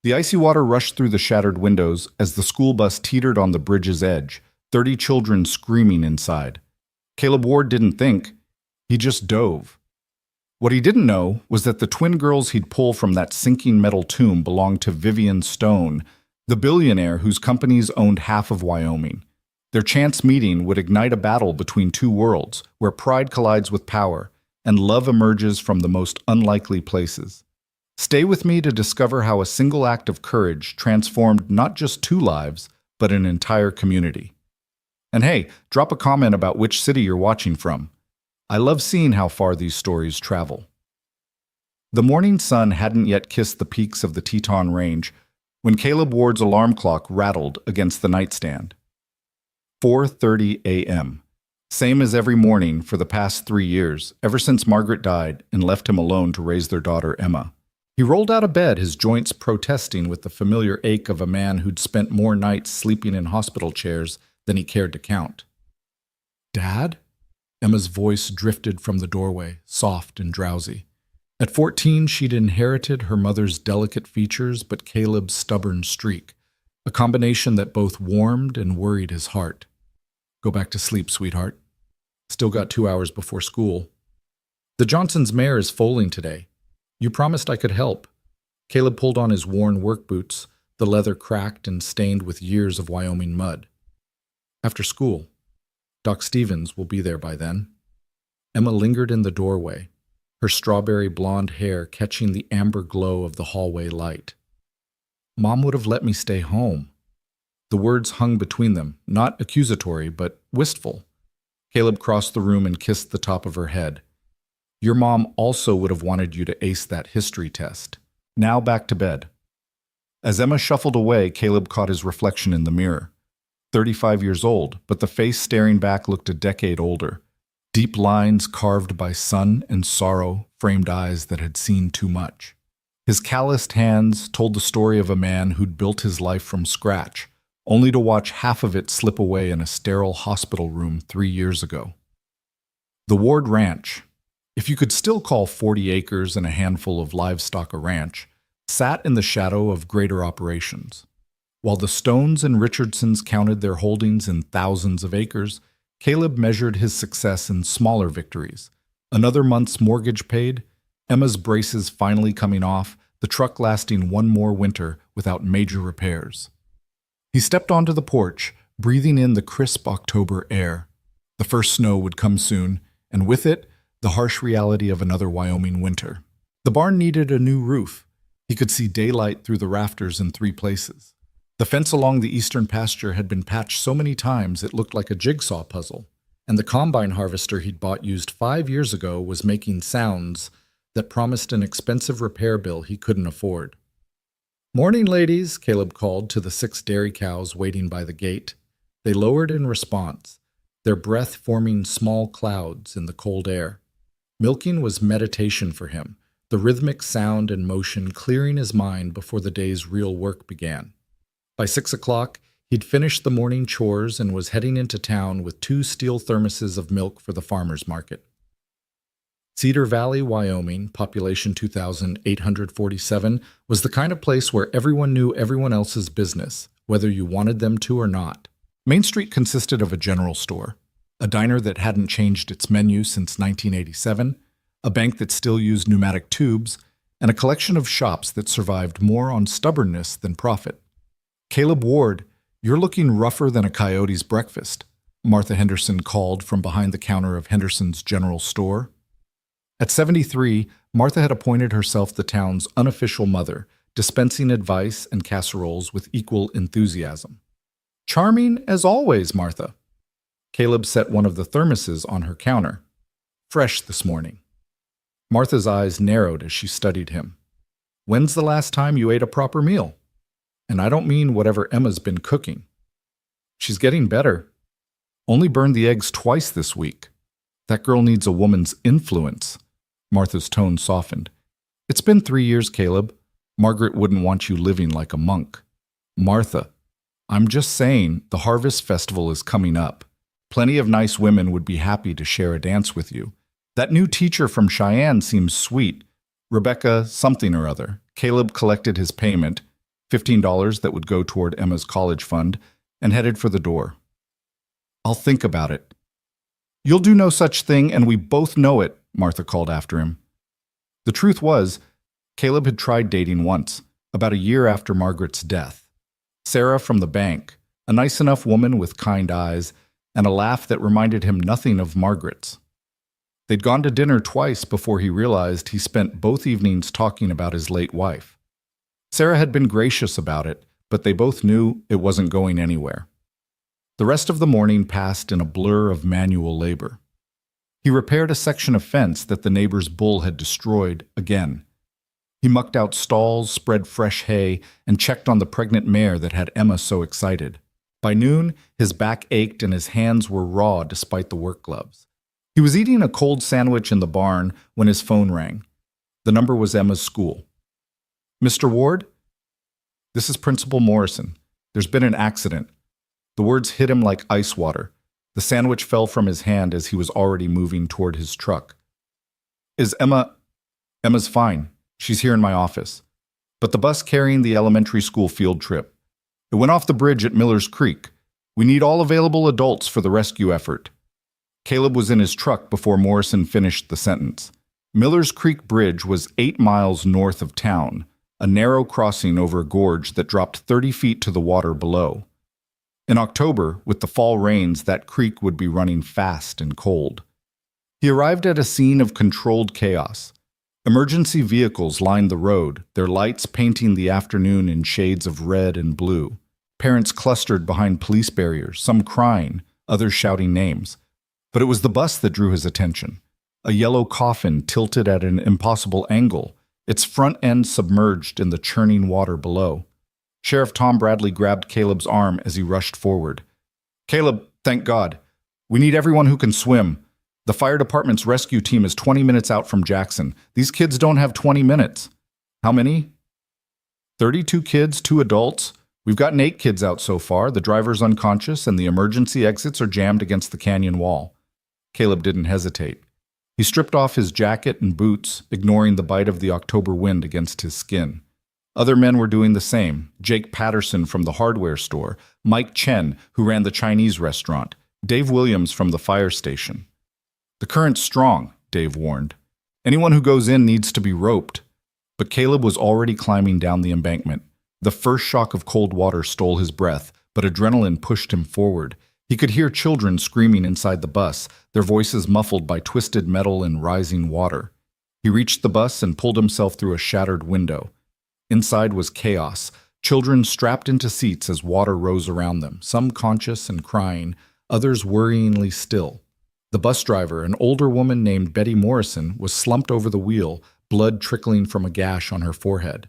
The icy water rushed through the shattered windows as the school bus teetered on the bridge's edge, 30 children screaming inside. Caleb Ward didn't think. He just dove. What he didn't know was that the twin girls he'd pull from that sinking metal tomb belonged to Vivian Stone, the billionaire whose companies owned half of Wyoming. Their chance meeting would ignite a battle between two worlds, where pride collides with power, and love emerges from the most unlikely places. Stay with me to discover how a single act of courage transformed not just two lives, but an entire community. And hey, drop a comment about which city you're watching from. I love seeing how far these stories travel. The morning sun hadn't yet kissed the peaks of the Teton Range when Caleb Ward's alarm clock rattled against the nightstand. 4:30 a.m. Same as every morning for the past 3 years, ever since Margaret died and left him alone to raise their daughter Emma. He rolled out of bed, his joints protesting with the familiar ache of a man who'd spent more nights sleeping in hospital chairs than he cared to count. "Dad?" Emma's voice drifted from the doorway, soft and drowsy. At 14, she'd inherited her mother's delicate features but Caleb's stubborn streak, a combination that both warmed and worried his heart. "Go back to sleep, sweetheart. Still got 2 hours before school. The Johnson's mare is foaling today. You promised I could help." Caleb pulled on his worn work boots, the leather cracked and stained with years of Wyoming mud. "After school. Doc Stevens will be there by then." Emma lingered in the doorway, her strawberry blonde hair catching the amber glow of the hallway light. "Mom would have let me stay home." The words hung between them, not accusatory, but wistful. Caleb crossed the room and kissed the top of her head. "Your mom also would have wanted you to ace that history test. Now back to bed." As Emma shuffled away, Caleb caught his reflection in the mirror. 35 years old, but the face staring back looked a decade older. Deep lines carved by sun and sorrow framed eyes that had seen too much. His calloused hands told the story of a man who'd built his life from scratch, only to watch half of it slip away in a sterile hospital room 3 years ago. The Ward Ranch, if you could still call 40 acres and a handful of livestock a ranch, sat in the shadow of greater operations. While the Stones and Richardsons counted their holdings in thousands of acres, Caleb measured his success in smaller victories. Another month's mortgage paid, Emma's braces finally coming off, the truck lasting one more winter without major repairs. He stepped onto the porch, breathing in the crisp October air. The first snow would come soon, and with it, the harsh reality of another Wyoming winter. The barn needed a new roof. He could see daylight through the rafters in 3 places. The fence along the eastern pasture had been patched so many times it looked like a jigsaw puzzle, and the combine harvester he'd bought used 5 years ago was making sounds that promised an expensive repair bill he couldn't afford. "Morning, ladies," Caleb called to the 6 dairy cows waiting by the gate. They lowered in response, their breath forming small clouds in the cold air. Milking was meditation for him, the rhythmic sound and motion clearing his mind before the day's real work began. By 6 o'clock, he'd finished the morning chores and was heading into town with 2 steel thermoses of milk for the farmer's market. Cedar Valley, Wyoming, population 2,847, was the kind of place where everyone knew everyone else's business, whether you wanted them to or not. Main Street consisted of a general store, a diner that hadn't changed its menu since 1987, a bank that still used pneumatic tubes, and a collection of shops that survived more on stubbornness than profit. "Caleb Ward, you're looking rougher than a coyote's breakfast," Martha Henderson called from behind the counter of Henderson's general store. At 73, Martha had appointed herself the town's unofficial mother, dispensing advice and casseroles with equal enthusiasm. "Charming as always, Martha." Caleb set one of the thermoses on her counter. "Fresh this morning." Martha's eyes narrowed as she studied him. "When's the last time you ate a proper meal? And I don't mean whatever Emma's been cooking." "She's getting better. Only burned the eggs twice this week. That girl needs a woman's influence." Martha's tone softened. "It's been 3 years, Caleb. Margaret wouldn't want you living like a monk." "Martha, I'm just saying the Harvest Festival is coming up. Plenty of nice women would be happy to share a dance with you. That new teacher from Cheyenne seems sweet. Rebecca something or other." Caleb collected his payment. $15 that would go toward Emma's college fund, and headed for the door. "I'll think about it." "You'll do no such thing, and we both know it," Martha called after him. The truth was, Caleb had tried dating once, about a year after Margaret's death. Sarah from the bank, a nice enough woman with kind eyes, and a laugh that reminded him nothing of Margaret's. They'd gone to dinner twice before he realized he spent both evenings talking about his late wife. Sarah had been gracious about it, but they both knew it wasn't going anywhere. The rest of the morning passed in a blur of manual labor. He repaired a section of fence that the neighbor's bull had destroyed again. He mucked out stalls, spread fresh hay, and checked on the pregnant mare that had Emma so excited. By noon, his back ached and his hands were raw despite the work gloves. He was eating a cold sandwich in the barn when his phone rang. The number was Emma's school. "Mr. Ward?" "This is Principal Morrison. There's been an accident." The words hit him like ice water. The sandwich fell from his hand as he was already moving toward his truck. "Is Emma—" "Emma's fine. She's here in my office. But the bus carrying the elementary school field trip. It went off the bridge at Miller's Creek. We need all available adults for the rescue effort." Caleb was in his truck before Morrison finished the sentence. Miller's Creek Bridge was 8 miles north of town, a narrow crossing over a gorge that dropped 30 feet to the water below. In October, with the fall rains, that creek would be running fast and cold. He arrived at a scene of controlled chaos. Emergency vehicles lined the road, their lights painting the afternoon in shades of red and blue. Parents clustered behind police barriers, some crying, others shouting names. But it was the bus that drew his attention. A yellow coffin tilted at an impossible angle, its front end submerged in the churning water below. Sheriff Tom Bradley grabbed Caleb's arm as he rushed forward. "Caleb, thank God. We need everyone who can swim. The fire department's rescue team is 20 minutes out from Jackson. These kids don't have 20 minutes. "How many?" 32 kids, 2 adults. We've gotten 8 kids out so far. The driver's unconscious, and the emergency exits are jammed against the canyon wall." Caleb didn't hesitate. He stripped off his jacket and boots, ignoring the bite of the October wind against his skin. Other men were doing the same. Jake Patterson from the hardware store, Mike Chen, who ran the Chinese restaurant, Dave Williams from the fire station. "The current's strong," Dave warned. "Anyone who goes in needs to be roped." But Caleb was already climbing down the embankment. The first shock of cold water stole his breath, but adrenaline pushed him forward. He could hear children screaming inside the bus, their voices muffled by twisted metal and rising water. He reached the bus and pulled himself through a shattered window. Inside was chaos, children strapped into seats as water rose around them, some conscious and crying, others worryingly still. The bus driver, an older woman named Betty Morrison, was slumped over the wheel, blood trickling from a gash on her forehead.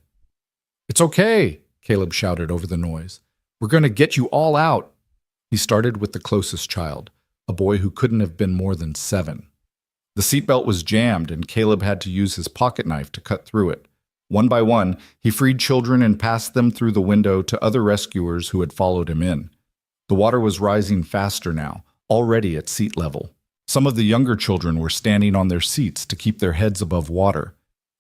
"It's okay," Caleb shouted over the noise. "We're going to get you all out." He started with the closest child, a boy who couldn't have been more than 7. The seatbelt was jammed, and Caleb had to use his pocket knife to cut through it. One by one, he freed children and passed them through the window to other rescuers who had followed him in. The water was rising faster now, already at seat level. Some of the younger children were standing on their seats to keep their heads above water.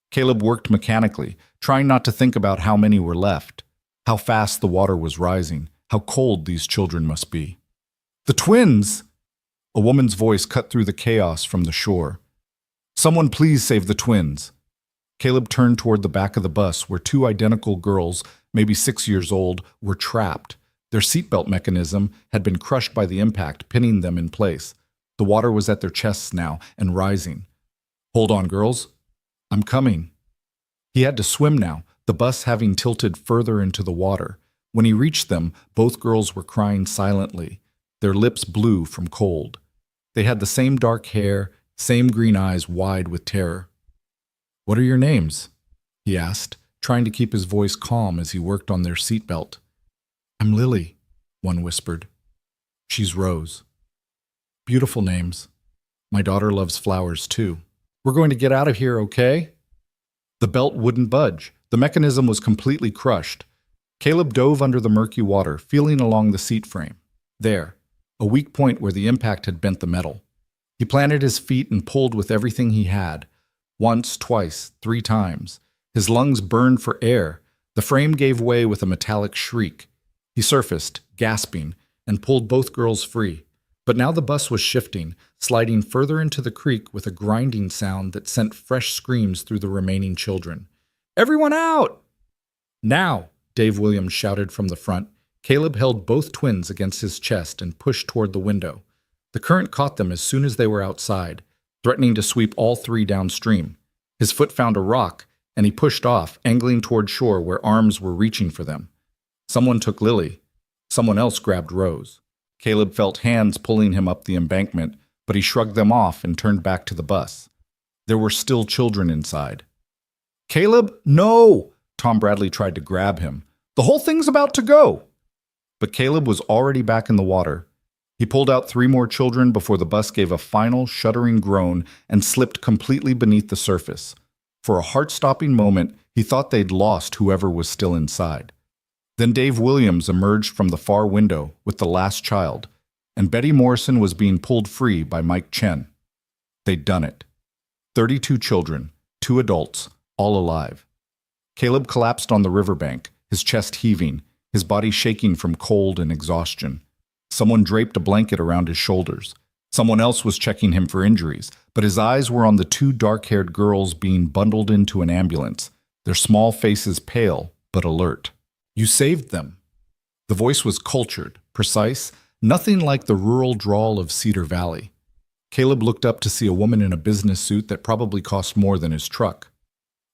Caleb worked mechanically, trying not to think about how many were left, how fast the water was rising, how cold these children must be. "The twins!" A woman's voice cut through the chaos from the shore. "Someone please save the twins." Caleb turned toward the back of the bus where 2 identical girls, maybe 6 years old, were trapped. Their seatbelt mechanism had been crushed by the impact, pinning them in place. The water was at their chests now and rising. "Hold on, girls. I'm coming." He had to swim now, the bus having tilted further into the water. When he reached them, both girls were crying silently, their lips blue from cold. They had the same dark hair, same green eyes wide with terror. "What are your names?" he asked, trying to keep his voice calm as he worked on their seatbelt. "I'm Lily," one whispered. "She's Rose." "Beautiful names. My daughter loves flowers too. We're going to get out of here, okay?" The belt wouldn't budge. The mechanism was completely crushed. Caleb dove under the murky water, feeling along the seat frame. There, a weak point where the impact had bent the metal. He planted his feet and pulled with everything he had. Once, twice, 3 times. His lungs burned for air, The frame gave way with a metallic shriek. He surfaced, gasping, and pulled both girls free. But now the bus was shifting, sliding further into the creek with a grinding sound that sent fresh screams through the remaining children. "Everyone out!" "Now!" Dave Williams shouted from the front. Caleb held both twins against his chest and pushed toward the window. The current caught them as soon as they were outside, threatening to sweep all three downstream. His foot found a rock, and he pushed off, angling toward shore where arms were reaching for them. Someone took Lily. Someone else grabbed Rose. Caleb felt hands pulling him up the embankment, but he shrugged them off and turned back to the bus. There were still children inside. "Caleb, no!" Tom Bradley tried to grab him. "The whole thing's about to go!" But Caleb was already back in the water. He pulled out 3 more children before the bus gave a final, shuddering groan and slipped completely beneath the surface. For a heart-stopping moment, he thought they'd lost whoever was still inside. Then Dave Williams emerged from the far window with the last child, and Betty Morrison was being pulled free by Mike Chen. They'd done it. 32 children, 2 adults, all alive. Caleb collapsed on the riverbank, his chest heaving, his body shaking from cold and exhaustion. Someone draped a blanket around his shoulders. Someone else was checking him for injuries, but his eyes were on the 2 dark-haired girls being bundled into an ambulance, their small faces pale but alert. "You saved them." The voice was cultured, precise, nothing like the rural drawl of Cedar Valley. Caleb looked up to see a woman in a business suit that probably cost more than his truck.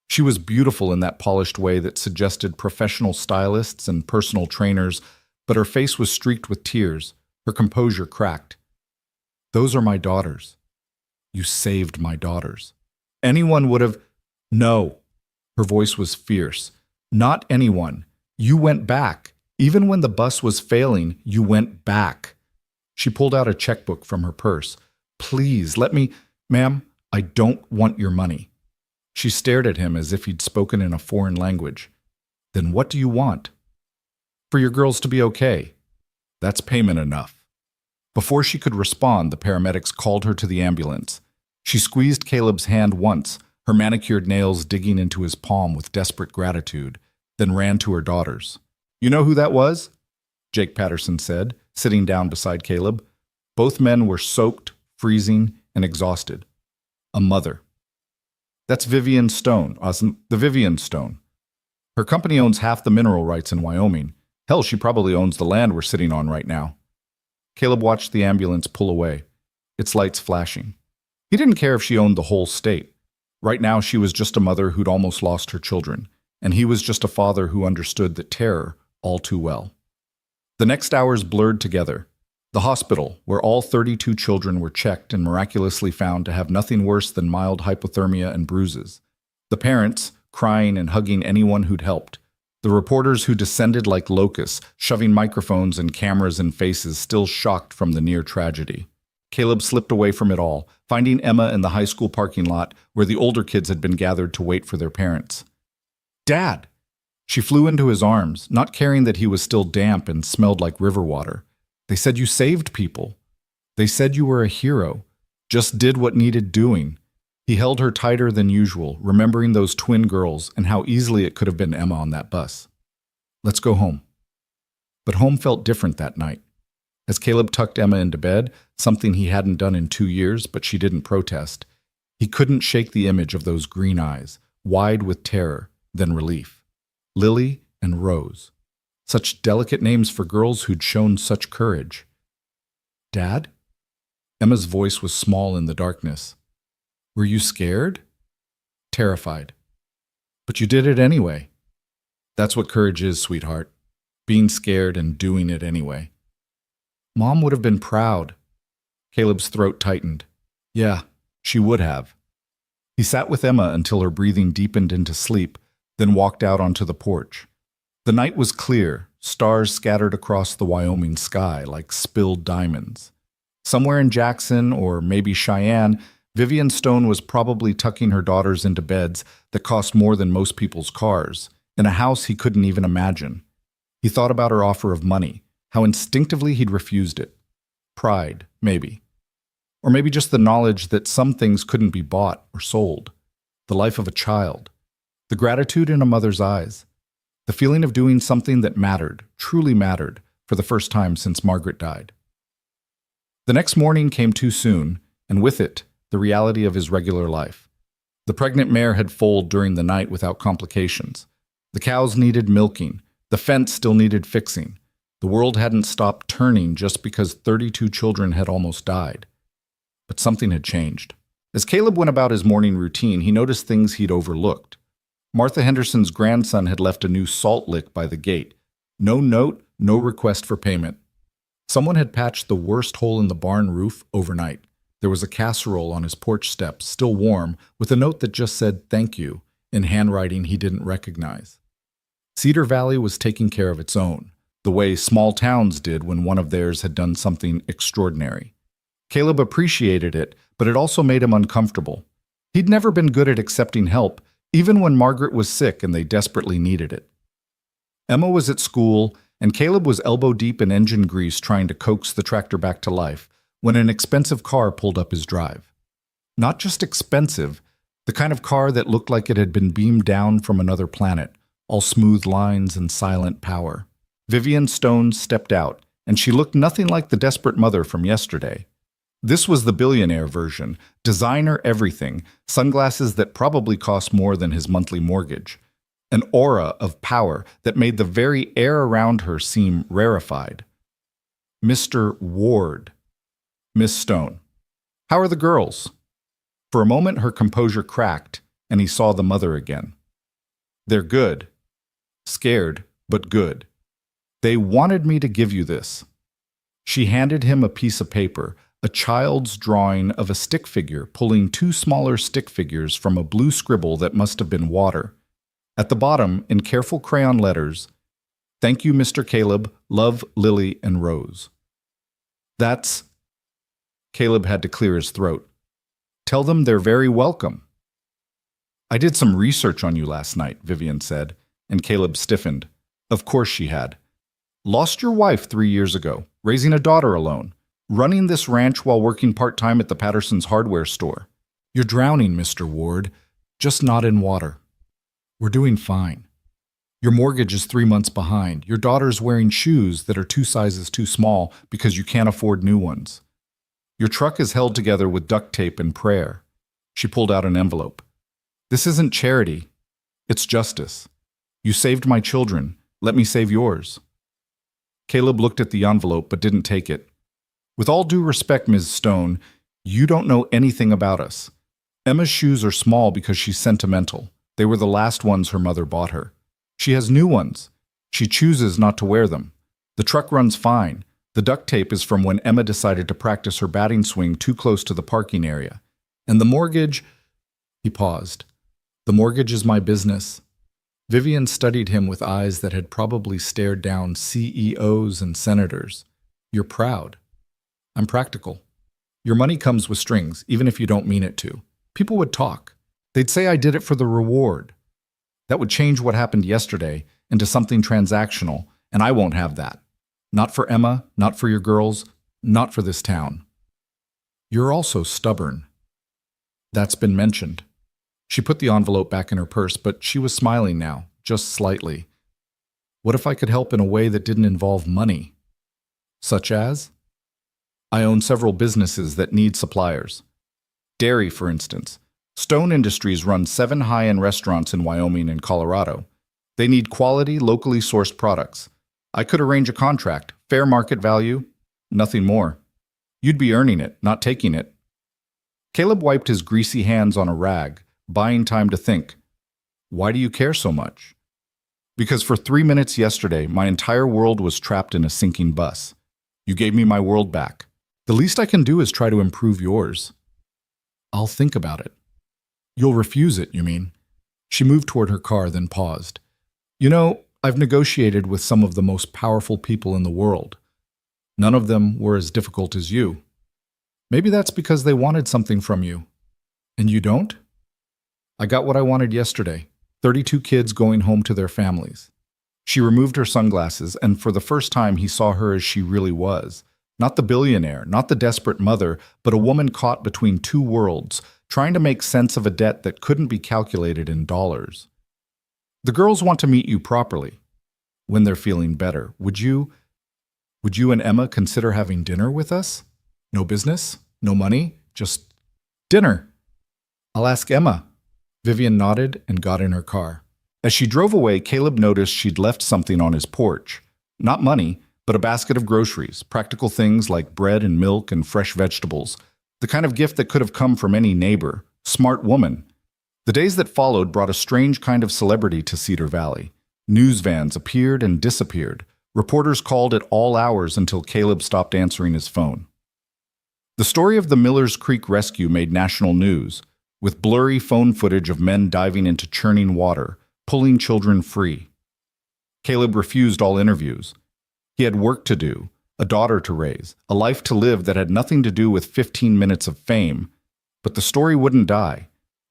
She was beautiful in that polished way that suggested professional stylists and personal trainers, but her face was streaked with tears, her composure cracked. "Those are my daughters. You saved my daughters. Anyone would have—" "No." Her voice was fierce. "Not anyone. You went back. Even when the bus was failing, you went back." She pulled out a checkbook from her purse. "Please, let me—" "Ma'am, I don't want your money." She stared at him as if he'd spoken in a foreign language. "Then what do you want?" "For your girls to be okay." "That's payment enough." Before she could respond, the paramedics called her to the ambulance. She squeezed Caleb's hand once, her manicured nails digging into his palm with desperate gratitude, then ran to her daughters. "You know who that was?" Jake Patterson said, sitting down beside Caleb. Both men were soaked, freezing, and exhausted. "A mother." "That's Vivian Stone, the Vivian Stone. Her company owns half the mineral rights in Wyoming. Hell, she probably owns the land we're sitting on right now." Caleb watched the ambulance pull away, its lights flashing. He didn't care if she owned the whole state. Right now, she was just a mother who'd almost lost her children, and he was just a father who understood the terror all too well. The next hours blurred together. The hospital, where all 32 children were checked and miraculously found to have nothing worse than mild hypothermia and bruises. The parents, crying and hugging anyone who'd helped. The reporters who descended like locusts, shoving microphones and cameras in faces, still shocked from the near tragedy. Caleb slipped away from it all, finding Emma in the high school parking lot where the older kids had been gathered to wait for their parents. "Dad!" She flew into his arms, not caring that he was still damp and smelled like river water. "They said you saved people. They said you were a hero. Just did what needed doing." He held her tighter than usual, remembering those twin girls and how easily it could have been Emma on that bus. "Let's go home." But home felt different that night. As Caleb tucked Emma into bed, something he hadn't done in 2 years, but she didn't protest, he couldn't shake the image of those green eyes, wide with terror, then relief. Lily and Rose. Such delicate names for girls who'd shown such courage. "Dad?" Emma's voice was small in the darkness. "Were you scared?" "Terrified." "But you did it anyway." "That's what courage is, sweetheart. Being scared and doing it anyway." "Mom would have been proud." Caleb's throat tightened. "Yeah, she would have." He sat with Emma until her breathing deepened into sleep, then walked out onto the porch. The night was clear, stars scattered across the Wyoming sky like spilled diamonds. Somewhere in Jackson, or maybe Cheyenne, Vivian Stone was probably tucking her daughters into beds that cost more than most people's cars, in a house he couldn't even imagine. He thought about her offer of money, how instinctively he'd refused it. Pride, maybe. Or maybe just the knowledge that some things couldn't be bought or sold. The life of a child. The gratitude in a mother's eyes. The feeling of doing something that mattered, truly mattered, for the first time since Margaret died. The next morning came too soon, and with it, the reality of his regular life. The pregnant mare had foaled during the night without complications. The cows needed milking. The fence still needed fixing. The world hadn't stopped turning just because 32 children had almost died. But something had changed. As Caleb went about his morning routine, he noticed things he'd overlooked. Martha Henderson's grandson had left a new salt lick by the gate. No note, no request for payment. Someone had patched the worst hole in the barn roof overnight. There was a casserole on his porch steps, still warm, with a note that just said "thank you" in handwriting he didn't recognize. Cedar Valley was taking care of its own, the way small towns did when one of theirs had done something extraordinary. Caleb appreciated it, but it also made him uncomfortable. He'd never been good at accepting help, even when Margaret was sick and they desperately needed it. Emma was at school, and Caleb was elbow-deep in engine grease trying to coax the tractor back to life when an expensive car pulled up his drive. Not just expensive, the kind of car that looked like it had been beamed down from another planet, all smooth lines and silent power. Vivian Stone stepped out, and she looked nothing like the desperate mother from yesterday. This was the Billionaire version, designer everything, sunglasses that probably cost more than his monthly mortgage. An aura of power that made the very air around her seem rarefied. Mr. Ward. Miss Stone. How are the girls? For a moment her composure cracked, and he saw the mother again. They're good. Scared, but good. They wanted me to give you this. She handed him a piece of paper, a child's drawing of a stick figure pulling two smaller stick figures from a blue scribble that must have been water. At the bottom, in careful crayon letters, "Thank you, Mr. Caleb. Love, Lily and Rose." That's... Caleb had to clear his throat. Tell them they're very welcome. I did some research on you last night, Vivian said, and Caleb stiffened. Of course she had. Lost your wife 3 years ago, raising a daughter alone, running this ranch while working part-time at the Patterson's hardware store. You're drowning, Mr. Ward, just not in water. We're doing fine. Your mortgage is 3 months behind. Your daughter's wearing shoes that are 2 sizes too small because you can't afford new ones. Your truck is held together with duct tape and prayer. She pulled out an envelope. This isn't charity. It's justice. You saved my children. Let me save yours. Caleb looked at the envelope but didn't take it. With all due respect, Ms. Stone, you don't know anything about us. Emma's shoes are small because she's sentimental. They were the last ones her mother bought her. She has new ones. She chooses not to wear them. The truck runs fine. The duct tape is from when Emma decided to practice her batting swing too close to the parking area. And the mortgage... He paused. The mortgage is my business. Vivian studied him with eyes that had probably stared down CEOs and senators. You're proud. I'm practical. Your money comes with strings, even if you don't mean it to. People would talk. They'd say I did it for the reward. That would change what happened yesterday into something transactional, and I won't have that. Not for Emma, not for your girls, not for this town. You're also stubborn. That's been mentioned. She put the envelope back in her purse, but she was smiling now, just slightly. What if I could help in a way that didn't involve money? Such as? I own several businesses that need suppliers. Dairy, for instance. Stone Industries runs 7 high-end restaurants in Wyoming and Colorado. They need quality, locally sourced products. I could arrange a contract, fair market value, nothing more. You'd be earning it, not taking it. Caleb wiped his greasy hands on a rag, buying time to think. Why do you care so much? Because for 3 minutes yesterday, my entire world was trapped in a sinking bus. You gave me my world back. The least I can do is try to improve yours. I'll think about it. You'll refuse it, you mean? She moved toward her car, then paused. You know, I've negotiated with some of the most powerful people in the world. None of them were as difficult as you. Maybe that's because they wanted something from you. And you don't? I got what I wanted yesterday. 32 kids going home to their families. She removed her sunglasses, and for the first time he saw her as she really was. Not the billionaire, not the desperate mother, but a woman caught between 2 worlds, trying to make sense of a debt that couldn't be calculated in dollars. The girls want to meet you properly. when they're feeling better. Would you and Emma consider having dinner with us? No business? No money? Just dinner. I'll ask Emma. Vivian nodded and got in her car. As she drove away, Caleb noticed she'd left something on his porch. Not money, but a basket of groceries, practical things like bread and milk and fresh vegetables. The kind of gift that could have come from any neighbor. Smart woman. The days that followed brought a strange kind of celebrity to Cedar Valley. News vans appeared and disappeared. Reporters called at all hours until Caleb stopped answering his phone. The story of the Millers Creek rescue made national news, with blurry phone footage of men diving into churning water, pulling children free. Caleb refused all interviews. He had work to do, a daughter to raise, a life to live that had nothing to do with 15 minutes of fame. But the story wouldn't die,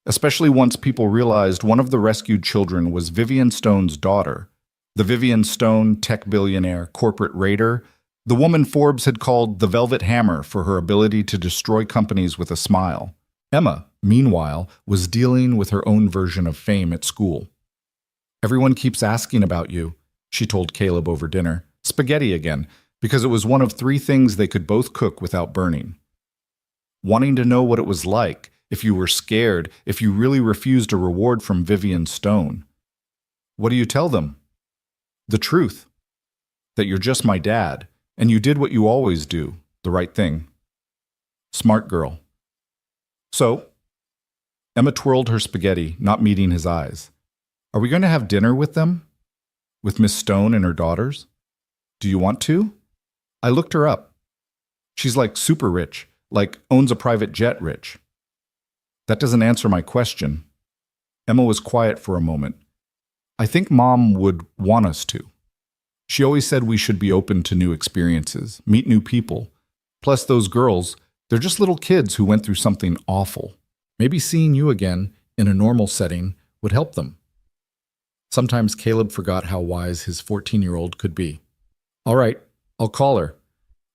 especially once people realized one of the rescued children was Vivian Stone's daughter, the Vivian Stone, tech billionaire, corporate raider, the woman Forbes had called the Velvet Hammer for her ability to destroy companies with a smile. Emma, meanwhile, was dealing with her own version of fame at school. "Everyone keeps asking about you," she told Caleb over dinner. Spaghetti again, because it was one of 3 things they could both cook without burning. Wanting to know what it was like, if you were scared, if you really refused a reward from Vivian Stone. What do you tell them? The truth. That you're just my dad, and you did what you always do, the right thing. Smart girl. So, Emma twirled her spaghetti, not meeting his eyes. Are we going to have dinner with them? With Miss Stone and her daughters? Do you want to? I looked her up. She's like super rich, like owns a private jet rich. That doesn't answer my question. Emma was quiet for a moment. I think Mom would want us to. She always said we should be open to new experiences, meet new people. Plus those girls, they're just little kids who went through something awful. Maybe seeing you again, in a normal setting, would help them. Sometimes Caleb forgot how wise his 14-year-old could be. All right, I'll call her.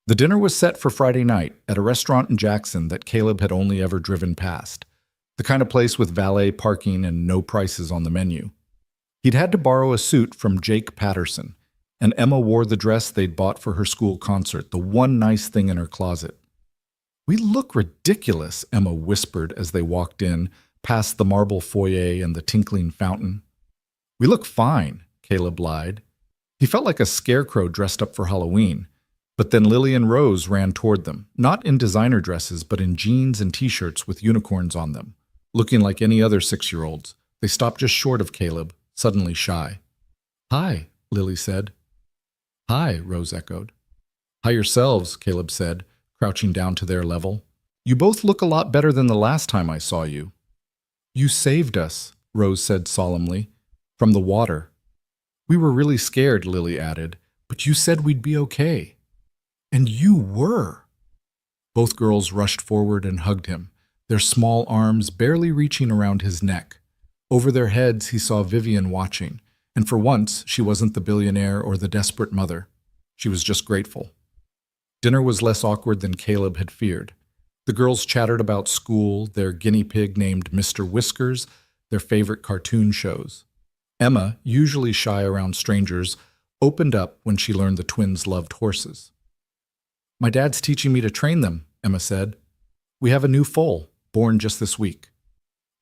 The dinner was set for Friday night at a restaurant in Jackson that Caleb had only ever driven past. The kind of place with valet parking and no prices on the menu. He'd had to borrow a suit from Jake Patterson, and Emma wore the dress they'd bought for her school concert, the one nice thing in her closet. We look ridiculous, Emma whispered as they walked in, past the marble foyer and the tinkling fountain. We look fine, Caleb lied. He felt like a scarecrow dressed up for Halloween. But then Lily and Rose ran toward them, not in designer dresses, but in jeans and t-shirts with unicorns on them, looking like any other 6-year-olds. They stopped just short of Caleb, suddenly shy. Hi, Lily said. Hi, Rose echoed. Hi yourselves, Caleb said, crouching down to their level. You both look a lot better than the last time I saw you. You saved us, Rose said solemnly, from the water. We were really scared, Lily added, but you said we'd be okay. And you were. Both girls rushed forward and hugged him, their small arms barely reaching around his neck. Over their heads, he saw Vivian watching, and for once, she wasn't the billionaire or the desperate mother. She was just grateful. Dinner was less awkward than Caleb had feared. The girls chattered about school, their guinea pig named Mr. Whiskers, their favorite cartoon shows. Emma, usually shy around strangers, opened up when she learned the twins loved horses. My dad's teaching me to train them, Emma said. We have a new foal, born just this week.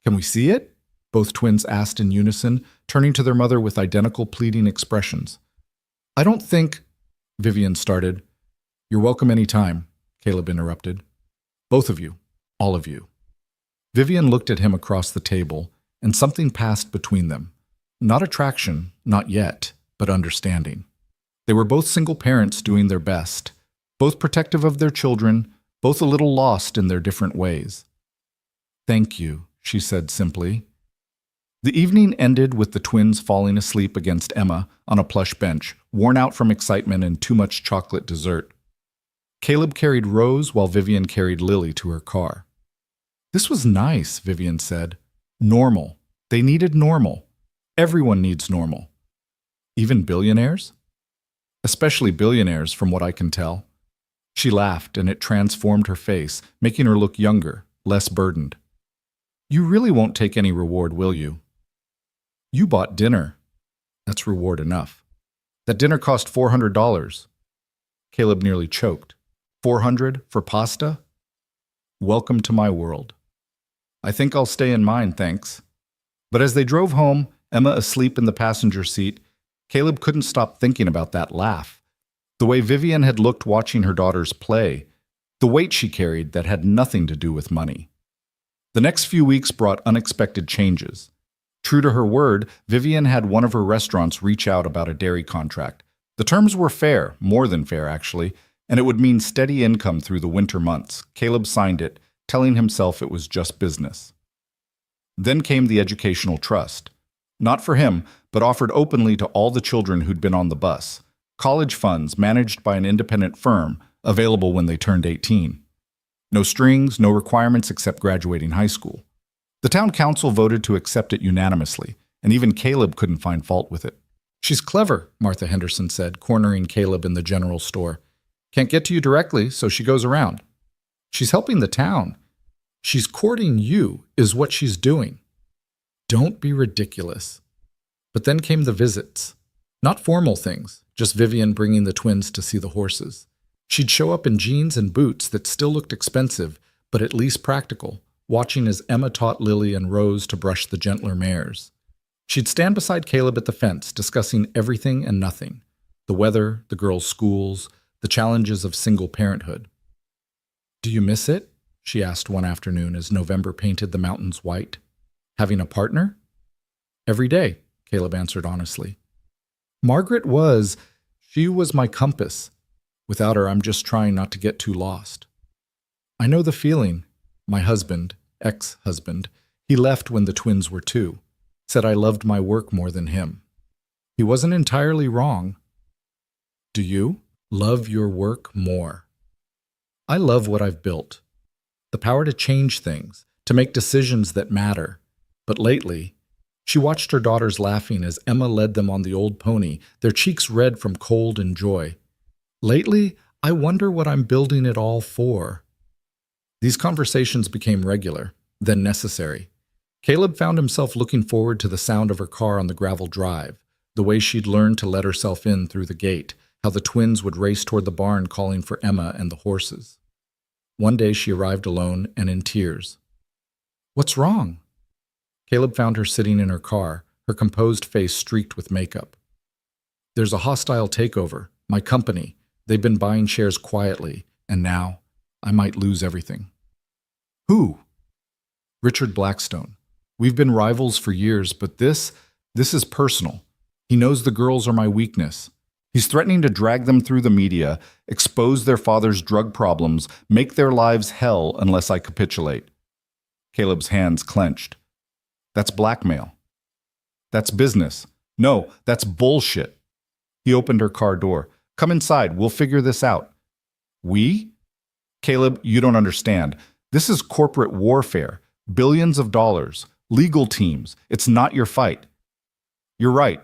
Can we see it? Both twins asked in unison, turning to their mother with identical pleading expressions. I don't think, Vivian started. You're welcome any time, Caleb interrupted. Both of you, all of you. Vivian looked at him across the table, and something passed between them. Not attraction, not yet, but understanding. They were both single parents doing their best, both protective of their children, both a little lost in their different ways. Thank you, she said simply. The evening ended with the twins falling asleep against Emma on a plush bench, worn out from excitement and too much chocolate dessert. Caleb carried Rose while Vivian carried Lily to her car. This was nice, Vivian said. Normal. They needed normal. Everyone needs normal. Even billionaires? Especially billionaires, from what I can tell. She laughed, and it transformed her face, making her look younger, less burdened. You really won't take any reward, will you? You bought dinner. That's reward enough. That dinner cost $400. Caleb nearly choked. 400 for pasta? Welcome to my world. I think I'll stay in mine, thanks. But as they drove home, Emma asleep in the passenger seat, Caleb couldn't stop thinking about that laugh. The way Vivian had looked watching her daughters play, the weight she carried that had nothing to do with money. The next few weeks brought unexpected changes. True to her word, Vivian had one of her restaurants reach out about a dairy contract. The terms were fair, more than fair actually, and it would mean steady income through the winter months. Caleb signed it, telling himself it was just business. Then came the educational trust. Not for him, but offered openly to all the children who'd been on the bus. College funds managed by an independent firm, available when they turned 18. No strings, no requirements except graduating high school. The town council voted to accept it unanimously, and even Caleb couldn't find fault with it. She's clever, Martha Henderson said, cornering Caleb in the general store. Can't get to you directly, so she goes around. She's helping the town. She's courting you, is what she's doing. Don't be ridiculous. But then came the visits. Not formal things, just Vivian bringing the twins to see the horses. She'd show up in jeans and boots that still looked expensive, but at least practical, watching as Emma taught Lily and Rose to brush the gentler mares. She'd stand beside Caleb at the fence, discussing everything and nothing. The weather, the girls' schools, the challenges of single parenthood. Do you miss it? She asked one afternoon as November painted the mountains white. Having a partner? Every day, Caleb answered honestly. Margaret she was my compass. Without her, I'm just trying not to get too lost. I know the feeling. My husband, ex-husband, he left when the twins were 2. Said I loved my work more than him. He wasn't entirely wrong. Do you love your work more? I love what I've built. The power to change things, to make decisions that matter. But lately, she watched her daughters laughing as Emma led them on the old pony, their cheeks red from cold and joy. Lately, I wonder what I'm building it all for. These conversations became regular, then necessary. Caleb found himself looking forward to the sound of her car on the gravel drive, the way she'd learned to let herself in through the gate, how the twins would race toward the barn calling for Emma and the horses. One day she arrived alone and in tears. What's wrong? Caleb found her sitting in her car, her composed face streaked with makeup. There's a hostile takeover, my company. They've been buying shares quietly, and now I might lose everything. Who? Richard Blackstone. We've been rivals for years, but this is personal. He knows the girls are my weakness. He's threatening to drag them through the media, expose their father's drug problems, make their lives hell unless I capitulate. Caleb's hands clenched. That's blackmail. That's business. No, that's bullshit. He opened her car door. Come inside, we'll figure this out. We? Caleb, you don't understand. This is corporate warfare. Billions of dollars. Legal teams. It's not your fight. You're right.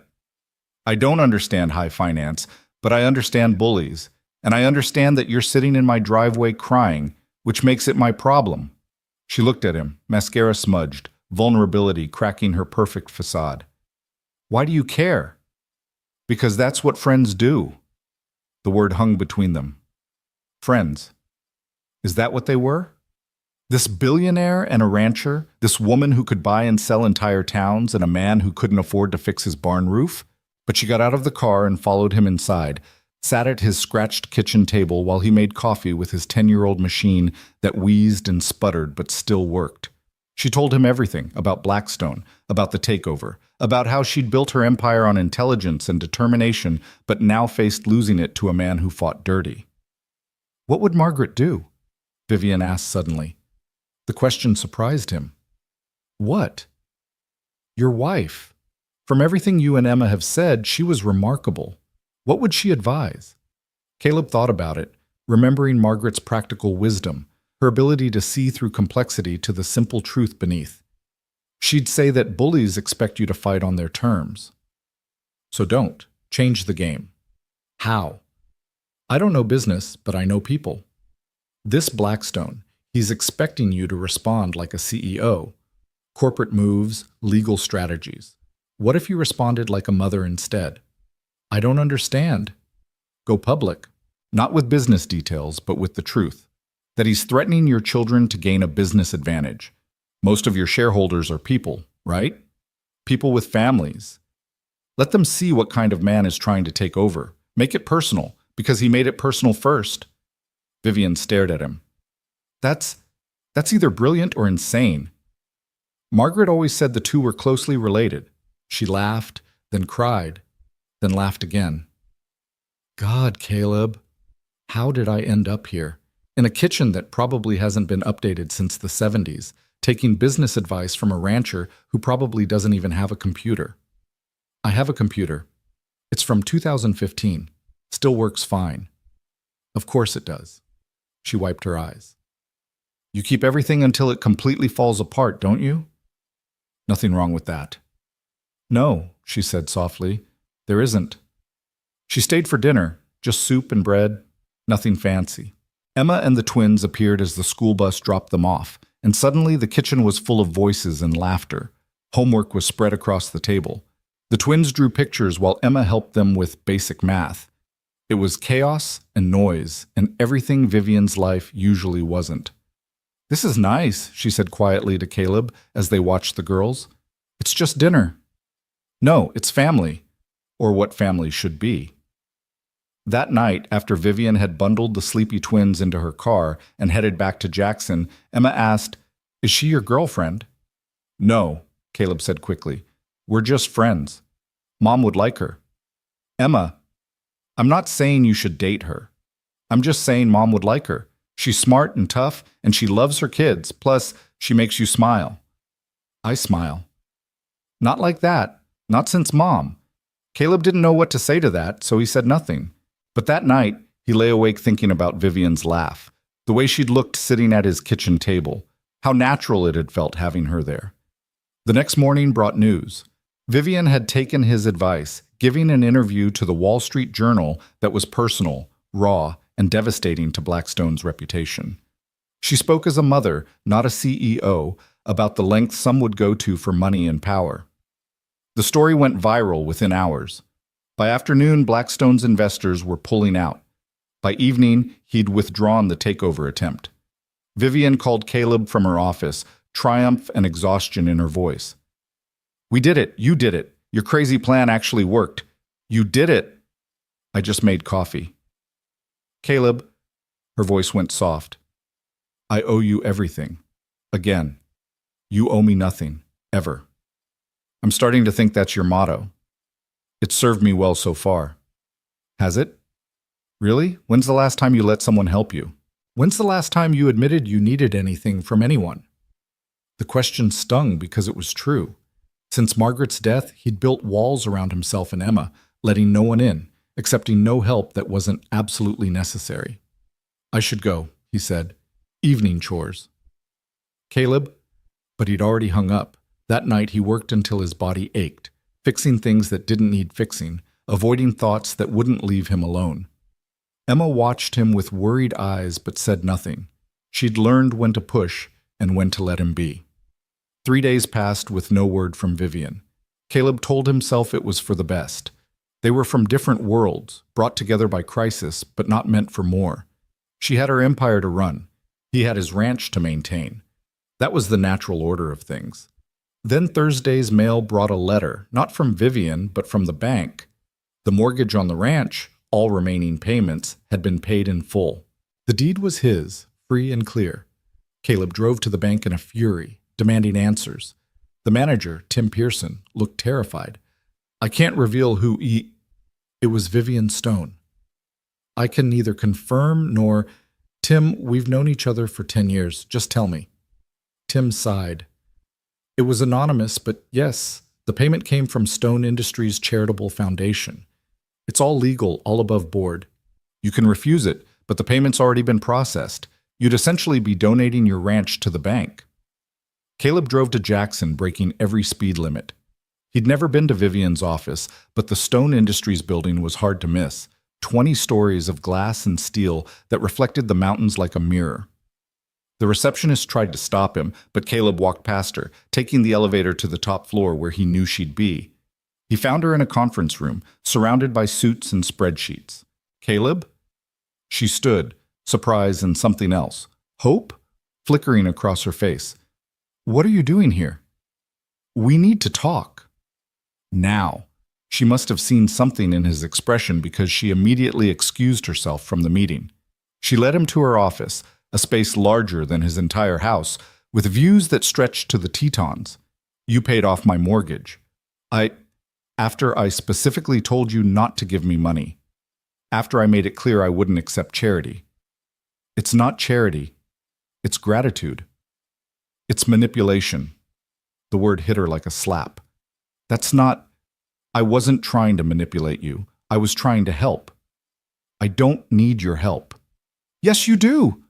I don't understand high finance, but I understand bullies. And I understand that you're sitting in my driveway crying, which makes it my problem. She looked at him, mascara smudged, vulnerability cracking her perfect facade. Why do you care? Because that's what friends do. The word hung between them. Friends. Is that what they were? This billionaire and a rancher, this woman who could buy and sell entire towns, and a man who couldn't afford to fix his barn roof? But she got out of the car and followed him inside, sat at his scratched kitchen table while he made coffee with his 10-year-old machine that wheezed and sputtered but still worked. She told him everything about Blackstone, about the takeover, about how she'd built her empire on intelligence and determination, but now faced losing it to a man who fought dirty. What would Margaret do? Vivian asked suddenly. The question surprised him. What? Your wife. From everything you and Emma have said, she was remarkable. What would she advise? Caleb thought about it, remembering Margaret's practical wisdom, her ability to see through complexity to the simple truth beneath. She'd say that bullies expect you to fight on their terms. So don't. Change the game. How? I don't know business, but I know people. This Blackstone, he's expecting you to respond like a CEO. Corporate moves, legal strategies. What if you responded like a mother instead? I don't understand. Go public. Not with business details, but with the truth. That he's threatening your children to gain a business advantage. Most of your shareholders are people, right? People with families. Let them see what kind of man is trying to take over. Make it personal, because he made it personal first. Vivian stared at him. That's either brilliant or insane. Margaret always said the two were closely related. She laughed, then cried, then laughed again. God, Caleb, how did I end up here? In a kitchen that probably hasn't been updated since the 70s, taking business advice from a rancher who probably doesn't even have a computer. I have a computer. It's from 2015. Still works fine. Of course it does. She wiped her eyes. You keep everything until it completely falls apart, don't you? Nothing wrong with that. No, she said softly. There isn't. She stayed for dinner, just soup and bread, nothing fancy. Emma and the twins appeared as the school bus dropped them off, and suddenly the kitchen was full of voices and laughter. Homework was spread across the table. The twins drew pictures while Emma helped them with basic math. It was chaos and noise, and everything Vivian's life usually wasn't. This is nice, she said quietly to Caleb as they watched the girls. It's just dinner. No, it's family, or what family should be. That night, after Vivian had bundled the sleepy twins into her car and headed back to Jackson, Emma asked, Is she your girlfriend? No, Caleb said quickly. We're just friends. Mom would like her. Emma, I'm not saying you should date her. I'm just saying Mom would like her. She's smart and tough, and she loves her kids, plus she makes you smile. I smile. Not like that. Not since Mom. Caleb didn't know what to say to that, so he said nothing. But that night, he lay awake thinking about Vivian's laugh, the way she'd looked sitting at his kitchen table, how natural it had felt having her there. The next morning brought news. Vivian had taken his advice, giving an interview to the Wall Street Journal that was personal, raw, and devastating to Blackstone's reputation. She spoke as a mother, not a CEO, about the lengths some would go to for money and power. The story went viral within hours. By afternoon, Blackstone's investors were pulling out. By evening, he'd withdrawn the takeover attempt. Vivian called Caleb from her office, triumph and exhaustion in her voice. We did it. You did it. Your crazy plan actually worked. You did it. I just made coffee. Caleb, her voice went soft. I owe you everything. Again. You owe me nothing. Ever. I'm starting to think that's your motto. It's served me well so far. Has it? Really? When's the last time you let someone help you? When's the last time you admitted you needed anything from anyone? The question stung because it was true. Since Margaret's death, he'd built walls around himself and Emma, letting no one in, accepting no help that wasn't absolutely necessary. I should go, he said. Evening chores. Caleb? But he'd already hung up. That night he worked until his body ached, fixing things that didn't need fixing, avoiding thoughts that wouldn't leave him alone. Emma watched him with worried eyes but said nothing. She'd learned when to push and when to let him be. 3 days passed with no word from Vivian. Caleb told himself it was for the best. They were from different worlds, brought together by crisis, but not meant for more. She had her empire to run. He had his ranch to maintain. That was the natural order of things. Then Thursday's mail brought a letter, not from Vivian, but from the bank. The mortgage on the ranch, all remaining payments, had been paid in full. The deed was his, free and clear. Caleb drove to the bank in a fury, demanding answers. The manager, Tim Pearson, looked terrified. I can't reveal who It was Vivian Stone. I can neither confirm nor... Tim, we've known each other for 10 years. Just tell me. Tim sighed. It was anonymous, but yes, the payment came from Stone Industries Charitable Foundation. It's all legal, all above board. You can refuse it, but the payment's already been processed. You'd essentially be donating your ranch to the bank. Caleb drove to Jackson, breaking every speed limit. He'd never been to Vivian's office, but the Stone Industries building was hard to miss. 20 stories of glass and steel that reflected the mountains like a mirror. The receptionist tried to stop him, but Caleb walked past her, taking the elevator to the top floor where he knew she'd be. He found her in a conference room, surrounded by suits and spreadsheets. Caleb? She stood, surprise and something else. Hope? Flickering across her face. What are you doing here? We need to talk. Now. She must have seen something in his expression because she immediately excused herself from the meeting. She led him to her office, a space larger than his entire house, with views that stretched to the Tetons. You paid off my mortgage. After I specifically told you not to give me money. After I made it clear I wouldn't accept charity. It's not charity. It's gratitude. It's manipulation. The word hit her like a slap. That's not... I wasn't trying to manipulate you. I was trying to help. I don't need your help. Yes, you do.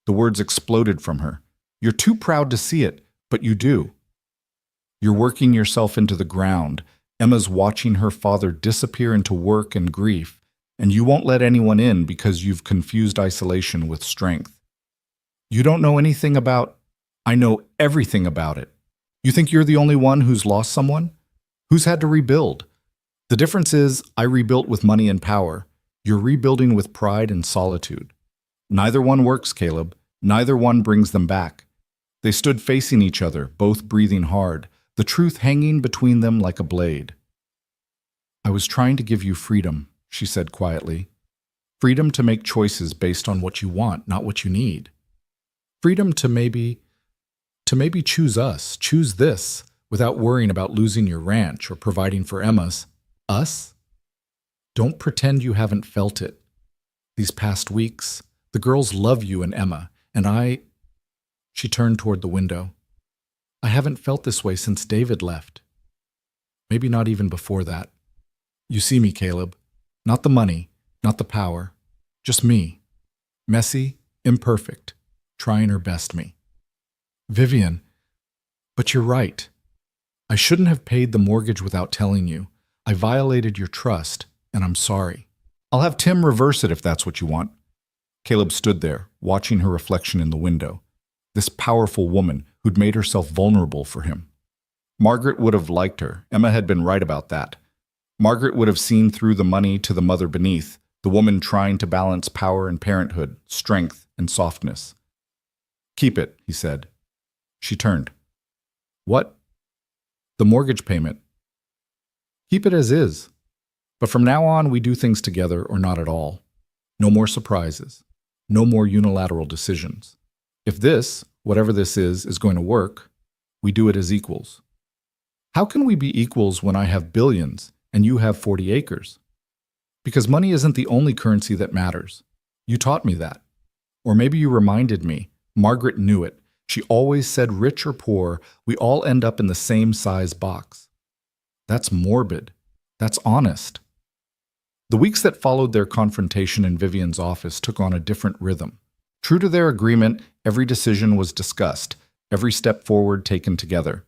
The words exploded from her. You're too proud to see it, but you do. You're working yourself into the ground. Emma's watching her father disappear into work and grief, and you won't let anyone in because you've confused isolation with strength. You don't know anything about... I know everything about it. You think you're the only one who's lost someone? Who's had to rebuild? The difference is, I rebuilt with money and power. You're rebuilding with pride and solitude. Neither one works, Caleb. Neither one brings them back. They stood facing each other, both breathing hard, the truth hanging between them like a blade. I was trying to give you freedom, she said quietly. Freedom to make choices based on what you want, not what you need. Freedom to maybe choose us, choose this, without worrying about losing your ranch or providing for Emma's. Us? Don't pretend you haven't felt it. These past weeks, the girls love you and Emma, and I... She turned toward the window. I haven't felt this way since David left. Maybe not even before that. You see me, Caleb. Not the money, not the power. Just me. Messy, imperfect, trying her best me. Vivian, but you're right. I shouldn't have paid the mortgage without telling you. I violated your trust, and I'm sorry. I'll have Tim reverse it if that's what you want. Caleb stood there, watching her reflection in the window. This powerful woman who'd made herself vulnerable for him. Margaret would have liked her. Emma had been right about that. Margaret would have seen through the money to the mother beneath, the woman trying to balance power and parenthood, strength and softness. Keep it, he said. She turned. What? The mortgage payment. Keep it as is. But from now on, we do things together or not at all. No more surprises. No more unilateral decisions. If this, whatever this is going to work, we do it as equals. How can we be equals when I have billions and you have 40 acres? Because money isn't the only currency that matters. You taught me that. Or maybe you reminded me. Margaret knew it. She always said rich or poor, we all end up in the same size box. That's morbid. That's honest. The weeks that followed their confrontation in Vivian's office took on a different rhythm. True to their agreement, every decision was discussed, every step forward taken together.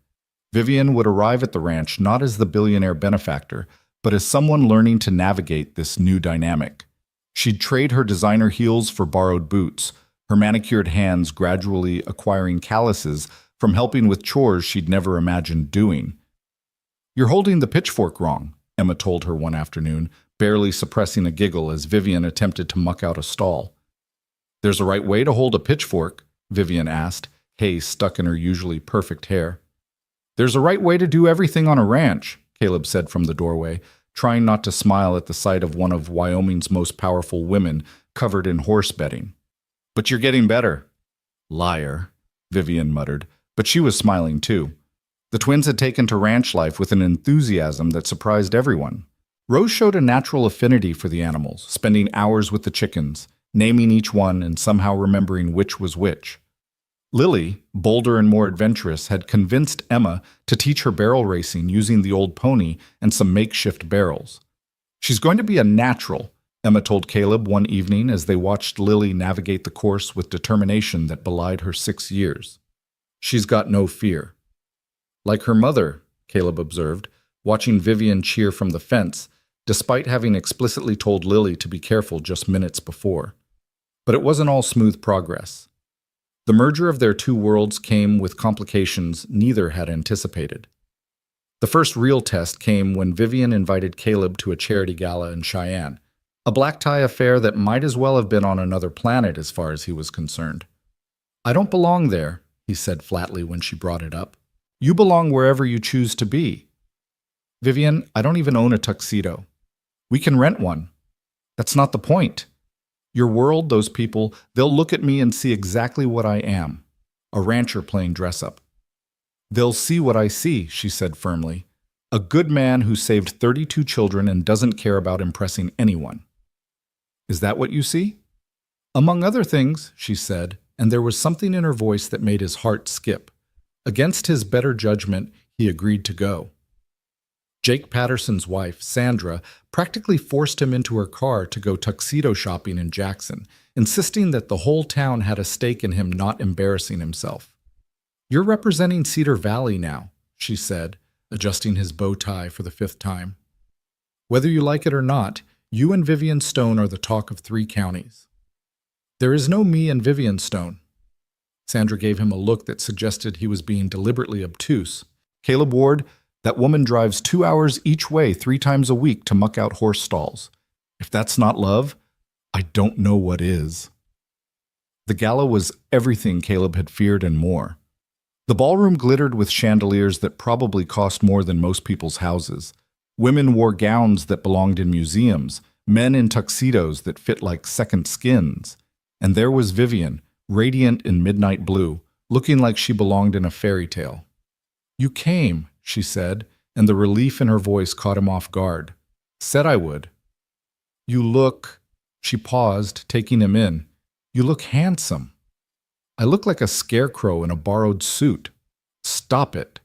Vivian would arrive at the ranch not as the billionaire benefactor, but as someone learning to navigate this new dynamic. She'd trade her designer heels for borrowed boots, her manicured hands gradually acquiring calluses from helping with chores she'd never imagined doing. You're holding the pitchfork wrong, Emma told her one afternoon, barely suppressing a giggle as Vivian attempted to muck out a stall. There's a right way to hold a pitchfork, Vivian asked, hay stuck in her usually perfect hair. There's a right way to do everything on a ranch, Caleb said from the doorway, trying not to smile at the sight of one of Wyoming's most powerful women covered in horse bedding. But you're getting better. Liar, Vivian muttered, but she was smiling too. The twins had taken to ranch life with an enthusiasm that surprised everyone. Rose showed a natural affinity for the animals, spending hours with the chickens, naming each one and somehow remembering which was which. Lily, bolder and more adventurous, had convinced Emma to teach her barrel racing using the old pony and some makeshift barrels. She's going to be a natural, Emma told Caleb one evening as they watched Lily navigate the course with determination that belied her 6 years. She's got no fear. Like her mother, Caleb observed, watching Vivian cheer from the fence, despite having explicitly told Lily to be careful just minutes before. But it wasn't all smooth progress. The merger of their two worlds came with complications neither had anticipated. The first real test came when Vivian invited Caleb to a charity gala in Cheyenne, a black tie affair that might as well have been on another planet as far as he was concerned. "I don't belong there," he said flatly when she brought it up. "You belong wherever you choose to be." "Vivian, I don't even own a tuxedo. We can rent one. That's not the point. Your world, those people, they'll look at me and see exactly what I am, a rancher playing dress-up." "They'll see what I see," she said firmly. "A good man who saved 32 children and doesn't care about impressing anyone." "Is that what you see?" "Among other things," she said, and there was something in her voice that made his heart skip. Against his better judgment, he agreed to go. Jake Patterson's wife, Sandra, practically forced him into her car to go tuxedo shopping in Jackson, insisting that the whole town had a stake in him not embarrassing himself. "You're representing Cedar Valley now," she said, adjusting his bow tie for the 5th time. "Whether you like it or not, you and Vivian Stone are the talk of 3 counties." "There is no me and Vivian Stone." Sandra gave him a look that suggested he was being deliberately obtuse. "Caleb Ward, that woman drives 2 hours each way 3 times a week to muck out horse stalls. If that's not love, I don't know what is." The gala was everything Caleb had feared and more. The ballroom glittered with chandeliers that probably cost more than most people's houses. Women wore gowns that belonged in museums, men in tuxedos that fit like second skins. And there was Vivian, radiant in midnight blue, looking like she belonged in a fairy tale. "You came," she said, and the relief in her voice caught him off guard. "Said I would." "You look—" She paused, taking him in. "You look handsome." "I look like a scarecrow in a borrowed suit." "Stop it."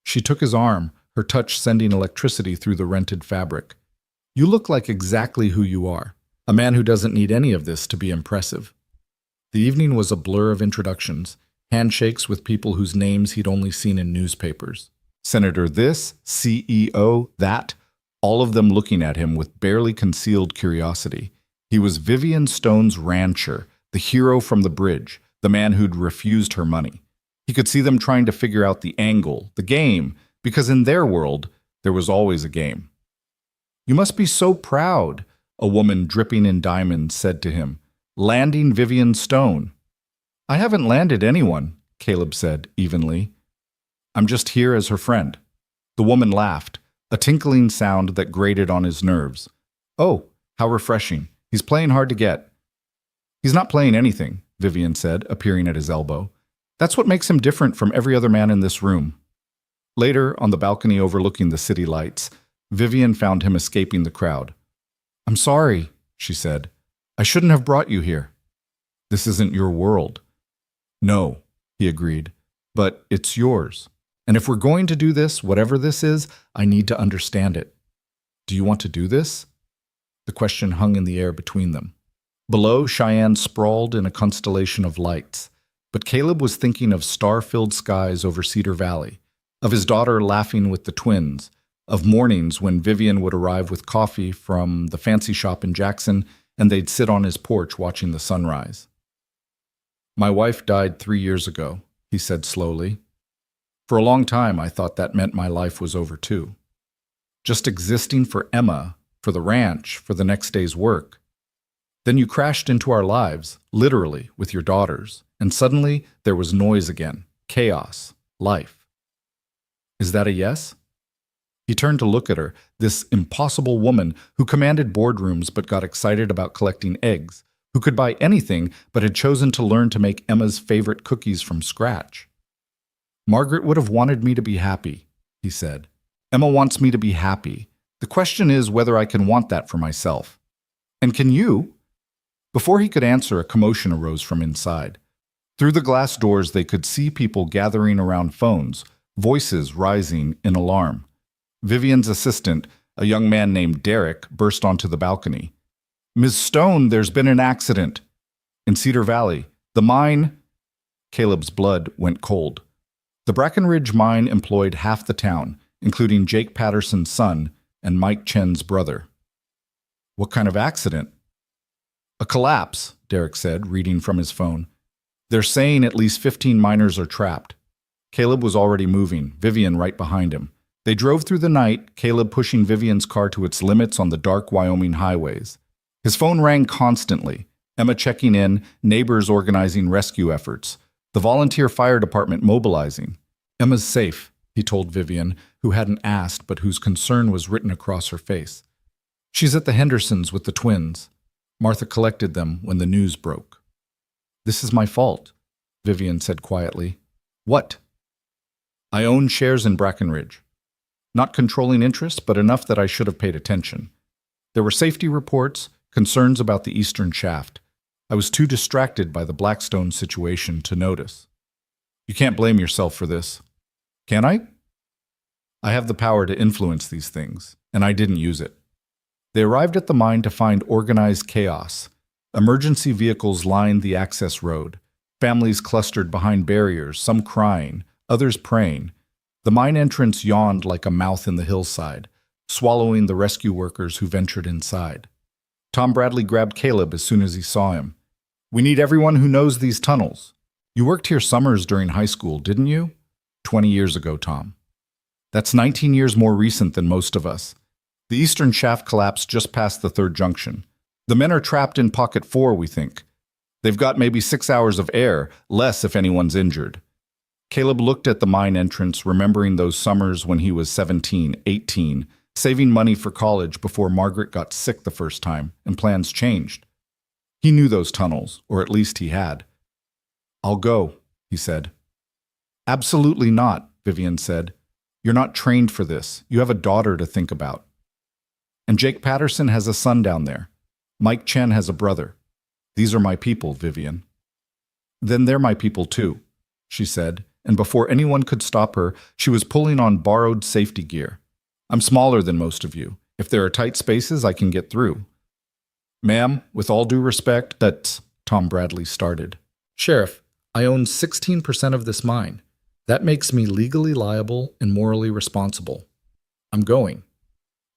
She took his arm, her touch sending electricity through the rented fabric. "You look like exactly who you are, a man who doesn't need any of this to be impressive." The evening was a blur of introductions, handshakes with people whose names he'd only seen in newspapers. Senator this, CEO that, all of them looking at him with barely concealed curiosity. He was Vivian Stone's rancher, the hero from the bridge, the man who'd refused her money. He could see them trying to figure out the angle, the game, because in their world, there was always a game. "You must be so proud," a woman dripping in diamonds said to him, "landing Vivian Stone." "I haven't landed anyone," Caleb said evenly. "I'm just here as her friend." The woman laughed, a tinkling sound that grated on his nerves. "Oh, how refreshing. He's playing hard to get." "He's not playing anything," Vivian said, appearing at his elbow. "That's what makes him different from every other man in this room." Later, on the balcony overlooking the city lights, Vivian found him escaping the crowd. "I'm sorry," she said. "I shouldn't have brought you here." "This isn't your world." "No," he agreed, "but it's yours. And if we're going to do this, whatever this is, I need to understand it." "Do you want to do this?" The question hung in the air between them. Below, Cheyenne sprawled in a constellation of lights, but Caleb was thinking of star-filled skies over Cedar Valley, of his daughter laughing with the twins, of mornings when Vivian would arrive with coffee from the fancy shop in Jackson and they'd sit on his porch watching the sunrise. "My wife died 3 years ago," he said slowly. "For a long time, I thought that meant my life was over too. Just existing for Emma, for the ranch, for the next day's work. Then you crashed into our lives, literally, with your daughters, and suddenly there was noise again, chaos, life. Is that a yes?" He turned to look at her, this impossible woman who commanded boardrooms but got excited about collecting eggs, who could buy anything but had chosen to learn to make Emma's favorite cookies from scratch. "Margaret would have wanted me to be happy," he said. "Emma wants me to be happy. The question is whether I can want that for myself. And can you?" Before he could answer, a commotion arose from inside. Through the glass doors, they could see people gathering around phones, voices rising in alarm. Vivian's assistant, a young man named Derek, burst onto the balcony. "Ms. Stone, there's been an accident. In Cedar Valley. The mine—" Caleb's blood went cold. The Brackenridge mine employed half the town, including Jake Patterson's son and Mike Chen's brother. "What kind of accident?" "A collapse," Derek said, reading from his phone. "They're saying at least 15 miners are trapped." Caleb was already moving, Vivian right behind him. They drove through the night, Caleb pushing Vivian's car to its limits on the dark Wyoming highways. His phone rang constantly, Emma checking in, neighbors organizing rescue efforts, the volunteer fire department mobilizing. Emma's safe, he told Vivian, who hadn't asked but whose concern was written across her face. She's at the Hendersons with the twins. Martha collected them when the news broke. This is my fault, Vivian said quietly. What? I own shares in Brackenridge. Not controlling interest, but enough that I should have paid attention. There were safety reports, concerns about the eastern shaft. I was too distracted by the Blackstone situation to notice. You can't blame yourself for this. Can I? I have the power to influence these things, and I didn't use it. They arrived at the mine to find organized chaos. Emergency vehicles lined the access road. Families clustered behind barriers, some crying, others praying. The mine entrance yawned like a mouth in the hillside, swallowing the rescue workers who ventured inside. Tom Bradley grabbed Caleb as soon as he saw him. We need everyone who knows these tunnels. You worked here summers during high school, didn't you? 20 years ago, Tom. That's 19 years more recent than most of us. The eastern shaft collapsed just past the third junction. The men are trapped in Pocket 4, we think. They've got maybe 6 hours of air, less if anyone's injured. Caleb looked at the mine entrance, remembering those summers when he was 17, 18, saving money for college before Margaret got sick the first time, and plans changed. He knew those tunnels, or at least he had. I'll go, he said. Absolutely not, Vivian said. You're not trained for this. You have a daughter to think about. And Jake Patterson has a son down there. Mike Chen has a brother. These are my people, Vivian. Then they're my people too, she said, and before anyone could stop her, she was pulling on borrowed safety gear. I'm smaller than most of you. If there are tight spaces, I can get through. Ma'am, with all due respect, that's Tom Bradley started. Sheriff, I own 16% of this mine. That makes me legally liable and morally responsible. I'm going.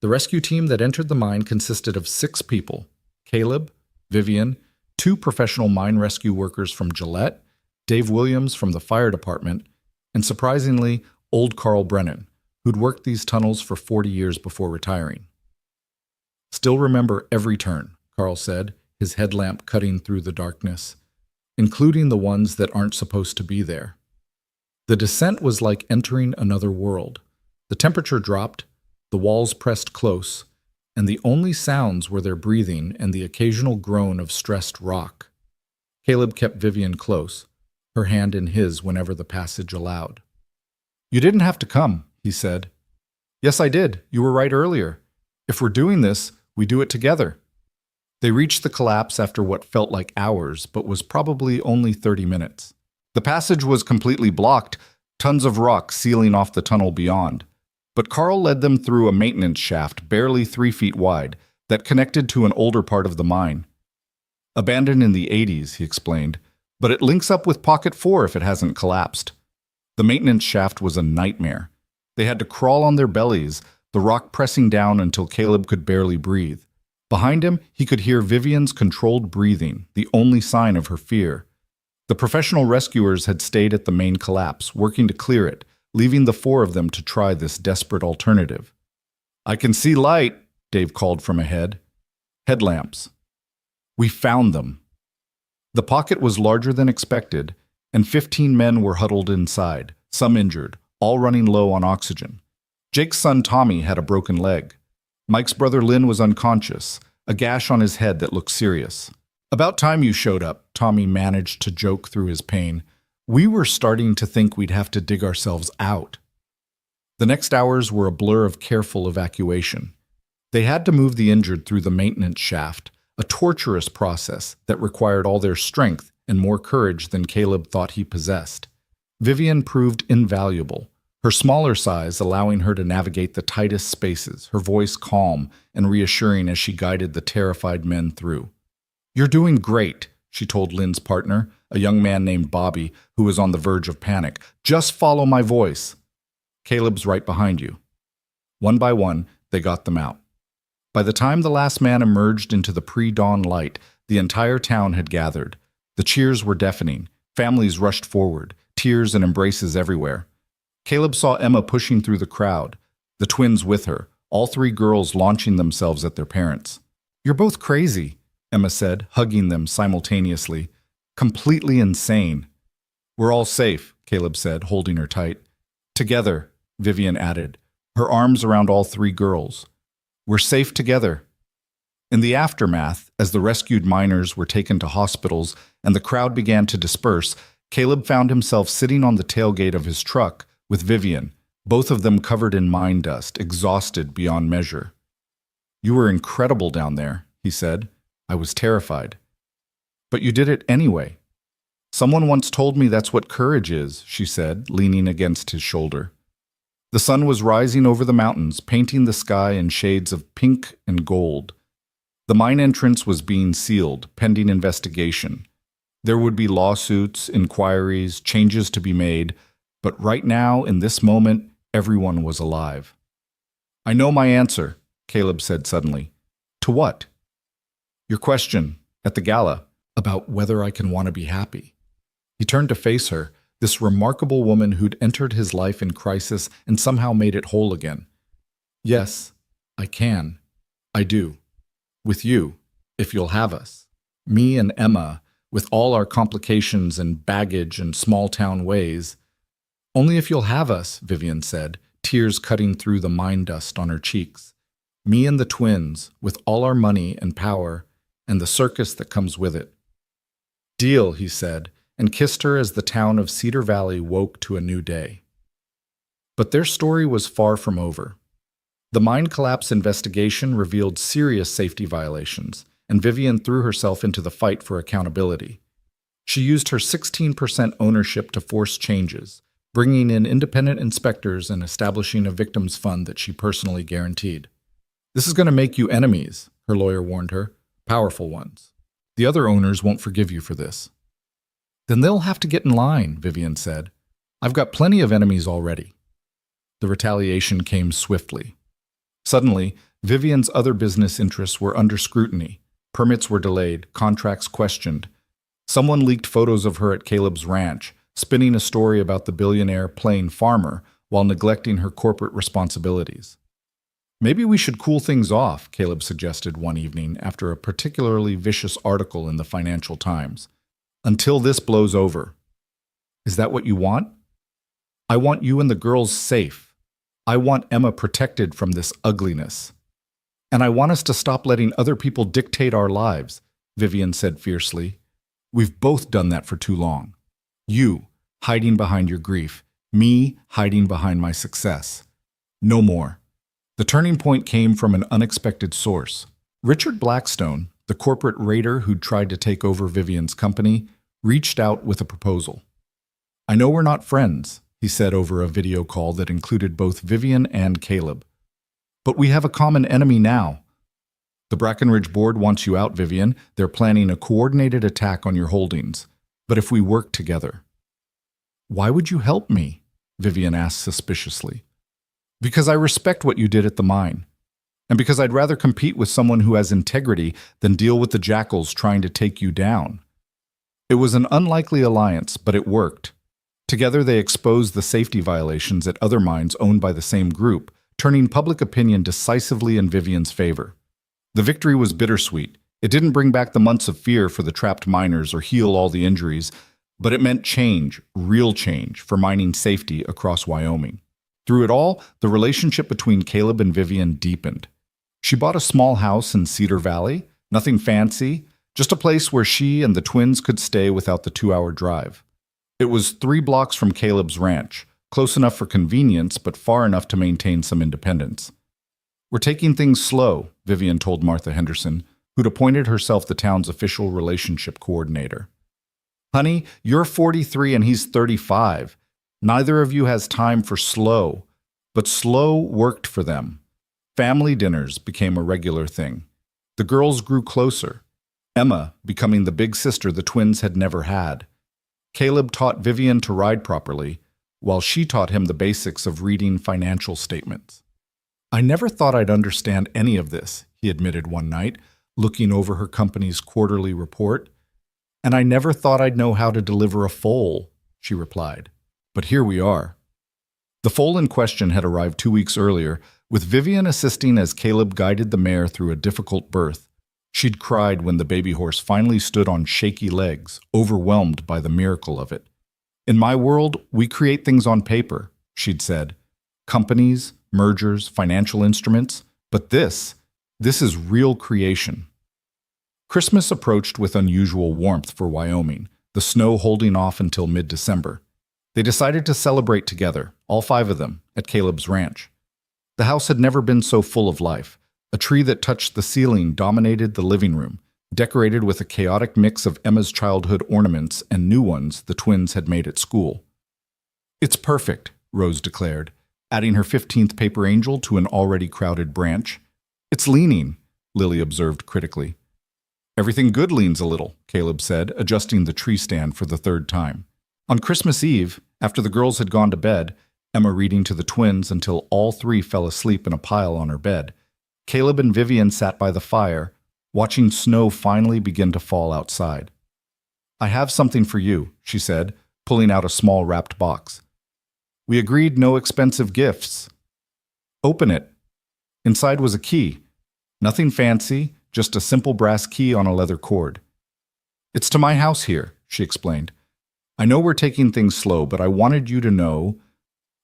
The rescue team that entered the mine consisted of 6 people: Caleb, Vivian, 2 professional mine rescue workers from Gillette, Dave Williams from the fire department, and surprisingly, old Carl Brennan, who'd worked these tunnels for 40 years before retiring. Still remember every turn, Carl said, his headlamp cutting through the darkness, including the ones that aren't supposed to be there. The descent was like entering another world. The temperature dropped, the walls pressed close, and the only sounds were their breathing and the occasional groan of stressed rock. Caleb kept Vivian close, her hand in his whenever the passage allowed. You didn't have to come, he said. Yes, I did. You were right earlier. If we're doing this, we do it together. They reached the collapse after what felt like hours, but was probably only 30 minutes. The passage was completely blocked, tons of rock sealing off the tunnel beyond. But Carl led them through a maintenance shaft barely 3 feet wide that connected to an older part of the mine. Abandoned in the 80s, he explained, but it links up with Pocket 4 if it hasn't collapsed. The maintenance shaft was a nightmare. They had to crawl on their bellies, the rock pressing down until Caleb could barely breathe. Behind him, he could hear Vivian's controlled breathing, the only sign of her fear. The professional rescuers had stayed at the main collapse, working to clear it, leaving the 4 of them to try this desperate alternative. I can see light, Dave called from ahead. Headlamps. We found them. The pocket was larger than expected, and 15 men were huddled inside, some injured, all running low on oxygen. Jake's son Tommy had a broken leg. Mike's brother Lynn was unconscious, a gash on his head that looked serious. About time you showed up, Tommy managed to joke through his pain. We were starting to think we'd have to dig ourselves out. The next hours were a blur of careful evacuation. They had to move the injured through the maintenance shaft, a torturous process that required all their strength and more courage than Caleb thought he possessed. Vivian proved invaluable, her smaller size allowing her to navigate the tightest spaces, her voice calm and reassuring as she guided the terrified men through. You're doing great, she told Lynn's partner, a young man named Bobby, who was on the verge of panic. Just follow my voice. Caleb's right behind you. One by one, they got them out. By the time the last man emerged into the pre-dawn light, the entire town had gathered. The cheers were deafening. Families rushed forward, tears and embraces everywhere. Caleb saw Emma pushing through the crowd, the twins with her, all three girls launching themselves at their parents. "You're both crazy," Emma said, hugging them simultaneously. "Completely insane." "We're all safe," Caleb said, holding her tight. "Together," Vivian added, her arms around all three girls. "We're safe together." In the aftermath, as the rescued miners were taken to hospitals and the crowd began to disperse, Caleb found himself sitting on the tailgate of his truck with Vivian, both of them covered in mine dust, exhausted beyond measure. "You were incredible down there," he said. "I was terrified." "But you did it anyway." "Someone once told me that's what courage is," she said, leaning against his shoulder. The sun was rising over the mountains, painting the sky in shades of pink and gold. The mine entrance was being sealed, pending investigation. There would be lawsuits, inquiries, changes to be made, but right now, in this moment, everyone was alive. "I know my answer," Caleb said suddenly. "To what?" "Your question, at the gala, about whether I can want to be happy." He turned to face her, this remarkable woman who'd entered his life in crisis and somehow made it whole again. "Yes, I can. I do. With you, if you'll have us. Me and Emma, with all our complications and baggage and small-town ways. Only if you'll have us," Vivian said, tears cutting through the mine dust on her cheeks. "Me and the twins, with all our money and power, and the circus that comes with it." "Deal," he said, and kissed her as the town of Cedar Valley woke to a new day. But their story was far from over. The mine collapse investigation revealed serious safety violations, and Vivian threw herself into the fight for accountability. She used her 16% ownership to force changes, bringing in independent inspectors and establishing a victims fund that she personally guaranteed. "This is going to make you enemies," her lawyer warned her, "powerful ones. The other owners won't forgive you for this." "Then they'll have to get in line," Vivian said. "I've got plenty of enemies already." The retaliation came swiftly. Suddenly, Vivian's other business interests were under scrutiny. Permits were delayed, contracts questioned. Someone leaked photos of her at Caleb's ranch, spinning a story about the billionaire playing farmer while neglecting her corporate responsibilities. "Maybe we should cool things off," Caleb suggested one evening after a particularly vicious article in the Financial Times. "Until this blows over." "Is that what you want?" "I want you and the girls safe. I want Emma protected from this ugliness. And I want us to stop letting other people dictate our lives," Vivian said fiercely. "We've both done that for too long. You, hiding behind your grief. Me, hiding behind my success. No more." The turning point came from an unexpected source. Richard Blackstone, the corporate raider who'd tried to take over Vivian's company, reached out with a proposal. "I know we're not friends," he said over a video call that included both Vivian and Caleb. "But we have a common enemy now. The Brackenridge board wants you out, Vivian. They're planning a coordinated attack on your holdings. But if we work together." "Why would you help me?" Vivian asked suspiciously. "Because I respect what you did at the mine. And because I'd rather compete with someone who has integrity than deal with the jackals trying to take you down." It was an unlikely alliance, but it worked. Together they exposed the safety violations at other mines owned by the same group, turning public opinion decisively in Vivian's favor. The victory was bittersweet. It didn't bring back the months of fear for the trapped miners or heal all the injuries, but it meant change, real change, for mining safety across Wyoming. Through it all, the relationship between Caleb and Vivian deepened. She bought a small house in Cedar Valley, nothing fancy, just a place where she and the twins could stay without the 2-hour drive. It was 3 blocks from Caleb's ranch, close enough for convenience but far enough to maintain some independence. "We're taking things slow," Vivian told Martha Henderson, who'd appointed herself the town's official relationship coordinator. "Honey, you're 43 and he's 35. Neither of you has time for slow." But slow worked for them. Family dinners became a regular thing. The girls grew closer, Emma becoming the big sister the twins had never had. Caleb taught Vivian to ride properly, while she taught him the basics of reading financial statements. "I never thought I'd understand any of this," he admitted one night, looking over her company's quarterly report. "And I never thought I'd know how to deliver a foal," she replied. "But here we are." The foal in question had arrived 2 weeks earlier, with Vivian assisting as Caleb guided the mare through a difficult birth. She'd cried when the baby horse finally stood on shaky legs, overwhelmed by the miracle of it. "In my world, we create things on paper," she'd said. "Companies, mergers, financial instruments. But this is real creation." Christmas approached with unusual warmth for Wyoming, the snow holding off until mid-December. They decided to celebrate together, all 5 of them, at Caleb's ranch. The house had never been so full of life. A tree that touched the ceiling dominated the living room, decorated with a chaotic mix of Emma's childhood ornaments and new ones the twins had made at school. "It's perfect," Rose declared, adding her 15th paper angel to an already crowded branch. "It's leaning," Lily observed critically. "Everything good leans a little," Caleb said, adjusting the tree stand for the 3rd time. On Christmas Eve, after the girls had gone to bed, Emma reading to the twins until all 3 fell asleep in a pile on her bed, Caleb and Vivian sat by the fire, watching snow finally begin to fall outside. "I have something for you," she said, pulling out a small wrapped box. "We agreed no expensive gifts." "Open it." Inside was a key. Nothing fancy, just a simple brass key on a leather cord. "It's to my house here," she explained. "I know we're taking things slow, but I wanted you to know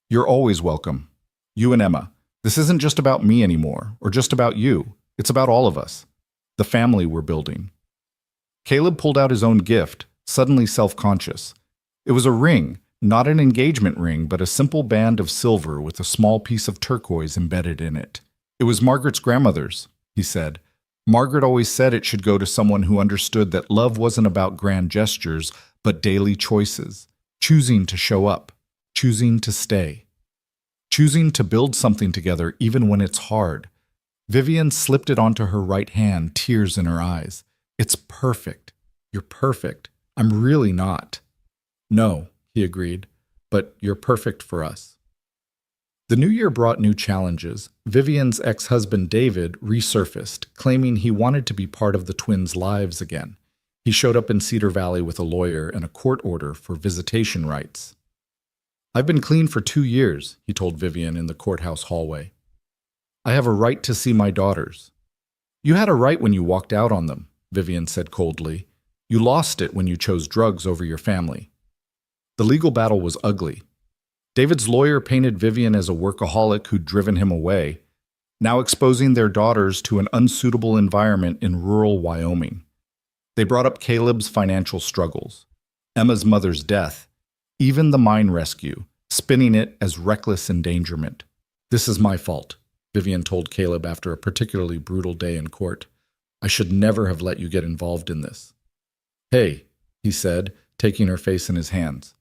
you're always welcome. You and Emma. This isn't just about me anymore, or just about you. It's about all of us. The family we're building." Caleb pulled out his own gift, suddenly self-conscious. It was a ring, not an engagement ring, but a simple band of silver with a small piece of turquoise embedded in it. "It was Margaret's grandmother's," he said. "Margaret always said it should go to someone who understood that love wasn't about grand gestures, but daily choices. Choosing to show up. Choosing to stay. Choosing to build something together even when it's hard." Vivian slipped it onto her right hand, tears in her eyes. "It's perfect. You're perfect. I'm really not." "No," he agreed, "but you're perfect for us." The new year brought new challenges. Vivian's ex-husband David resurfaced, claiming he wanted to be part of the twins' lives again. He showed up in Cedar Valley with a lawyer and a court order for visitation rights. "I've been clean for 2 years," he told Vivian in the courthouse hallway. "I have a right to see my daughters." "You had a right when you walked out on them," Vivian said coldly. "You lost it when you chose drugs over your family." The legal battle was ugly. David's lawyer painted Vivian as a workaholic who'd driven him away, now exposing their daughters to an unsuitable environment in rural Wyoming. They brought up Caleb's financial struggles, Emma's mother's death, even the mine rescue, spinning it as reckless endangerment. "This is my fault," Vivian told Caleb after a particularly brutal day in court. "I should never have let you get involved in this." "Hey," he said, taking her face in his hands.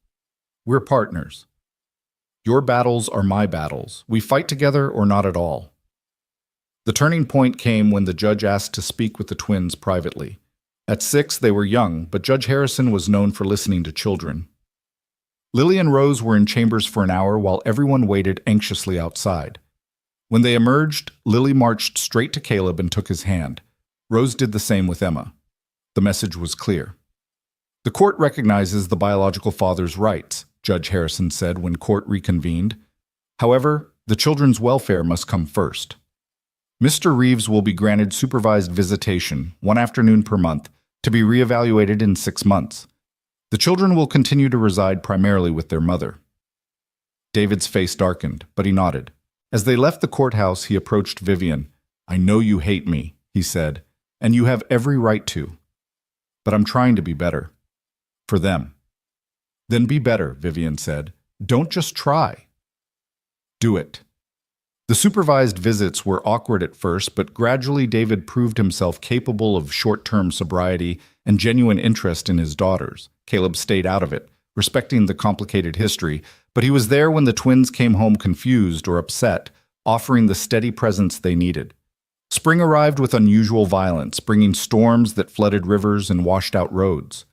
"We're partners. Your battles are my battles. We fight together or not at all." The turning point came when the judge asked to speak with the twins privately. At 6, they were young, but Judge Harrison was known for listening to children. Lily and Rose were in chambers for an hour while everyone waited anxiously outside. When they emerged, Lily marched straight to Caleb and took his hand. Rose did the same with Emma. The message was clear. "The court recognizes the biological father's rights," Judge Harrison said when court reconvened. "However, the children's welfare must come first. Mr. Reeves will be granted supervised visitation, 1 afternoon per month, to be reevaluated in 6 months. The children will continue to reside primarily with their mother." David's face darkened, but he nodded. As they left the courthouse, he approached Vivian. "I know you hate me," he said, "and you have every right to. But I'm trying to be better. For them." "Then be better," Vivian said. "Don't just try. Do it." The supervised visits were awkward at first, but gradually David proved himself capable of short-term sobriety and genuine interest in his daughters. Caleb stayed out of it, respecting the complicated history, but he was there when the twins came home confused or upset, offering the steady presence they needed. Spring arrived with unusual violence, bringing storms that flooded rivers and washed out roads.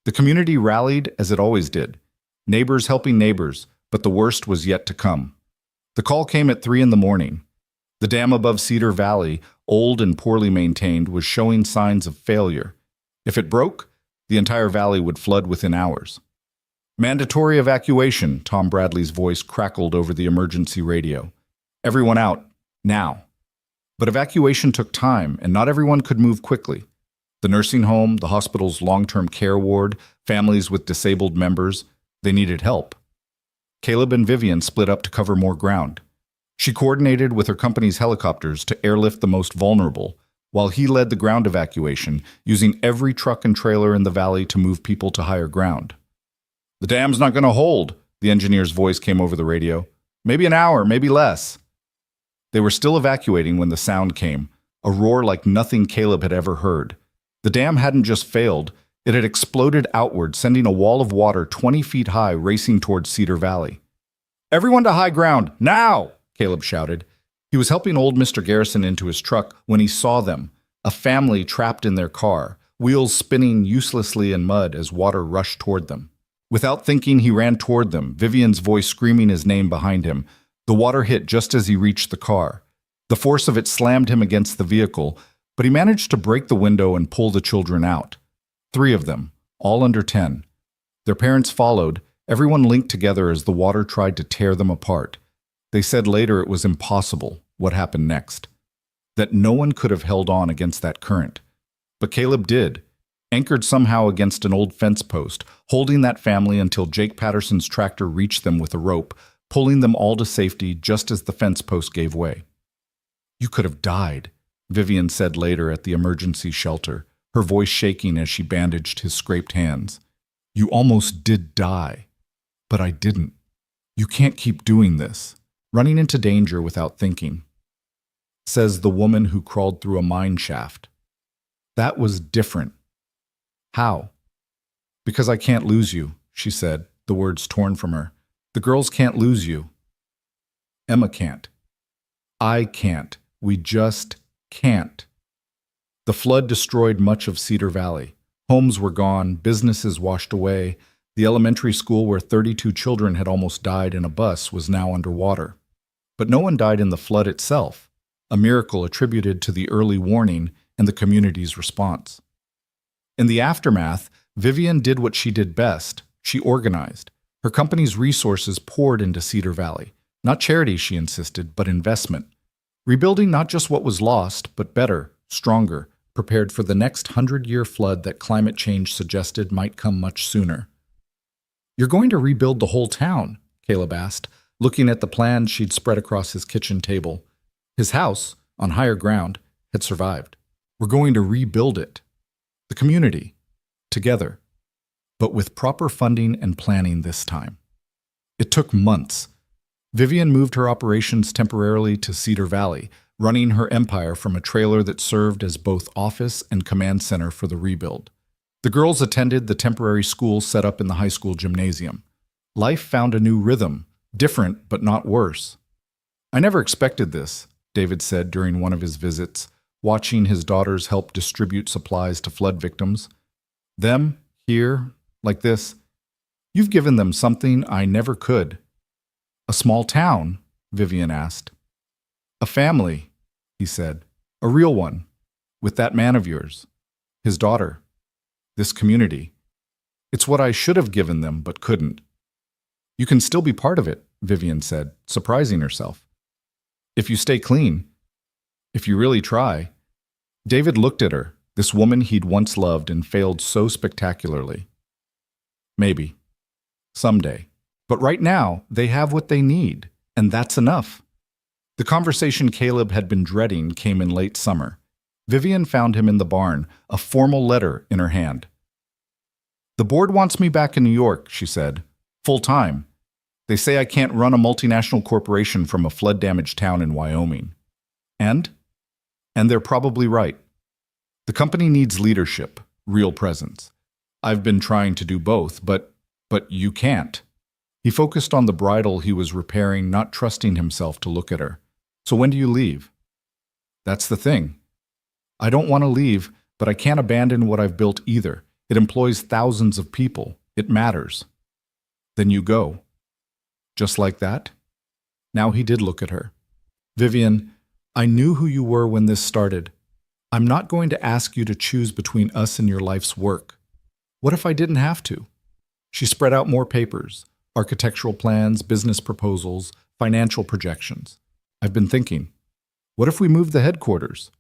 The community rallied as it always did, neighbors helping neighbors, but the worst was yet to come. The call came at 3 in the morning. The dam above Cedar Valley, old and poorly maintained, was showing signs of failure. If it broke, the entire valley would flood within hours. Mandatory evacuation, Tom Bradley's voice crackled over the emergency radio. Everyone out, now. But evacuation took time, and not everyone could move quickly. The nursing home, the hospital's long-term care ward, families with disabled members, they needed help. Caleb and Vivian split up to cover more ground. She coordinated with her company's helicopters to airlift the most vulnerable, while he led the ground evacuation, using every truck and trailer in the valley to move people to higher ground. "The dam's not going to hold," the engineer's voice came over the radio. "Maybe an hour, maybe less." They were still evacuating when the sound came, a roar like nothing Caleb had ever heard. The dam hadn't just failed, it had exploded outward, sending a wall of water 20 feet high racing towards Cedar Valley. "Everyone to high ground, now!" Caleb shouted. He was helping old Mr. Garrison into his truck when he saw them, a family trapped in their car, wheels spinning uselessly in mud as water rushed toward them. Without thinking, he ran toward them, Vivian's voice screaming his name behind him. The water hit just as he reached the car. The force of it slammed him against the vehicle, but he managed to break the window and pull the children out. 3 of them, all under 10. Their parents followed, everyone linked together as the water tried to tear them apart. They said later it was impossible what happened next, that no one could have held on against that current. But Caleb did, anchored somehow against an old fence post, holding that family until Jake Patterson's tractor reached them with a rope, pulling them all to safety just as the fence post gave way. "You could have died," Vivian said later at the emergency shelter, her voice shaking as she bandaged his scraped hands. "You almost did die, but I didn't. You can't keep doing this, running into danger without thinking," says the woman who crawled through a mine shaft. "That was different." "How?" "Because I can't lose you," she said, the words torn from her. "The girls can't lose you. Emma can't. I can't. We just can't." The flood destroyed much of Cedar Valley. Homes were gone, businesses washed away. The elementary school where 32 children had almost died in a bus was now underwater. But no one died in the flood itself, a miracle attributed to the early warning and the community's response. In the aftermath, Vivian did what she did best. She organized. Her company's resources poured into Cedar Valley. Not charity, she insisted, but investment. Rebuilding not just what was lost, but better, stronger, prepared for the next 100-year flood that climate change suggested might come much sooner. "You're going to rebuild the whole town?" Caleb asked, looking at the plans she'd spread across his kitchen table. His house, on higher ground, had survived. "We're going to rebuild it. The community. Together. But with proper funding and planning this time." It took months. Vivian moved her operations temporarily to Cedar Valley, running her empire from a trailer that served as both office and command center for the rebuild. The girls attended the temporary school set up in the high school gymnasium. Life found a new rhythm, different but not worse. "I never expected this," David said during one of his visits, watching his daughters help distribute supplies to flood victims. "Them, here, like this. You've given them something I never could." "A small town?" Vivian asked. "A family," he said. "A real one. With that man of yours. His daughter. This community. It's what I should have given them, but couldn't." "You can still be part of it," Vivian said, surprising herself. "If you stay clean. If you really try." David looked at her, this woman he'd once loved and failed so spectacularly. "Maybe. Someday. But right now, they have what they need, and that's enough." The conversation Caleb had been dreading came in late summer. Vivian found him in the barn, a formal letter in her hand. "The board wants me back in New York," she said. "Full-time. They say I can't run a multinational corporation from a flood-damaged town in Wyoming." And they're probably right. The company needs leadership, real presence. I've been trying to do both, but you can't. He focused on the bridle he was repairing, not trusting himself to look at her. "So when do you leave?" "That's the thing. I don't want to leave, but I can't abandon what I've built either. It employs thousands of people. It matters." "Then you go." "Just like that?" Now he did look at her. "Vivian, I knew who you were when this started. I'm not going to ask you to choose between us and your life's work. What if I didn't have to? She spread out more papers, architectural plans, business proposals, financial projections. I've been thinking, what if we moved the headquarters?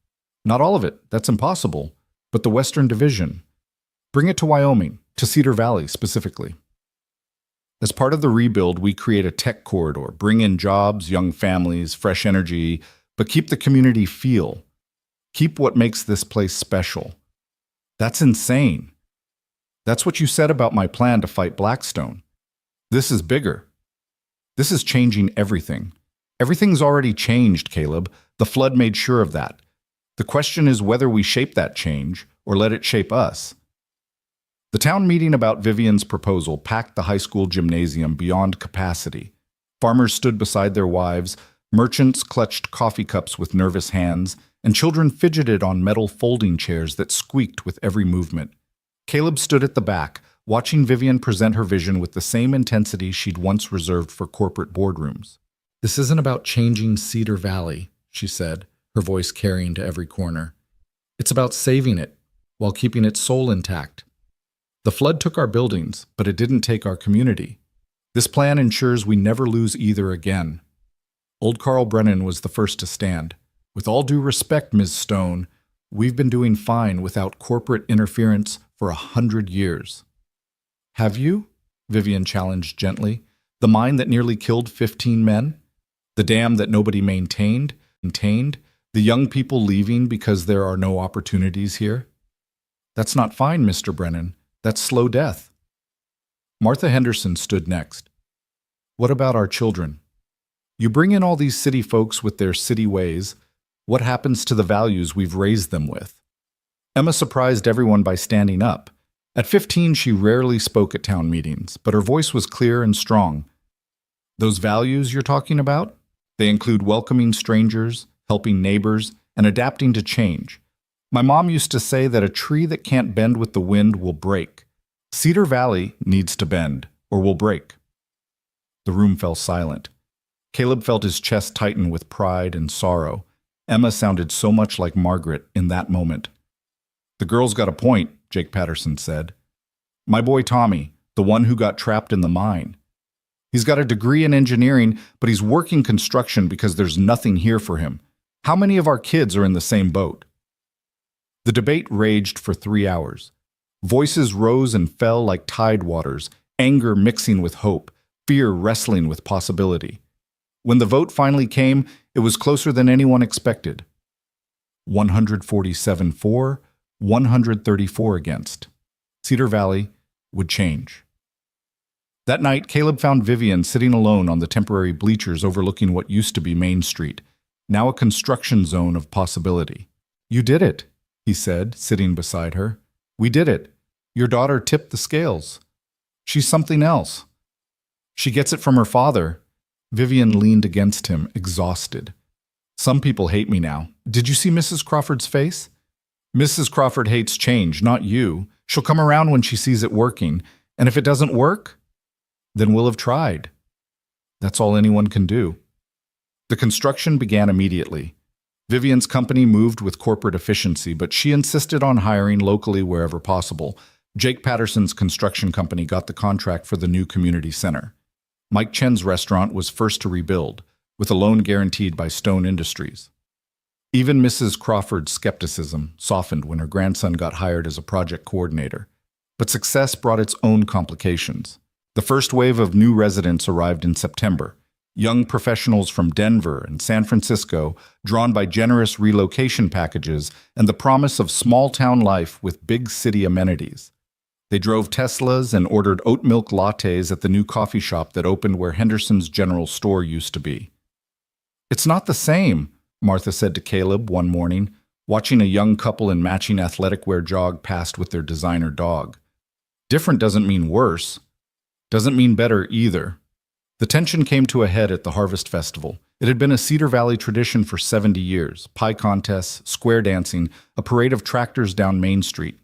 Not all of it, that's impossible, but the Western Division. Bring it to Wyoming, to Cedar Valley specifically. As part of the rebuild, we create a tech corridor, bring in jobs, young families, fresh energy, but keep the community feel. Keep what makes this place special. That's insane. That's what you said about my plan to fight Blackstone. This is bigger. This is changing everything. Everything's already changed, Caleb. The flood made sure of that. The question is whether we shape that change or let it shape us. The town meeting about Vivian's proposal packed the high school gymnasium beyond capacity. Farmers stood beside their wives, merchants clutched coffee cups with nervous hands, and children fidgeted on metal folding chairs that squeaked with every movement. Caleb stood at the back, watching Vivian present her vision with the same intensity she'd once reserved for corporate boardrooms. "This isn't about changing Cedar Valley," she said, her voice carrying to every corner. "It's about saving it, while keeping its soul intact. The flood took our buildings, but it didn't take our community. This plan ensures we never lose either again." Old Carl Brennan was the first to stand. "With all due respect, Ms. Stone, we've been doing fine without corporate interference for 100 years. "Have you?" Vivian challenged gently. "The mine that nearly killed 15 men? The dam that nobody maintained? The young people leaving because there are no opportunities here? That's not fine, Mr. Brennan. That's slow death." Martha Henderson stood next. "What about our children? You bring in all these city folks with their city ways. What happens to the values we've raised them with?" Emma surprised everyone by standing up. At 15, she rarely spoke at town meetings, but her voice was clear and strong. "Those values you're talking about? They include welcoming strangers, helping neighbors, and adapting to change. My mom used to say that a tree that can't bend with the wind will break. Cedar Valley needs to bend, or will break." The room fell silent. Caleb felt his chest tighten with pride and sorrow. Emma sounded so much like Margaret in that moment. "The girl's got a point," Jake Patterson said. "My boy Tommy, the one who got trapped in the mine. He's got a degree in engineering, but he's working construction because there's nothing here for him. How many of our kids are in the same boat?" The debate raged for 3 hours. Voices rose and fell like tide waters, anger mixing with hope, fear wrestling with possibility. When the vote finally came, it was closer than anyone expected. 147 for, 134 against. Cedar Valley would change. That night, Caleb found Vivian sitting alone on the temporary bleachers overlooking what used to be Main Street, now a construction zone of possibility. "You did it," he said, sitting beside her. "We did it. Your daughter tipped the scales. She's something else. She gets it from her father." Vivian leaned against him, exhausted. "Some people hate me now. Did you see Mrs. Crawford's face? Mrs. Crawford hates change, not you. She'll come around when she sees it working, and if it doesn't work, then we'll have tried. That's all anyone can do." The construction began immediately. Vivian's company moved with corporate efficiency, but she insisted on hiring locally wherever possible. Jake Patterson's construction company got the contract for the new community center. Mike Chen's restaurant was first to rebuild, with a loan guaranteed by Stone Industries. Even Mrs. Crawford's skepticism softened when her grandson got hired as a project coordinator. But success brought its own complications. The first wave of new residents arrived in September. Young professionals from Denver and San Francisco, drawn by generous relocation packages and the promise of small-town life with big city amenities. They drove Teslas and ordered oat milk lattes at the new coffee shop that opened where Henderson's general store used to be. "It's not the same," Martha said to Caleb one morning, watching a young couple in matching athletic wear jog past with their designer dog. "Different doesn't mean worse. Doesn't mean better either." The tension came to a head at the Harvest Festival. It had been a Cedar Valley tradition for 70 years, pie contests, square dancing, a parade of tractors down Main Street.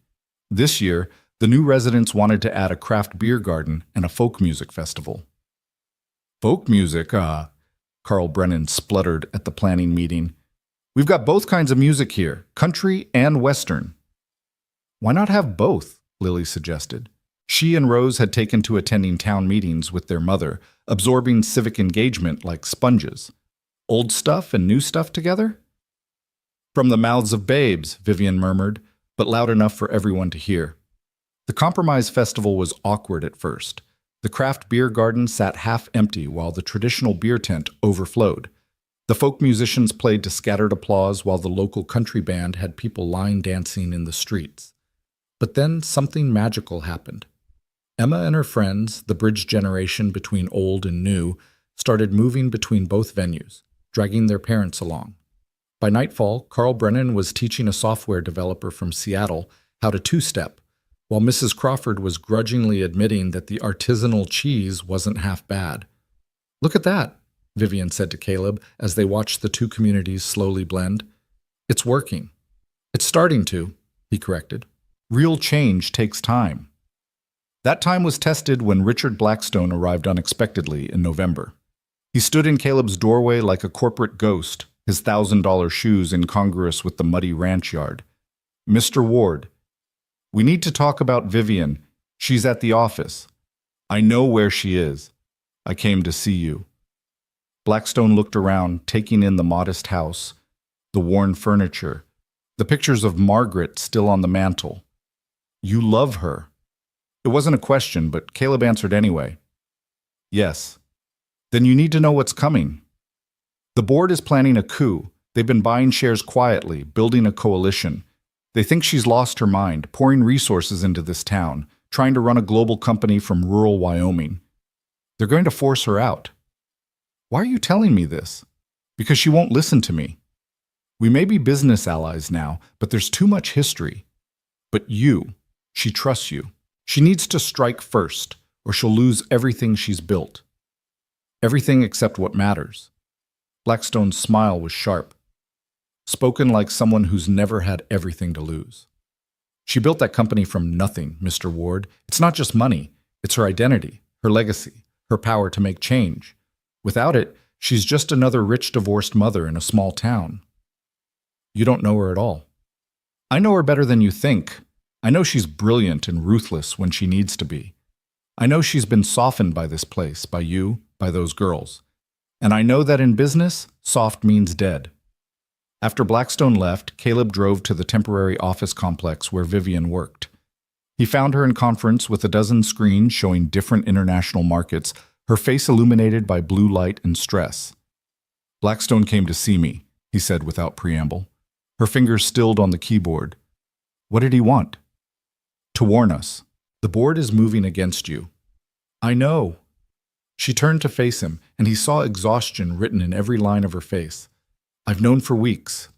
This year, the new residents wanted to add a craft beer garden and a folk music festival. "Folk music, Carl Brennan spluttered at the planning meeting. "We've got both kinds of music here, country and western." "Why not have both?" Lily suggested. She and Rose had taken to attending town meetings with their mother, absorbing civic engagement like sponges. Old stuff and new stuff together? From the mouths of babes, Vivian murmured, but loud enough for everyone to hear. The Compromise Festival was awkward at first. The craft beer garden sat half empty while the traditional beer tent overflowed. The folk musicians played to scattered applause while the local country band had people line dancing in the streets. But then something magical happened. Emma and her friends, the bridge generation between old and new, started moving between both venues, dragging their parents along. By nightfall, Carl Brennan was teaching a software developer from Seattle how to two-step, while Mrs. Crawford was grudgingly admitting that the artisanal cheese wasn't half bad. "Look at that," Vivian said to Caleb as they watched the two communities slowly blend. "It's working." "It's starting to," he corrected. "Real change takes time." That time was tested when Richard Blackstone arrived unexpectedly in November. He stood in Caleb's doorway like a corporate ghost, his $1,000 shoes incongruous with the muddy ranch yard. "Mr. Ward, we need to talk about Vivian. She's at the office. I know where she is. I came to see you." Blackstone looked around, taking in the modest house, the worn furniture, the pictures of Margaret still on the mantel. "You love her." It wasn't a question, but Caleb answered anyway. "Yes." "Then you need to know what's coming. The board is planning a coup. They've been buying shares quietly, building a coalition. They think she's lost her mind, pouring resources into this town, trying to run a global company from rural Wyoming. They're going to force her out." "Why are you telling me this?" "Because she won't listen to me. We may be business allies now, but there's too much history. But she trusts you. She needs to strike first, or she'll lose everything she's built. Everything except what matters." Blackstone's smile was sharp, spoken like someone who's never had everything to lose. "She built that company from nothing, Mr. Ward. It's not just money. It's her identity, her legacy, her power to make change. Without it, she's just another rich divorced mother in a small town." "You don't know her at all." "I know her better than you think. I know she's brilliant and ruthless when she needs to be. I know she's been softened by this place, by you, by those girls. And I know that in business, soft means dead." After Blackstone left, Caleb drove to the temporary office complex where Vivian worked. He found her in conference with a dozen screens showing different international markets, her face illuminated by blue light and stress. "Blackstone came to see me," he said without preamble. Her fingers stilled on the keyboard. "What did he want?" "To warn us. The board is moving against you." "I know." She turned to face him, and he saw exhaustion written in every line of her face. "I've known for weeks.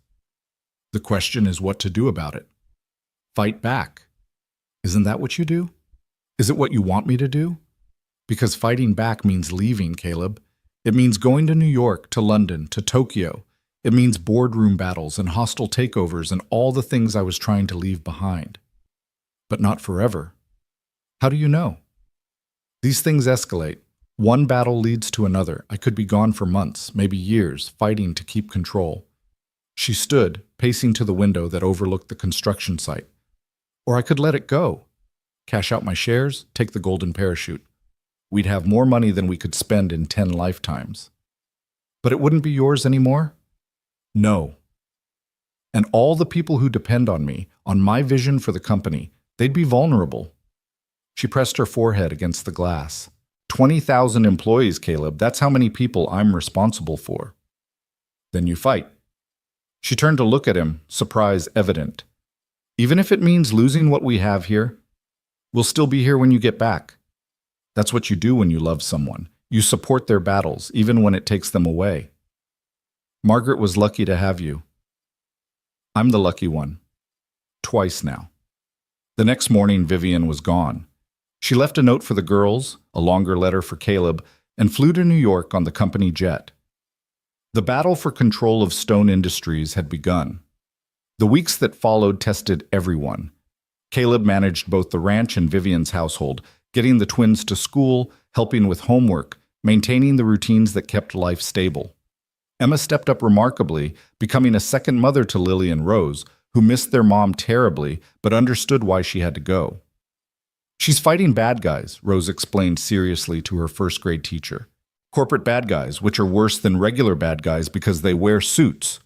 The question is what to do about it." "Fight back." "Isn't that what you do? Is it what you want me to do?" "Because fighting back means leaving, Caleb. It means going to New York, to London, to Tokyo. It means boardroom battles and hostile takeovers and all the things I was trying to leave behind. But not forever." "How do you know?" "These things escalate. One battle leads to another. I could be gone for months, maybe years, fighting to keep control." She stood, pacing to the window that overlooked the construction site. "Or I could let it go. Cash out my shares, take the golden parachute. We'd have more money than we could spend in 10 lifetimes." "But it wouldn't be yours anymore?" "No. And all the people who depend on me, on my vision for the company, they'd be vulnerable." She pressed her forehead against the glass. 20,000 employees, Caleb. That's how many people I'm responsible for." "Then you fight." She turned to look at him, surprise evident. "Even if it means losing what we have here, we'll still be here when you get back. That's what you do when you love someone. You support their battles, even when it takes them away. Margaret was lucky to have you. I'm the lucky one. Twice now." The next morning, Vivian was gone. She left a note for the girls, a longer letter for Caleb, and flew to New York on the company jet. The battle for control of Stone Industries had begun. The weeks that followed tested everyone. Caleb managed both the ranch and Vivian's household, getting the twins to school, helping with homework, maintaining the routines that kept life stable. Emma stepped up remarkably, becoming a second mother to Lily and Rose, who missed their mom terribly but understood why she had to go. She's fighting bad guys, Rose explained seriously to her first grade teacher. Corporate bad guys, which are worse than regular bad guys because they wear suits.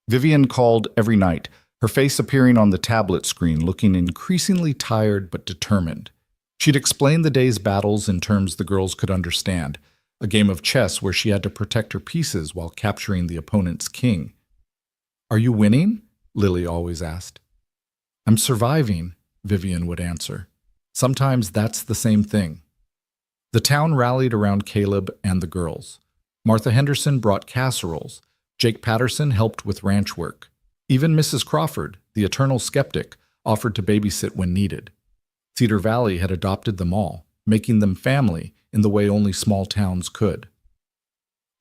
Vivian called every night, her face appearing on the tablet screen, looking increasingly tired but determined. She'd explain the day's battles in terms the girls could understand, a game of chess where she had to protect her pieces while capturing the opponent's king. "Are you winning?" Lily always asked. "I'm surviving," Vivian would answer. Sometimes that's the same thing. The town rallied around Caleb and the girls. Martha Henderson brought casseroles. Jake Patterson helped with ranch work. Even Mrs. Crawford, the eternal skeptic, offered to babysit when needed. Cedar Valley had adopted them all, making them family in the way only small towns could.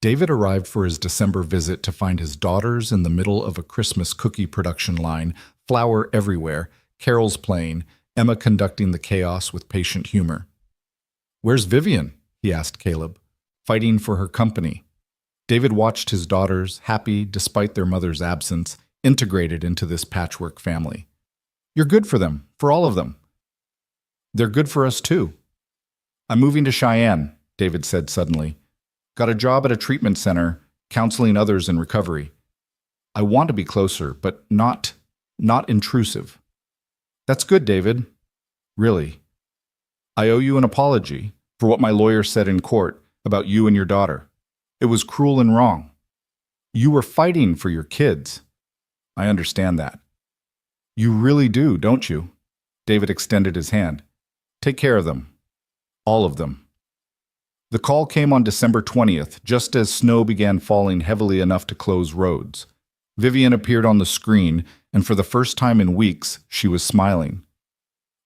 David arrived for his December visit to find his daughters in the middle of a Christmas cookie production line, flour everywhere, carols playing, Emma conducting the chaos with patient humor. "Where's Vivian?" he asked Caleb. "Fighting for her company." David watched his daughters, happy despite their mother's absence, integrated into this patchwork family. "You're good for them, for all of them." "They're good for us too." "I'm moving to Cheyenne," David said suddenly. "Got a job at a treatment center, counseling others in recovery. I want to be closer, but not intrusive." "That's good, David." "Really? I owe you an apology for what my lawyer said in court about you and your daughter. It was cruel and wrong. You were fighting for your kids." "I understand that." "You really do, don't you?" David extended his hand. "Take care of them. All of them." The call came on December 20th, just as snow began falling heavily enough to close roads. Vivian appeared on the screen, and for the first time in weeks, she was smiling.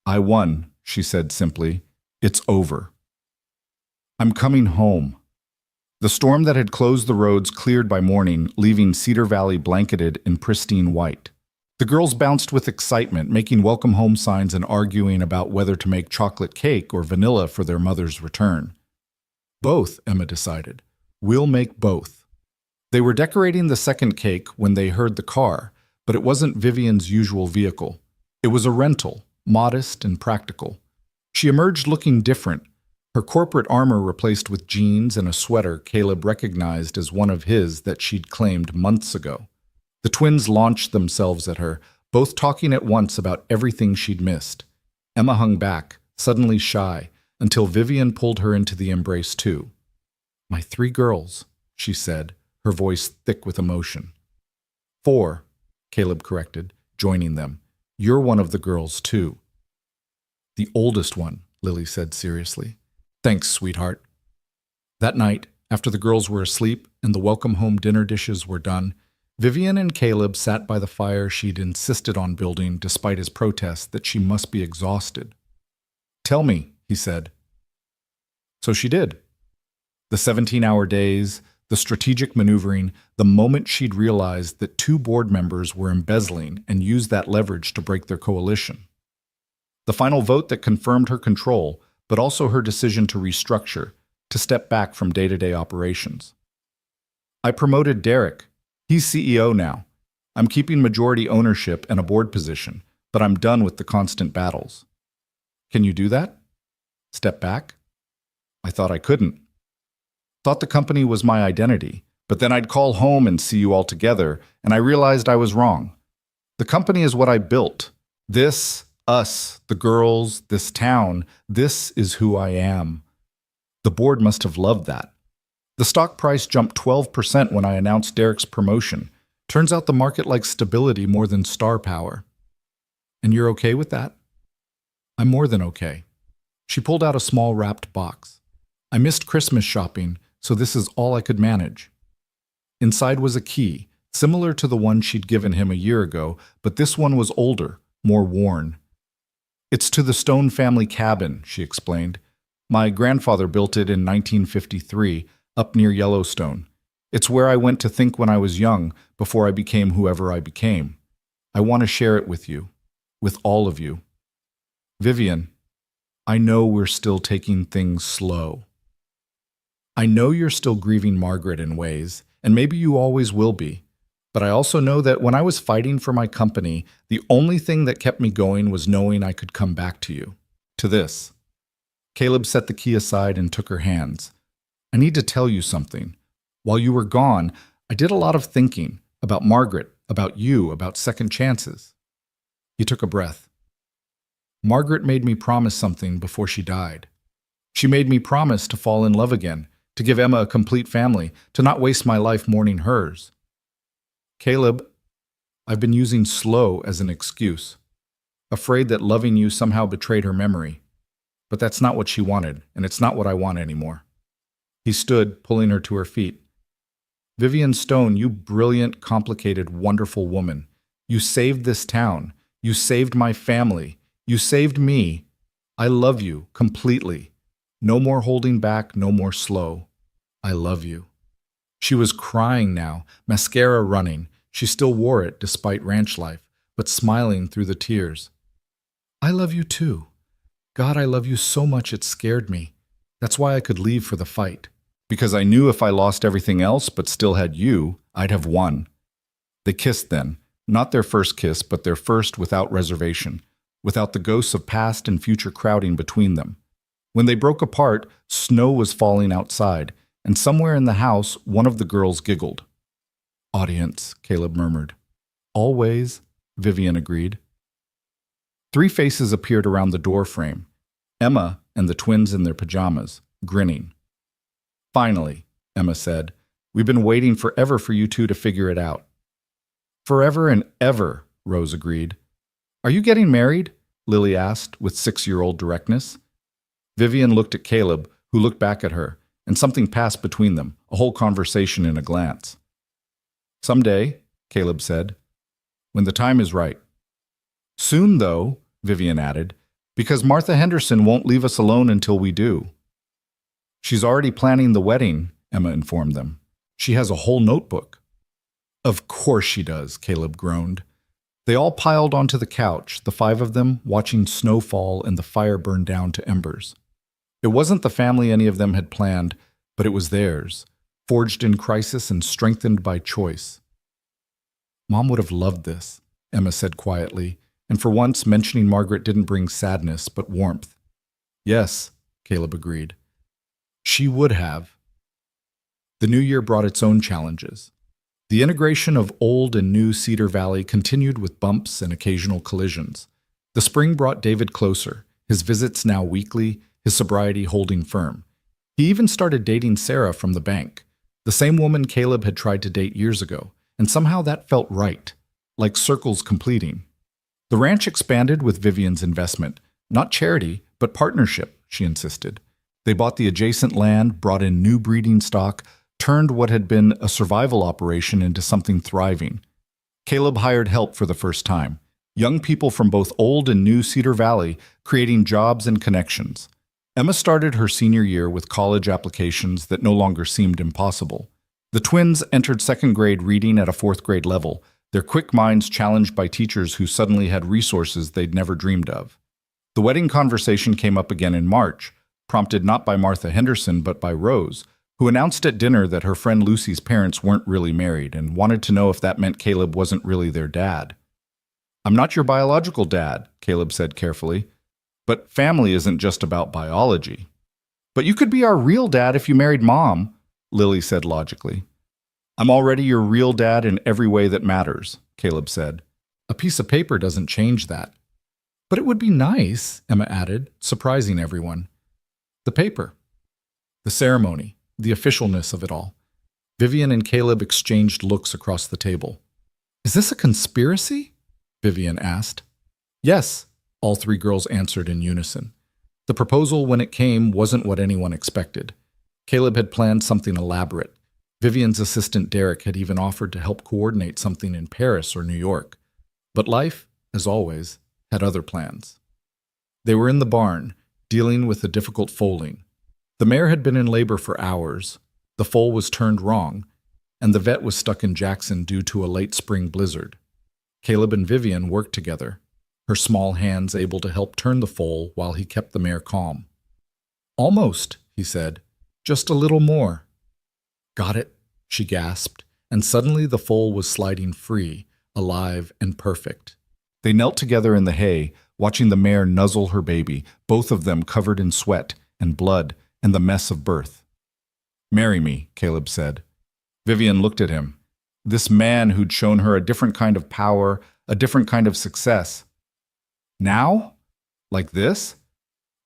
"I won," she said simply. "It's over. I'm coming home." The storm that had closed the roads cleared by morning, leaving Cedar Valley blanketed in pristine white. The girls bounced with excitement, making welcome home signs and arguing about whether to make chocolate cake or vanilla for their mother's return. "Both," Emma decided. "We'll make both." They were decorating the second cake when they heard the car, but it wasn't Vivian's usual vehicle. It was a rental, modest and practical. She emerged looking different, her corporate armor replaced with jeans and a sweater Caleb recognized as one of his that she'd claimed months ago. The twins launched themselves at her, both talking at once about everything she'd missed. Emma hung back, suddenly shy, until Vivian pulled her into the embrace too. "My 3 girls," she said, her voice thick with emotion. "4," Caleb corrected, joining them. "You're one of the girls too." "The oldest one," Lily said seriously. "Thanks, sweetheart." That night, after the girls were asleep and the welcome home dinner dishes were done, Vivian and Caleb sat by the fire she'd insisted on building despite his protest that she must be exhausted. "Tell me," he said. So she did. The 17-hour days, the strategic maneuvering, the moment she'd realized that 2 board members were embezzling and used that leverage to break their coalition. The final vote that confirmed her control, but also her decision to restructure, to step back from day-to-day operations. "I promoted Derek. He's CEO now. I'm keeping majority ownership and a board position, but I'm done with the constant battles." "Can you do that? Step back?" "I thought I couldn't. Thought the company was my identity, but then I'd call home and see you all together, and I realized I was wrong. The company is what I built. This, us, the girls, this town, this is who I am." The board must have loved that. The stock price jumped 12% when I announced Derek's promotion. Turns out the market likes stability more than star power. "And you're okay with that?" "I'm more than okay." She pulled out a small wrapped box. "I missed Christmas shopping, so this is all I could manage." Inside was a key, similar to the one she'd given him a year ago, but this one was older, more worn. "It's to the Stone family cabin," she explained. "My grandfather built it in 1953, up near Yellowstone. It's where I went to think when I was young, before I became whoever I became. I want to share it with you, with all of you. Vivian, I know we're still taking things slow. I know you're still grieving Margaret in ways, and maybe you always will be. But I also know that when I was fighting for my company, the only thing that kept me going was knowing I could come back to you. To this. Caleb set the key aside and took her hands. I need to tell you something. While you were gone, I did a lot of thinking about Margaret, about you, about second chances. He took a breath. Margaret made me promise something before she died. She made me promise to fall in love again, to give Emma a complete family, to not waste my life mourning hers. Caleb, I've been using slow as an excuse, afraid that loving you somehow betrayed her memory. But that's not what she wanted, and it's not what I want anymore. He stood, pulling her to her feet. Vivian Stone, you brilliant, complicated, wonderful woman. You saved this town. You saved my family. You saved me. I love you completely. No more holding back, no more slow. I love you. She was crying now, mascara running. She still wore it despite ranch life, but smiling through the tears. I love you too. God, I love you so much it scared me. That's why I could leave for the fight. Because I knew if I lost everything else but still had you, I'd have won. They kissed then. Not their first kiss, but their first without reservation, without the ghosts of past and future crowding between them. When they broke apart, snow was falling outside, and somewhere in the house, one of the girls giggled. Audience, Caleb murmured. Always, Vivian agreed. 3 faces appeared around the door frame. Emma and the twins in their pajamas, grinning. Finally, Emma said, we've been waiting forever for you two to figure it out. Forever and ever, Rose agreed. Are you getting married? Lily asked with 6-year-old directness. Vivian looked at Caleb, who looked back at her, and something passed between them, a whole conversation in a glance. Someday, Caleb said, when the time is right. Soon, though, Vivian added, because Martha Henderson won't leave us alone until we do. She's already planning the wedding, Emma informed them. She has a whole notebook. Of course she does, Caleb groaned. They all piled onto the couch, the 5 of them, watching snow fall and the fire burn down to embers. It wasn't the family any of them had planned, but it was theirs, forged in crisis and strengthened by choice. Mom would have loved this, Emma said quietly, and for once mentioning Margaret didn't bring sadness but warmth. Yes, Caleb agreed. She would have. The new year brought its own challenges. The integration of old and new Cedar Valley continued with bumps and occasional collisions. The spring brought David closer, his visits now weekly, his sobriety holding firm. He even started dating Sarah from the bank, the same woman Caleb had tried to date years ago, and somehow that felt right, like circles completing. The ranch expanded with Vivian's investment, not charity, but partnership, she insisted. They bought the adjacent land, brought in new breeding stock, turned what had been a survival operation into something thriving. Caleb hired help for the first time, young people from both old and new Cedar Valley, creating jobs and connections. Emma started her senior year with college applications that no longer seemed impossible. The twins entered 2nd grade reading at a 4th grade level, their quick minds challenged by teachers who suddenly had resources they'd never dreamed of. The wedding conversation came up again in March, prompted not by Martha Henderson but by Rose, who announced at dinner that her friend Lucy's parents weren't really married and wanted to know if that meant Caleb wasn't really their dad. I'm not your biological dad, Caleb said carefully, but family isn't just about biology. But you could be our real dad if you married Mom, Lily said logically. I'm already your real dad in every way that matters, Caleb said. A piece of paper doesn't change that. But it would be nice, Emma added, surprising everyone. The paper. The ceremony. The officialness of it all. Vivian and Caleb exchanged looks across the table. Is this a conspiracy? Vivian asked. Yes, all 3 girls answered in unison. The proposal, when it came, wasn't what anyone expected. Caleb had planned something elaborate. Vivian's assistant Derek had even offered to help coordinate something in Paris or New York. But life, as always, had other plans. They were in the barn, dealing with the difficult foaling. The mare had been in labor for hours, the foal was turned wrong, and the vet was stuck in Jackson due to a late spring blizzard. Caleb and Vivian worked together, her small hands able to help turn the foal while he kept the mare calm. Almost, he said. Just a little more. Got it, she gasped, and suddenly the foal was sliding free, alive and perfect. They knelt together in the hay, watching the mare nuzzle her baby, both of them covered in sweat and blood and the mess of birth. "Marry me," Caleb said. Vivian looked at him. This man who'd shown her a different kind of power, a different kind of success. Now? Like this?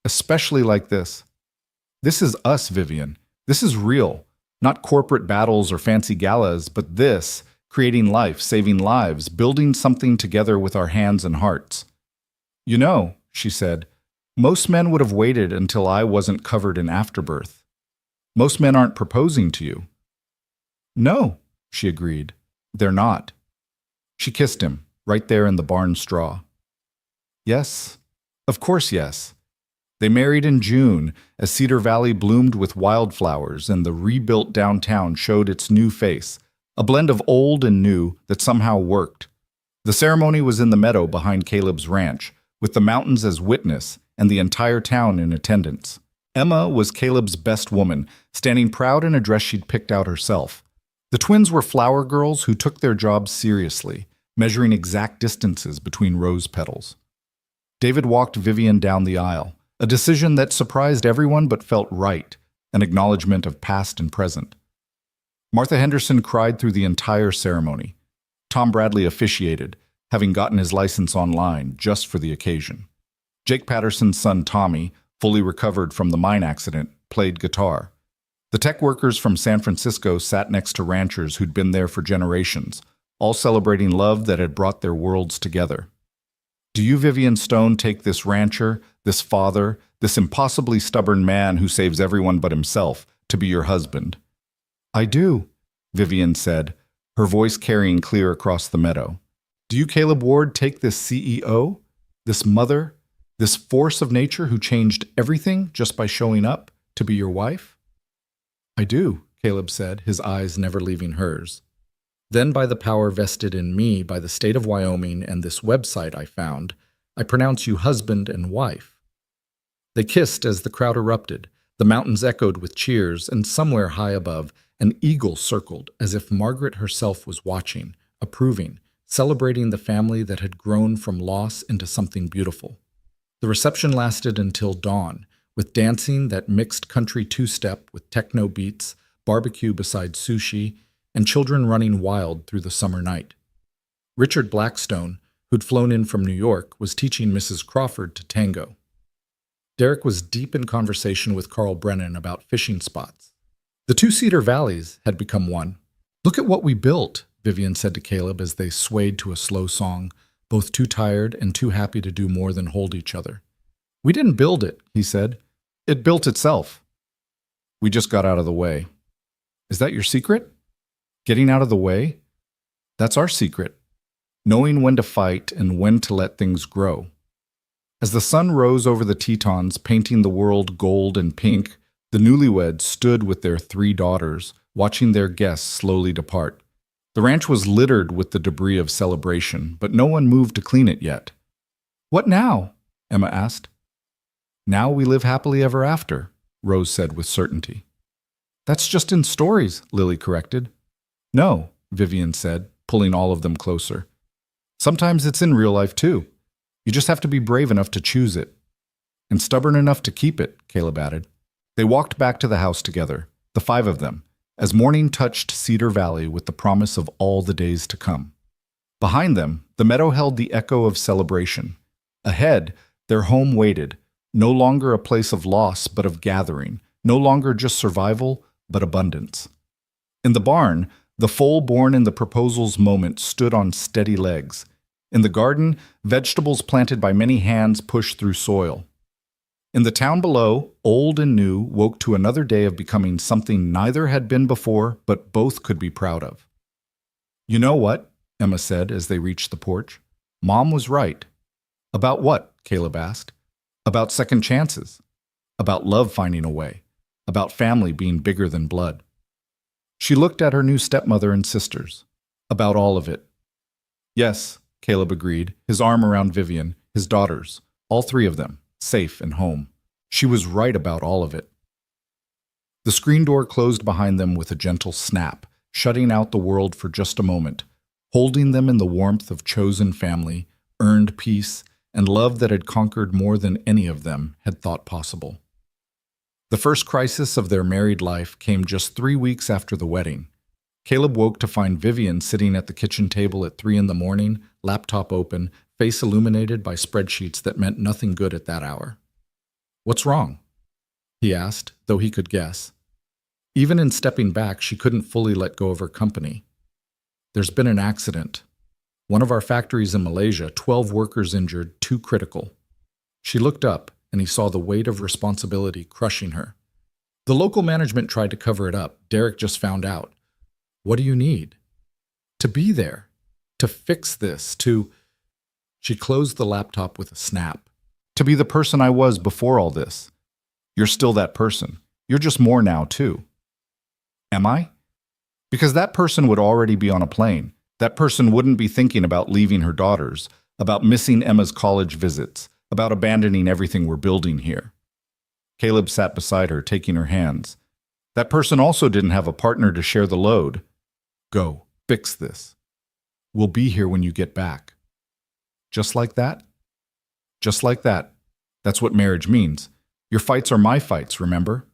Especially like this. This is us, Vivian. This is real. Not corporate battles or fancy galas, but this, creating life, saving lives, building something together with our hands and hearts. "You know," she said, "most men would have waited until I wasn't covered in afterbirth. Most men aren't proposing to you." "No," she agreed. "They're not." She kissed him, right there in the barn straw. Yes, of course yes. They married in June, as Cedar Valley bloomed with wildflowers and the rebuilt downtown showed its new face, a blend of old and new that somehow worked. The ceremony was in the meadow behind Caleb's ranch, with the mountains as witness and the entire town in attendance. Emma was Caleb's best woman, standing proud in a dress she'd picked out herself. The twins were flower girls who took their jobs seriously, measuring exact distances between rose petals. David walked Vivian down the aisle, a decision that surprised everyone but felt right, an acknowledgement of past and present. Martha Henderson cried through the entire ceremony. Tom Bradley officiated, having gotten his license online just for the occasion. Jake Patterson's son Tommy, fully recovered from the mine accident, played guitar. The tech workers from San Francisco sat next to ranchers who'd been there for generations, all celebrating love that had brought their worlds together. "Do you, Vivian Stone, take this rancher, this father, this impossibly stubborn man who saves everyone but himself, to be your husband?" "I do," Vivian said, her voice carrying clear across the meadow. "Do you, Caleb Ward, take this CEO, this mother, this force of nature who changed everything just by showing up, to be your wife?" "I do," Caleb said, his eyes never leaving hers. "Then by the power vested in me by the state of Wyoming and this website I found, I pronounce you husband and wife." They kissed as the crowd erupted. The mountains echoed with cheers, and somewhere high above, an eagle circled as if Margaret herself was watching, approving, celebrating the family that had grown from loss into something beautiful. The reception lasted until dawn, with dancing that mixed country two-step with techno beats, barbecue beside sushi, and children running wild through the summer night. Richard Blackstone, who'd flown in from New York, was teaching Mrs. Crawford to tango. Derek was deep in conversation with Carl Brennan about fishing spots. The two Cedar Valleys had become one. "Look at what we built," Vivian said to Caleb as they swayed to a slow song, both too tired and too happy to do more than hold each other. "We didn't build it," he said. "It built itself. We just got out of the way." "Is that your secret? Getting out of the way? That's our secret. Knowing when to fight and when to let things grow." As the sun rose over the Tetons, painting the world gold and pink, the newlyweds stood with their 3 daughters, watching their guests slowly depart. The ranch was littered with the debris of celebration, but no one moved to clean it yet. "What now?" Emma asked. "Now we live happily ever after," Rose said with certainty. "That's just in stories," Lily corrected. "No," Vivian said, pulling all of them closer. "Sometimes it's in real life too. You just have to be brave enough to choose it. And stubborn enough to keep it," Caleb added. They walked back to the house together, the 5 of them, as morning touched Cedar Valley with the promise of all the days to come. Behind them, the meadow held the echo of celebration. Ahead, their home waited, no longer a place of loss but of gathering, no longer just survival but abundance. In the barn, the foal born in the proposal's moment stood on steady legs. In the garden, vegetables planted by many hands pushed through soil. In the town below, old and new woke to another day of becoming something neither had been before, but both could be proud of. "You know what?" Emma said as they reached the porch. "Mom was right." "About what?" Caleb asked. "About second chances. About love finding a way. About family being bigger than blood." She looked at her new stepmother and sisters. "About all of it." "Yes," Caleb agreed, his arm around Vivian, his daughters, all 3 of them, safe and home. She was right about all of it. The screen door closed behind them with a gentle snap, shutting out the world for just a moment, holding them in the warmth of chosen family, earned peace, and love that had conquered more than any of them had thought possible. The first crisis of their married life came just 3 weeks after the wedding. Caleb woke to find Vivian sitting at the kitchen table at 3 in the morning, laptop open, face illuminated by spreadsheets that meant nothing good at that hour. "What's wrong?" he asked, though he could guess. Even in stepping back, she couldn't fully let go of her company. "There's been an accident. One of our factories in Malaysia, 12 workers injured, 2 critical." She looked up, and he saw the weight of responsibility crushing her. "The local management tried to cover it up. Derek just found out." "What do you need?" "To be there. To fix this. To—" She closed the laptop with a snap. "To be the person I was before all this. You're still that person. You're just more now, too." "Am I?" "Because that person would already be on a plane. That person wouldn't be thinking about leaving her daughters, about missing Emma's college visits, about abandoning everything we're building here." Caleb sat beside her, taking her hands. "That person also didn't have a partner to share the load. Go, fix this. We'll be here when you get back." "Just like that?" "Just like that. That's what marriage means. Your fights are my fights, remember?"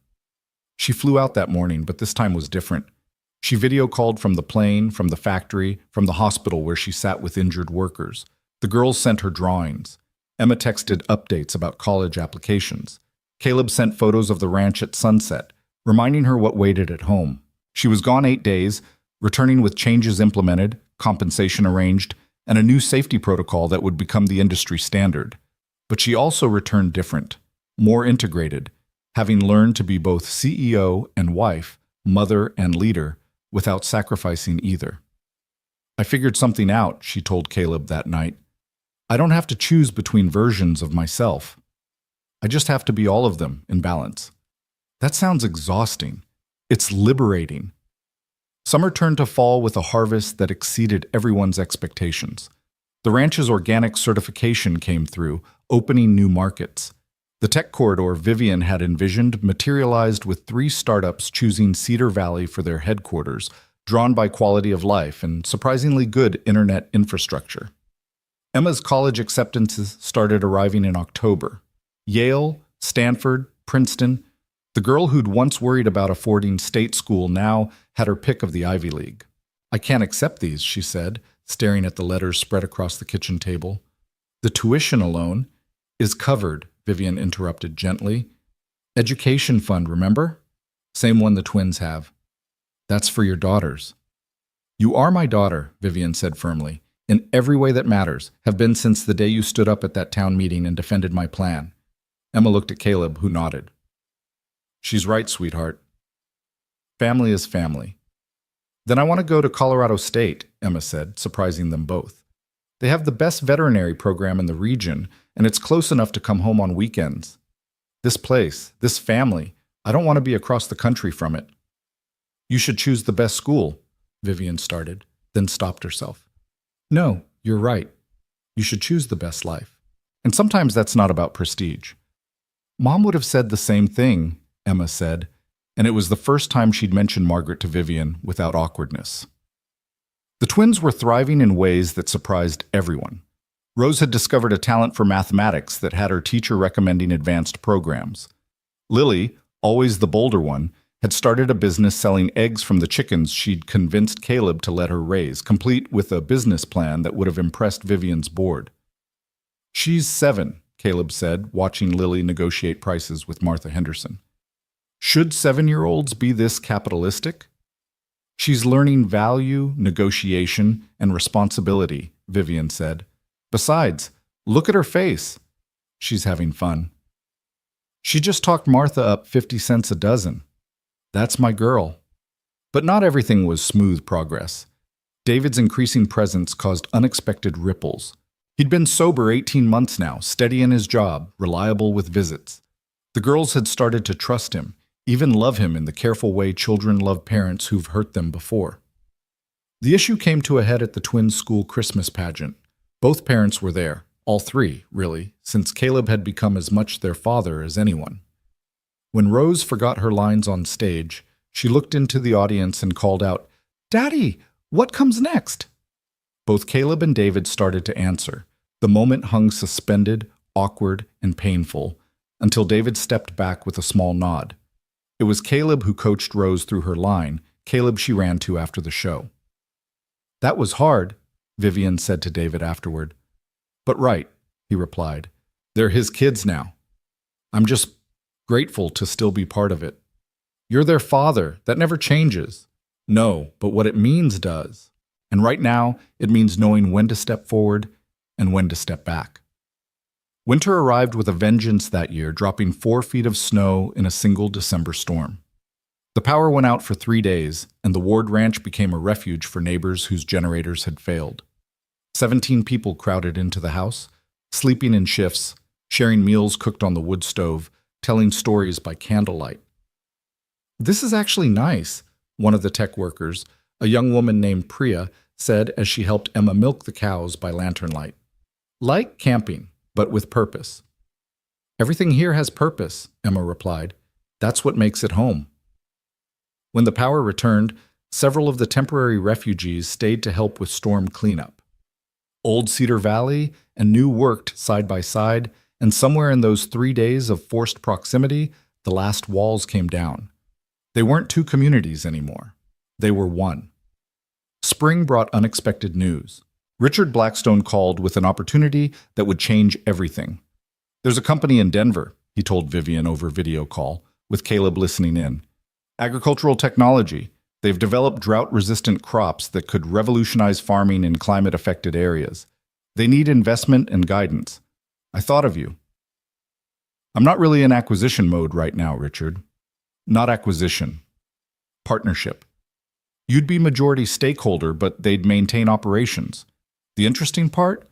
She flew out that morning, but this time was different. She video called from the plane, from the factory, from the hospital where she sat with injured workers. The girls sent her drawings. Emma texted updates about college applications. Caleb sent photos of the ranch at sunset, reminding her what waited at home. She was gone 8 days, returning with changes implemented, compensation arranged, and a new safety protocol that would become the industry standard. But she also returned different, more integrated, having learned to be both CEO and wife, mother and leader, without sacrificing either. "I figured something out," she told Caleb that night. "I don't have to choose between versions of myself. I just have to be all of them in balance." That sounds exhausting. It's liberating. Summer turned to fall with a harvest that exceeded everyone's expectations. The ranch's organic certification came through, opening new markets. The tech corridor Vivian had envisioned materialized with 3 startups choosing Cedar Valley for their headquarters, drawn by quality of life and surprisingly good internet infrastructure. Emma's college acceptances started arriving in October. Yale, Stanford, Princeton. The girl who'd once worried about affording state school now had her pick of the Ivy League. "I can't accept these," she said, staring at the letters spread across the kitchen table. "The tuition alone is covered," Vivian interrupted gently. "Education fund, remember? Same one the twins have. That's for your daughters." "You are my daughter," Vivian said firmly, "in every way that matters, have been since the day you stood up at that town meeting and defended my plan." Emma looked at Caleb, who nodded. "She's right, sweetheart. Family is family." "Then I want to go to Colorado State," Emma said, surprising them both. "They have the best veterinary program in the region, and it's close enough to come home on weekends. This place, this family, I don't want to be across the country from it." "You should choose the best school," Vivian started, then stopped herself. "No, you're right. You should choose the best life. And sometimes that's not about prestige." "Mom would have said the same thing," Emma said, and it was the first time she'd mentioned Margaret to Vivian without awkwardness. The twins were thriving in ways that surprised everyone. Rose had discovered a talent for mathematics that had her teacher recommending advanced programs. Lily, always the bolder one, had started a business selling eggs from the chickens she'd convinced Caleb to let her raise, complete with a business plan that would have impressed Vivian's board. "She's 7, Caleb said, watching Lily negotiate prices with Martha Henderson. "Should 7-year-olds be this capitalistic?" "She's learning value, negotiation, and responsibility," Vivian said. "Besides, look at her face. She's having fun. She just talked Martha up 50 cents a dozen. That's my girl." But not everything was smooth progress. David's increasing presence caused unexpected ripples. He'd been sober 18 months now, steady in his job, reliable with visits. The girls had started to trust him, even love him in the careful way children love parents who've hurt them before. The issue came to a head at the twins' school Christmas pageant. Both parents were there, all 3, really, since Caleb had become as much their father as anyone. When Rose forgot her lines on stage, she looked into the audience and called out, "Daddy, what comes next?" Both Caleb and David started to answer. The moment hung suspended, awkward, and painful, until David stepped back with a small nod. It was Caleb who coached Rose through her line, Caleb she ran to after the show. "That was hard," Vivian said to David afterward. "But right," he replied. "They're his kids now. I'm just grateful to still be part of it. You're their father. That never changes." "No, but what it means does. And right now, it means knowing when to step forward and when to step back." Winter arrived with a vengeance that year, dropping 4 feet of snow in a single December storm. The power went out for 3 days, and the Ward Ranch became a refuge for neighbors whose generators had failed. 17 people crowded into the house, sleeping in shifts, sharing meals cooked on the wood stove, telling stories by candlelight. "This is actually nice," one of the tech workers, a young woman named Priya, said as she helped Emma milk the cows by lantern light. "Like camping, but with purpose." "Everything here has purpose," Emma replied. "That's what makes it home." When the power returned, several of the temporary refugees stayed to help with storm cleanup. Old Cedar Valley and new worked side by side, and somewhere in those 3 days of forced proximity, the last walls came down. They weren't two communities anymore. They were one. Spring brought unexpected news. Richard Blackstone called with an opportunity that would change everything. "There's a company in Denver," he told Vivian over video call, with Caleb listening in. "Agricultural technology. They've developed drought-resistant crops that could revolutionize farming in climate-affected areas. They need investment and guidance. I thought of you." "I'm not really in acquisition mode right now, Richard." "Not acquisition. Partnership. You'd be majority stakeholder, but they'd maintain operations. The interesting part?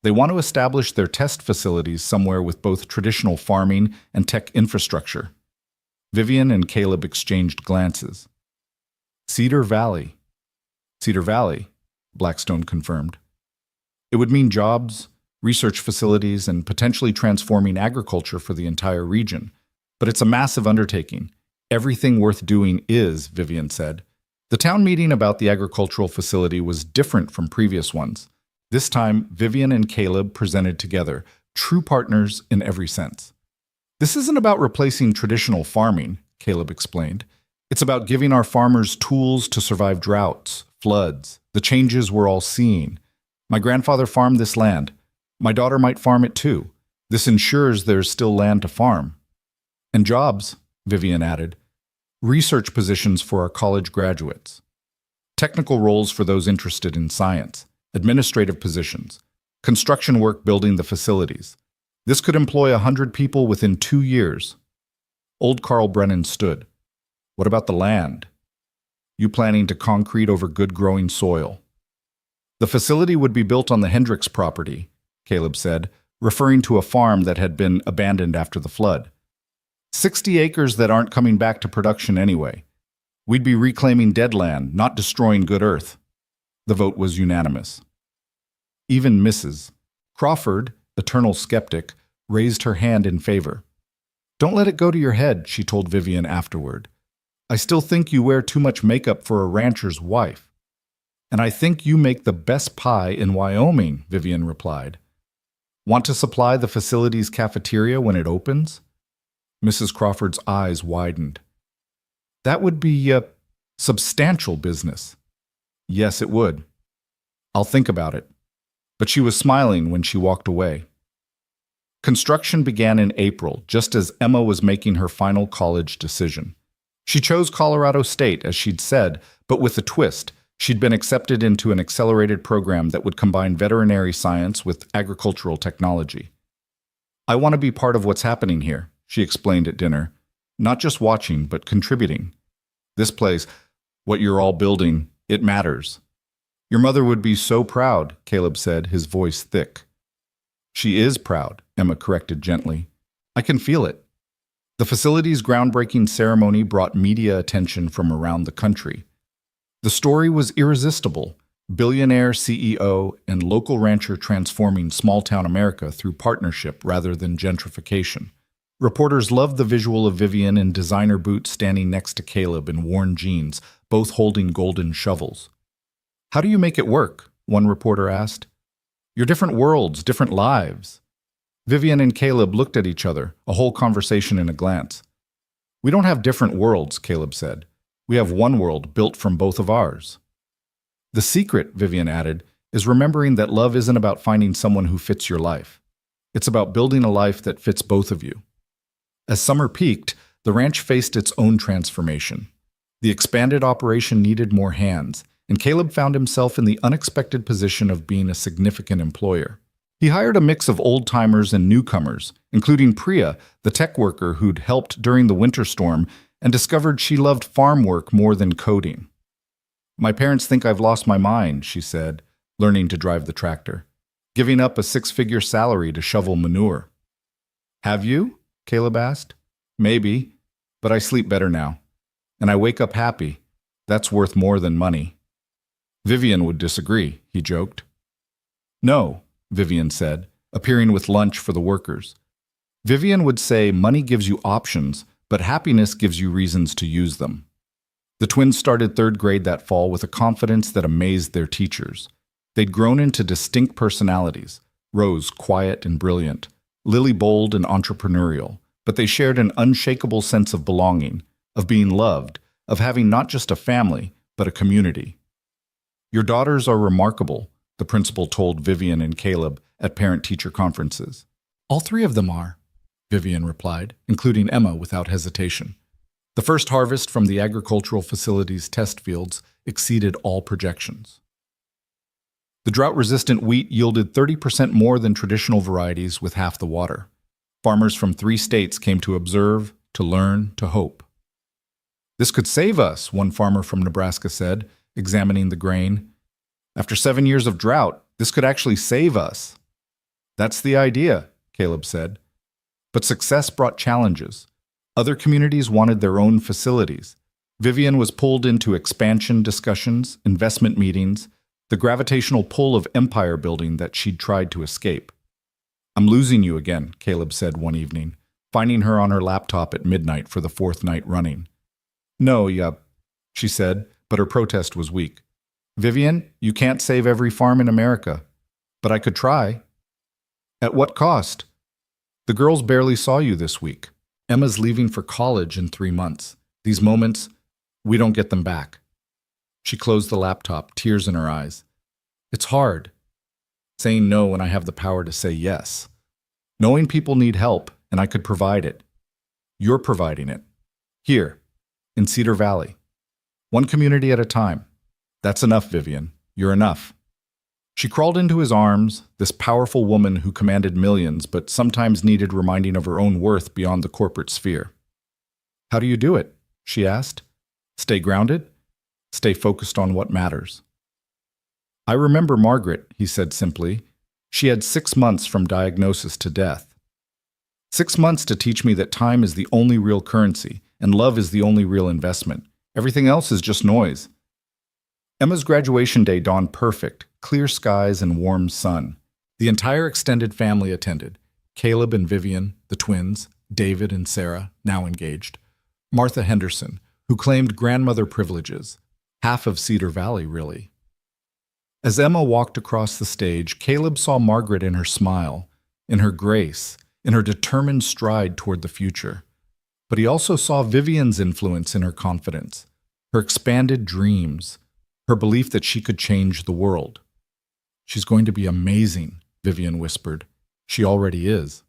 They want to establish their test facilities somewhere with both traditional farming and tech infrastructure." Vivian and Caleb exchanged glances. "Cedar Valley." "Cedar Valley," Blackstone confirmed. "It would mean jobs, research facilities, and potentially transforming agriculture for the entire region. But it's a massive undertaking. Everything worth doing is," Vivian said. The town meeting about the agricultural facility was different from previous ones. This time, Vivian and Caleb presented together, true partners in every sense. "This isn't about replacing traditional farming," Caleb explained. "It's about giving our farmers tools to survive droughts, floods, the changes we're all seeing. My grandfather farmed this land. My daughter might farm it too. This ensures there's still land to farm. And jobs," Vivian added. "Research positions for our college graduates. Technical roles for those interested in science. Administrative positions. Construction work building the facilities. This could employ 100 people within 2 years." Old Carl Brennan stood. "What about the land? You planning to concrete over good growing soil?" "The facility would be built on the Hendricks property," Caleb said, referring to a farm that had been abandoned after the flood. 60 acres that aren't coming back to production anyway. We'd be reclaiming dead land, not destroying good earth." The vote was unanimous. Even Mrs. Crawford, eternal skeptic, raised her hand in favor. "Don't let it go to your head," she told Vivian afterward. "I still think you wear too much makeup for a rancher's wife." "And I think you make the best pie in Wyoming," Vivian replied. "Want to supply the facility's cafeteria when it opens?" Mrs. Crawford's eyes widened. "That would be a substantial business." "Yes, it would. I'll think about it." But she was smiling when she walked away. Construction began in April, just as Emma was making her final college decision. She chose Colorado State, as she'd said, but with a twist. She'd been accepted into an accelerated program that would combine veterinary science with agricultural technology. "I want to be part of what's happening here," she explained at dinner. "Not just watching, but contributing. This place, what you're all building, it matters." "Your mother would be so proud," Caleb said, his voice thick. "She is proud," Emma corrected gently. "I can feel it." The facility's groundbreaking ceremony brought media attention from around the country. The story was irresistible. Billionaire CEO and local rancher transforming small-town America through partnership rather than gentrification. Reporters loved the visual of Vivian in designer boots standing next to Caleb in worn jeans, both holding golden shovels. "How do you make it work?" one reporter asked. You're different worlds, different lives. Vivian and Caleb looked at each other, a whole conversation in a glance. We don't have different worlds, Caleb said. We have one world built from both of ours. The secret, Vivian added, is remembering that love isn't about finding someone who fits your life. It's about building a life that fits both of you. As summer peaked, the ranch faced its own transformation. The expanded operation needed more hands, and Caleb found himself in the unexpected position of being a significant employer. He hired a mix of old-timers and newcomers, including Priya, the tech worker who'd helped during the winter storm and discovered she loved farm work more than coding. My parents think I've lost my mind, she said, learning to drive the tractor, giving up a six-figure salary to shovel manure. Have you? Caleb asked. Maybe, but I sleep better now. And I wake up happy. That's worth more than money. Vivian would disagree, he joked. No, Vivian said, appearing with lunch for the workers. Vivian would say money gives you options, but happiness gives you reasons to use them. The twins started third grade that fall with a confidence that amazed their teachers. They'd grown into distinct personalities, Rose quiet and brilliant, Lily bold and entrepreneurial, but they shared an unshakable sense of belonging, of being loved, of having not just a family, but a community. Your daughters are remarkable, the principal told Vivian and Caleb at parent-teacher conferences. All three of them are, Vivian replied, including Emma without hesitation. The first harvest from the agricultural facility's test fields exceeded all projections. The drought-resistant wheat yielded 30% more than traditional varieties with half the water. Farmers from 3 states came to observe, to learn, to hope. This could save us, one farmer from Nebraska said, examining the grain. After 7 years of drought, this could actually save us. That's the idea, Caleb said. But success brought challenges. Other communities wanted their own facilities. Vivian was pulled into expansion discussions, investment meetings, the gravitational pull of empire building that she'd tried to escape. I'm losing you again, Caleb said one evening, finding her on her laptop at midnight for the 4th night running. No, yup, she said, but her protest was weak. Vivian, you can't save every farm in America. But I could try. At what cost? The girls barely saw you this week. Emma's leaving for college in 3 months. These moments, we don't get them back. She closed the laptop, tears in her eyes. It's hard. Saying no when I have the power to say yes. Knowing people need help, and I could provide it. You're providing it. Here, in Cedar Valley. One community at a time. That's enough, Vivian. You're enough. She crawled into his arms, this powerful woman who commanded millions but sometimes needed reminding of her own worth beyond the corporate sphere. How do you do it? She asked. Stay grounded? Stay focused on what matters. I remember Margaret, he said simply. She had 6 months from diagnosis to death. 6 months to teach me that time is the only real currency and love is the only real investment. Everything else is just noise. Emma's graduation day dawned perfect, clear skies and warm sun. The entire extended family attended. Caleb and Vivian, the twins, David and Sarah, now engaged. Martha Henderson, who claimed grandmother privileges. Half of Cedar Valley, really. As Emma walked across the stage, Caleb saw Margaret in her smile, in her grace, in her determined stride toward the future. But he also saw Vivian's influence in her confidence, her expanded dreams, her belief that she could change the world. She's going to be amazing, Vivian whispered. She already is.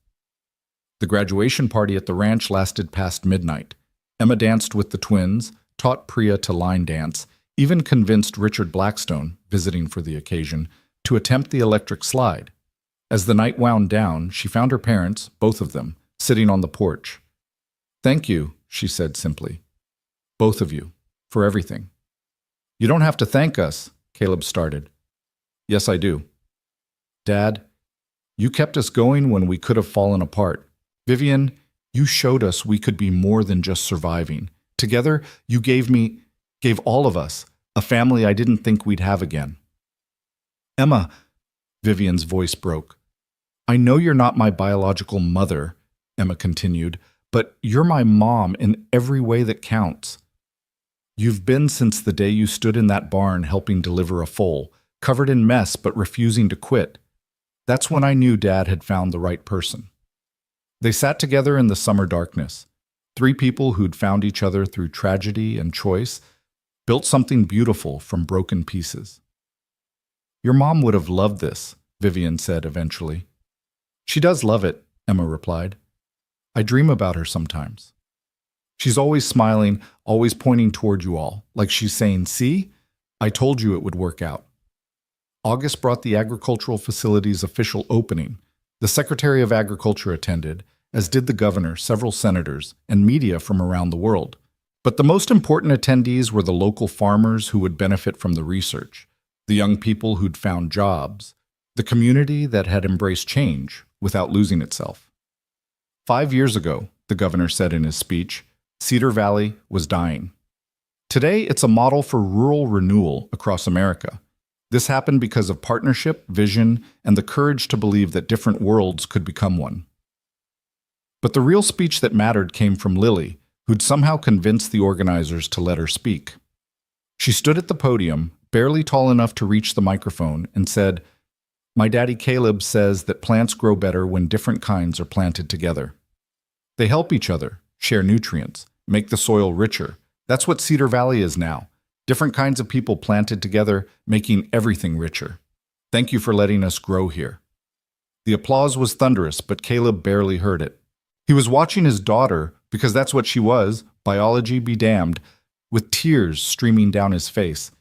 The graduation party at the ranch lasted past midnight. Emma danced with the twins, taught Priya to line dance, even convinced Richard Blackstone, visiting for the occasion, to attempt the electric slide. As the night wound down, she found her parents, both of them, sitting on the porch. Thank you, she said simply. Both of you, for everything. You don't have to thank us, Caleb started. Yes, I do. Dad, you kept us going when we could have fallen apart. Vivian, you showed us we could be more than just surviving. Together, you gave all of us, a family I didn't think we'd have again. Emma, Vivian's voice broke. I know you're not my biological mother, Emma continued, but you're my mom in every way that counts. You've been since the day you stood in that barn helping deliver a foal, covered in mess but refusing to quit. That's when I knew Dad had found the right person. They sat together in the summer darkness. Three people who'd found each other through tragedy and choice built something beautiful from broken pieces. Your mom would have loved this, Vivian said eventually. She does love it, Emma replied. I dream about her sometimes. She's always smiling, always pointing toward you all, like she's saying, see, I told you it would work out. August brought the agricultural facility's official opening. The Secretary of Agriculture attended, as did the governor, several senators, and media from around the world. But the most important attendees were the local farmers who would benefit from the research, the young people who'd found jobs, the community that had embraced change without losing itself. 5 years ago, the governor said in his speech, Cedar Valley was dying. Today, it's a model for rural renewal across America. This happened because of partnership, vision, and the courage to believe that different worlds could become one. But the real speech that mattered came from Lily, who'd somehow convinced the organizers to let her speak. She stood at the podium, barely tall enough to reach the microphone, and said, My daddy Caleb says that plants grow better when different kinds are planted together. They help each other, share nutrients, make the soil richer. That's what Cedar Valley is now. Different kinds of people planted together, making everything richer. Thank you for letting us grow here. The applause was thunderous, but Caleb barely heard it. He was watching his daughter, because that's what she was, biology be damned, with tears streaming down his face.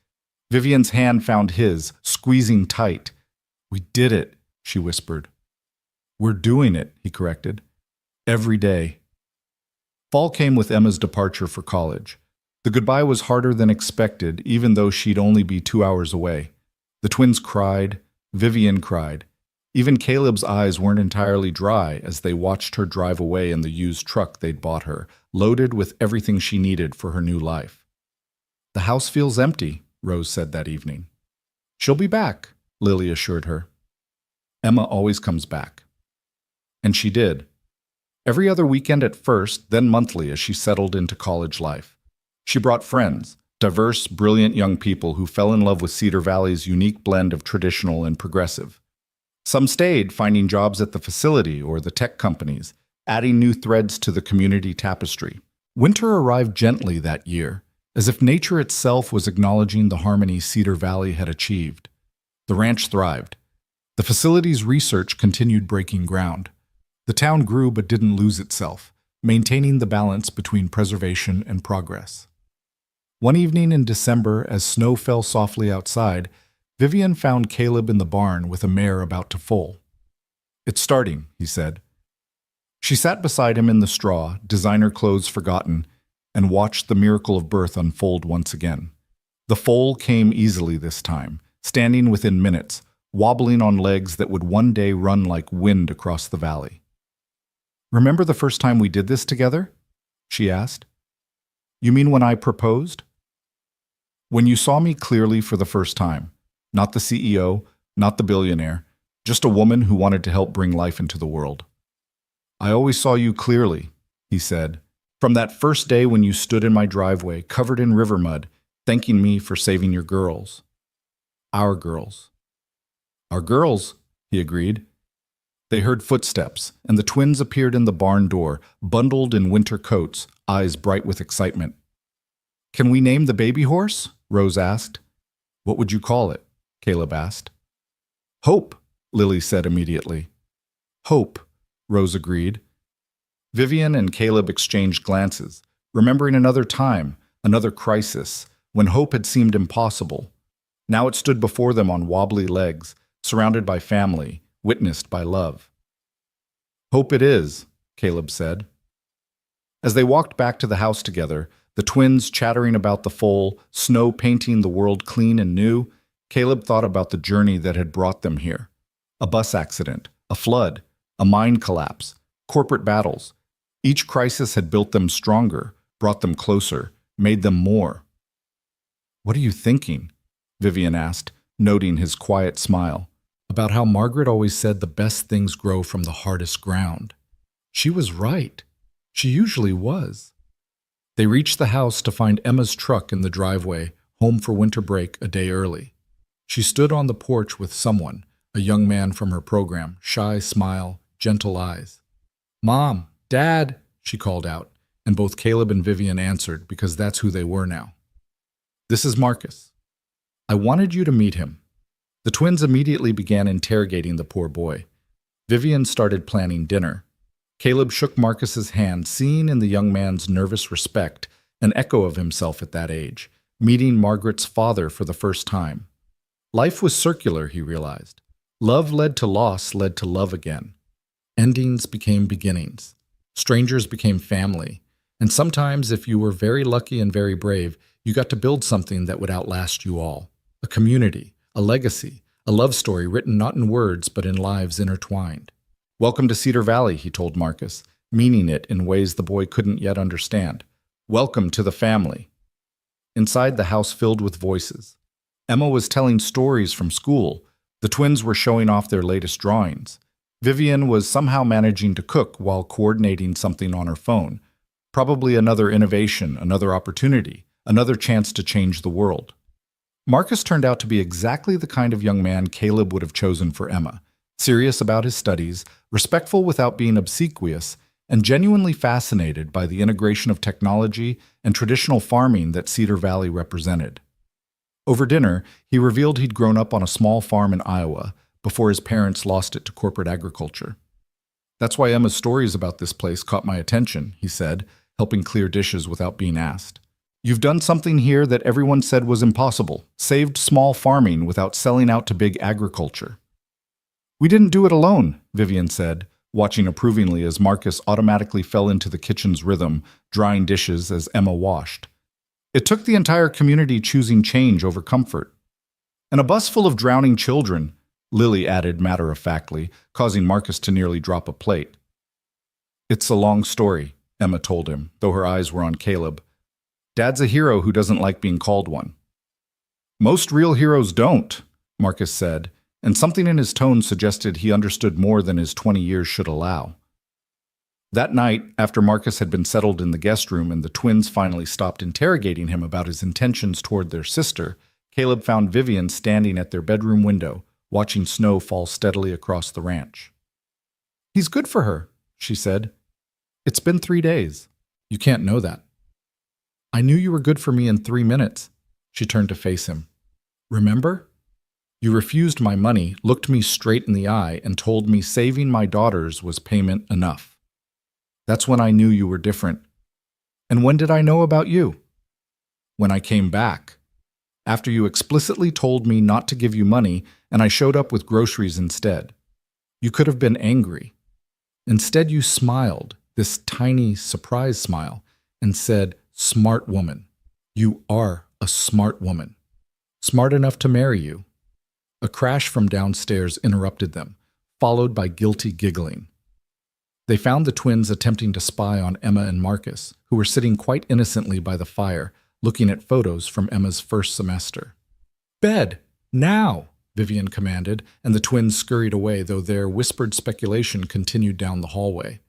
Vivian's hand found his, squeezing tight. We did it, she whispered. We're doing it, he corrected. Every day. Fall came with Emma's departure for college. The goodbye was harder than expected, even though she'd only be 2 hours away. The twins cried. Vivian cried. Even Caleb's eyes weren't entirely dry as they watched her drive away in the used truck they'd bought her, loaded with everything she needed for her new life. The house feels empty, Rose said that evening. She'll be back, Lily assured her. Emma always comes back. And she did. Every other weekend at first, then monthly as she settled into college life. She brought friends, diverse, brilliant young people who fell in love with Cedar Valley's unique blend of traditional and progressive. Some stayed, finding jobs at the facility or the tech companies, adding new threads to the community tapestry. Winter arrived gently that year, as if nature itself was acknowledging the harmony Cedar Valley had achieved. The ranch thrived. The facility's research continued breaking ground. The town grew but didn't lose itself, maintaining the balance between preservation and progress. One evening in December, as snow fell softly outside, Vivian found Caleb in the barn with a mare about to foal. It's starting, he said. She sat beside him in the straw, designer clothes forgotten, and watched the miracle of birth unfold once again. The foal came easily this time, standing within minutes, wobbling on legs that would one day run like wind across the valley. Remember the first time we did this together? She asked. You mean when I proposed? When you saw me clearly for the first time. Not the CEO, not the billionaire, just a woman who wanted to help bring life into the world. I always saw you clearly, he said, from that first day when you stood in my driveway, covered in river mud, thanking me for saving your girls. Our girls. Our girls, he agreed. They heard footsteps, and the twins appeared in the barn door, bundled in winter coats, eyes bright with excitement. Can we name the baby horse? Rose asked. What would you call it? Caleb asked. Hope, Lily said immediately. Hope, Rose agreed. Vivian and Caleb exchanged glances, remembering another time, another crisis, when hope had seemed impossible. Now it stood before them on wobbly legs, surrounded by family, witnessed by love. Hope it is, Caleb said. As they walked back to the house together, the twins chattering about the foal, snow painting the world clean and new, Caleb thought about the journey that had brought them here. A bus accident, a flood, a mine collapse, corporate battles. Each crisis had built them stronger, brought them closer, made them more. What are you thinking? Vivian asked, noting his quiet smile. About how Margaret always said the best things grow from the hardest ground. She was right. She usually was. They reached the house to find Emma's truck in the driveway, home for winter break a day early. She stood on the porch with someone, a young man from her program, shy smile, gentle eyes. "Mom, Dad," she called out, and both Caleb and Vivian answered because that's who they were now. "This is Marcus. I wanted you to meet him." The twins immediately began interrogating the poor boy. Vivian started planning dinner. Caleb shook Marcus's hand, seeing in the young man's nervous respect an echo of himself at that age, meeting Margaret's father for the first time. Life was circular, he realized. Love led to loss, led to love again. Endings became beginnings. Strangers became family. And sometimes, if you were very lucky and very brave, you got to build something that would outlast you all. A community, a legacy, a love story written not in words but in lives intertwined. "Welcome to Cedar Valley," he told Marcus, meaning it in ways the boy couldn't yet understand. "Welcome to the family." Inside, the house filled with voices. Emma was telling stories from school. The twins were showing off their latest drawings. Vivian was somehow managing to cook while coordinating something on her phone. Probably another innovation, another opportunity, another chance to change the world. Marcus turned out to be exactly the kind of young man Caleb would have chosen for Emma. Serious about his studies, respectful without being obsequious, and genuinely fascinated by the integration of technology and traditional farming that Cedar Valley represented. Over dinner, he revealed he'd grown up on a small farm in Iowa before his parents lost it to corporate agriculture. "That's why Emma's stories about this place caught my attention," he said, helping clear dishes without being asked. "You've done something here that everyone said was impossible, saved small farming without selling out to big agriculture." "We didn't do it alone," Vivian said, watching approvingly as Marcus automatically fell into the kitchen's rhythm, drying dishes as Emma washed. "It took the entire community choosing change over comfort. And a bus full of drowning children," Lily added matter-of-factly, causing Marcus to nearly drop a plate. "It's a long story," Emma told him, though her eyes were on Caleb. "Dad's a hero who doesn't like being called one." "Most real heroes don't," Marcus said, and something in his tone suggested he understood more than his 20 years should allow. That night, after Marcus had been settled in the guest room and the twins finally stopped interrogating him about his intentions toward their sister, Caleb found Vivian standing at their bedroom window, watching snow fall steadily across the ranch. "He's good for her," she said. "It's been 3 days. You can't know that." "I knew you were good for me in 3 minutes." She turned to face him. "Remember? You refused my money, looked me straight in the eye, and told me saving my daughters was payment enough. That's when I knew you were different. And when did I know about you? When I came back. After you explicitly told me not to give you money, and I showed up with groceries instead. You could have been angry. Instead, you smiled, this tiny surprise smile, and said, 'Smart woman. You are a smart woman. Smart enough to marry you.'" A crash from downstairs interrupted them, followed by guilty giggling. They found the twins attempting to spy on Emma and Marcus, who were sitting quite innocently by the fire, looking at photos from Emma's first semester. "Bed! Now!" Vivian commanded, and the twins scurried away, though their whispered speculation continued down the hallway.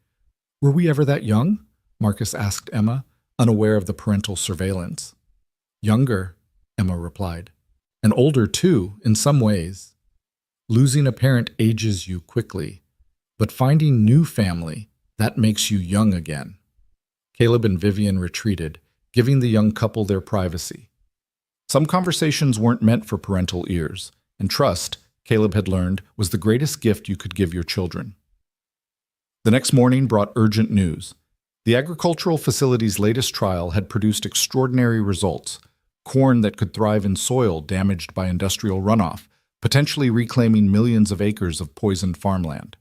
"Were we ever that young?" Marcus asked Emma, unaware of the parental surveillance. "Younger," Emma replied. "And older, too, in some ways. Losing a parent ages you quickly, but finding new family, that makes you young again." Caleb and Vivian retreated, giving the young couple their privacy. Some conversations weren't meant for parental ears, and trust, Caleb had learned, was the greatest gift you could give your children. The next morning brought urgent news. The agricultural facility's latest trial had produced extraordinary results. Corn that could thrive in soil damaged by industrial runoff, potentially reclaiming millions of acres of poisoned farmland.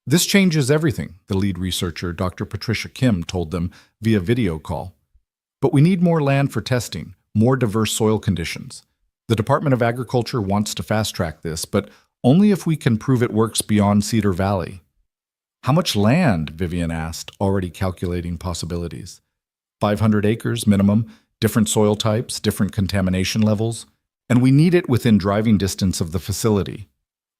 "This changes everything," the lead researcher, Dr. Patricia Kim, told them via video call. "But we need more land for testing, more diverse soil conditions. The Department of Agriculture wants to fast-track this, but only if we can prove it works beyond Cedar Valley." "How much land?" Vivian asked, already calculating possibilities. 500 acres minimum, different soil types, different contamination levels, and we need it within driving distance of the facility.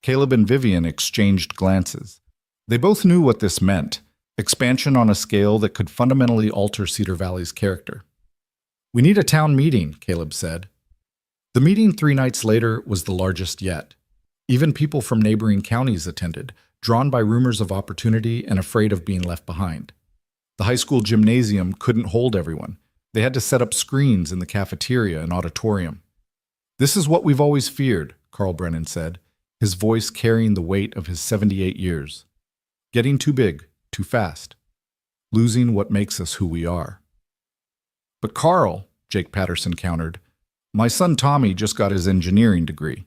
Caleb and Vivian exchanged glances. They both knew what this meant, expansion on a scale that could fundamentally alter Cedar Valley's character. "We need a town meeting," Caleb said. The meeting 3 nights later was the largest yet. Even people from neighboring counties attended, drawn by rumors of opportunity and afraid of being left behind. The high school gymnasium couldn't hold everyone. They had to set up screens in the cafeteria and auditorium. "This is what we've always feared," Carl Brennan said, his voice carrying the weight of his 78 years. "Getting too big, too fast. Losing what makes us who we are." "But Carl," Jake Patterson countered, "my son Tommy just got his engineering degree.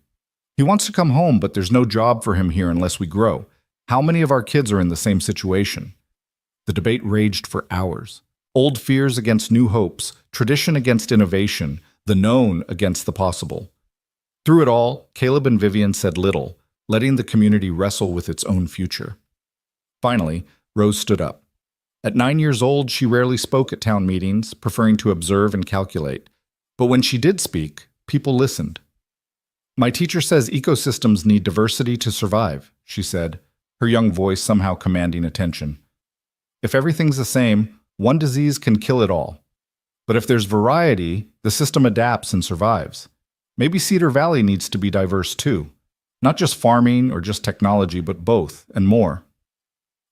He wants to come home, but there's no job for him here unless we grow. How many of our kids are in the same situation?" The debate raged for hours. Old fears against new hopes, tradition against innovation, the known against the possible. Through it all, Caleb and Vivian said little, letting the community wrestle with its own future. Finally, Rose stood up. At 9 years old, she rarely spoke at town meetings, preferring to observe and calculate. But when she did speak, people listened. "My teacher says ecosystems need diversity to survive," she said, her young voice somehow commanding attention. "If everything's the same, one disease can kill it all. But if there's variety, the system adapts and survives. Maybe Cedar Valley needs to be diverse too. Not just farming or just technology, but both and more."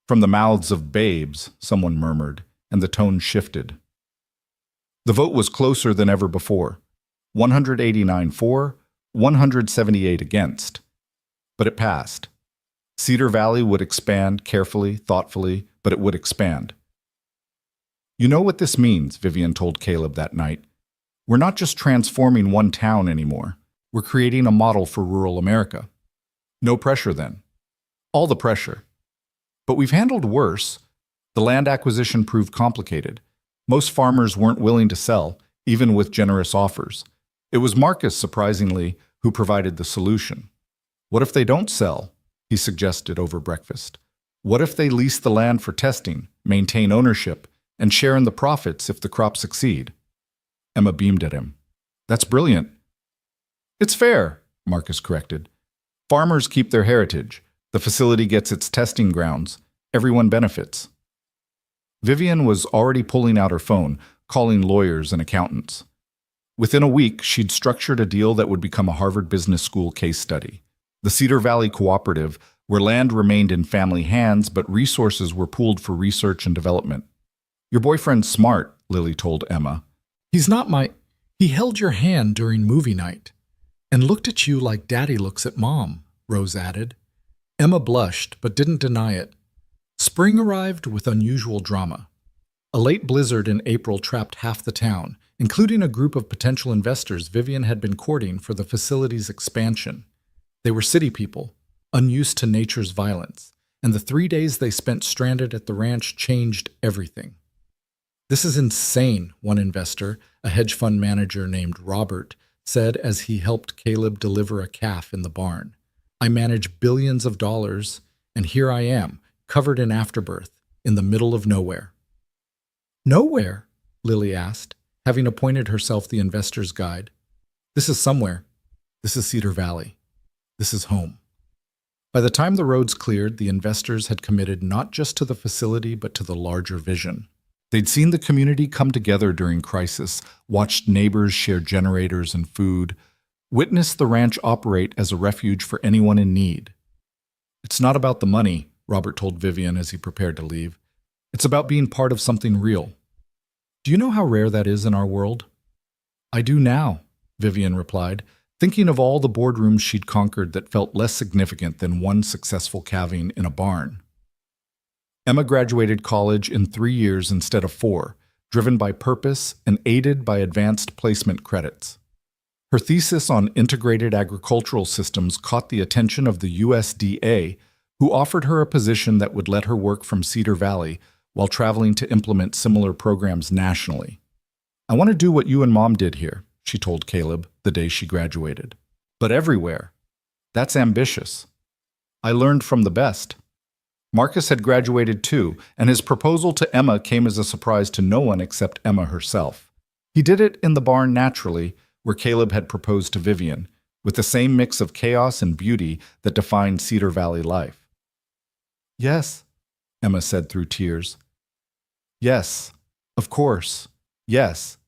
"From the mouths of babes," someone murmured, and the tone shifted. The vote was closer than ever before. 189 for, 178 against. But it passed. Cedar Valley would expand carefully, thoughtfully, but it would expand. "You know what this means," Vivian told Caleb that night. "We're not just transforming one town anymore. We're creating a model for rural America." No pressure then. All the pressure. But we've handled worse. The land acquisition proved complicated. Most farmers weren't willing to sell, even with generous offers. It was Marcus, surprisingly, who provided the solution. "What if they don't sell?" he suggested over breakfast. "What if they lease the land for testing, maintain ownership, and share in the profits if the crops succeed?" Emma beamed at him. "That's brilliant." "It's fair," Marcus corrected. "Farmers keep their heritage. The facility gets its testing grounds. Everyone benefits." Vivian was already pulling out her phone, calling lawyers and accountants. Within a week, she'd structured a deal that would become a Harvard Business School case study. The Cedar Valley Cooperative, where land remained in family hands, but resources were pooled for research and development. "Your boyfriend's smart," Lily told Emma. "He's not my—" "He held your hand during movie night and looked at you like Daddy looks at Mom," Rose added. Emma blushed, but didn't deny it. Spring arrived with unusual drama. A late blizzard in April trapped half the town, including a group of potential investors Vivian had been courting for the facility's expansion. They were city people, unused to nature's violence, and the 3 days they spent stranded at the ranch changed everything. "This is insane," one investor, a hedge fund manager named Robert, said as he helped Caleb deliver a calf in the barn. "I manage billions of dollars, and here I am, covered in afterbirth, in the middle of nowhere." "Nowhere?" Lily asked, having appointed herself the investor's guide. "This is somewhere. This is Cedar Valley. This is home." By the time the roads cleared, the investors had committed not just to the facility but to the larger vision. They'd seen the community come together during crisis, watched neighbors share generators and food, witnessed the ranch operate as a refuge for anyone in need. "It's not about the money," Robert told Vivian as he prepared to leave. "It's about being part of something real. Do you know how rare that is in our world?" "I do now," Vivian replied, thinking of all the boardrooms she'd conquered that felt less significant than one successful calving in a barn. Emma graduated college in 3 years instead of 4, driven by purpose and aided by advanced placement credits. Her thesis on integrated agricultural systems caught the attention of the USDA, who offered her a position that would let her work from Cedar Valley while traveling to implement similar programs nationally. "I want to do what you and Mom did here," she told Caleb the day she graduated. "But everywhere. That's ambitious. I learned from the best." Marcus had graduated too, and his proposal to Emma came as a surprise to no one except Emma herself. He did it in the barn naturally, where Caleb had proposed to Vivian, with the same mix of chaos and beauty that defined Cedar Valley life. "Yes," Emma said through tears. "Yes, of course, yes."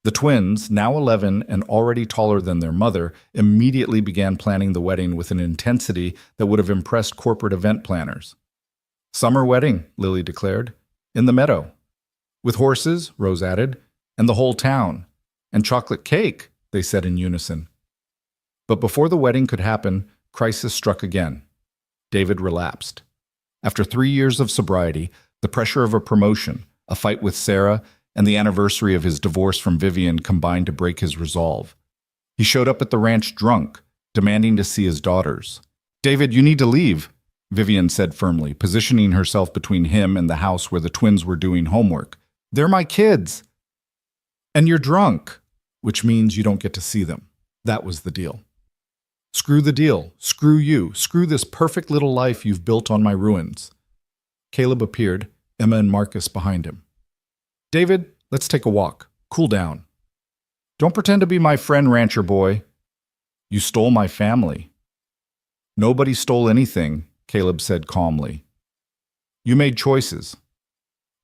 The twins, now 11 and already taller than their mother, immediately began planning the wedding with an intensity that would have impressed corporate event planners. "Summer wedding," Lily declared. "In the meadow." "With horses," Rose added, "and the whole town." "And chocolate cake," they said in unison. But before the wedding could happen, crisis struck again. David relapsed. After 3 years of sobriety, the pressure of a promotion, a fight with Sarah, and the anniversary of his divorce from Vivian combined to break his resolve. He showed up at the ranch drunk, demanding to see his daughters. "David, you need to leave," Vivian said firmly, positioning herself between him and the house where the twins were doing homework. "They're my kids." "And you're drunk," which means you don't get to see them. That was the deal. "Screw the deal. Screw you. Screw this perfect little life you've built on my ruins." Caleb appeared, Emma and Marcus behind him. "David, let's take a walk. Cool down." "Don't pretend to be my friend, rancher boy." "You stole my family." "Nobody stole anything," Caleb said calmly. "You made choices.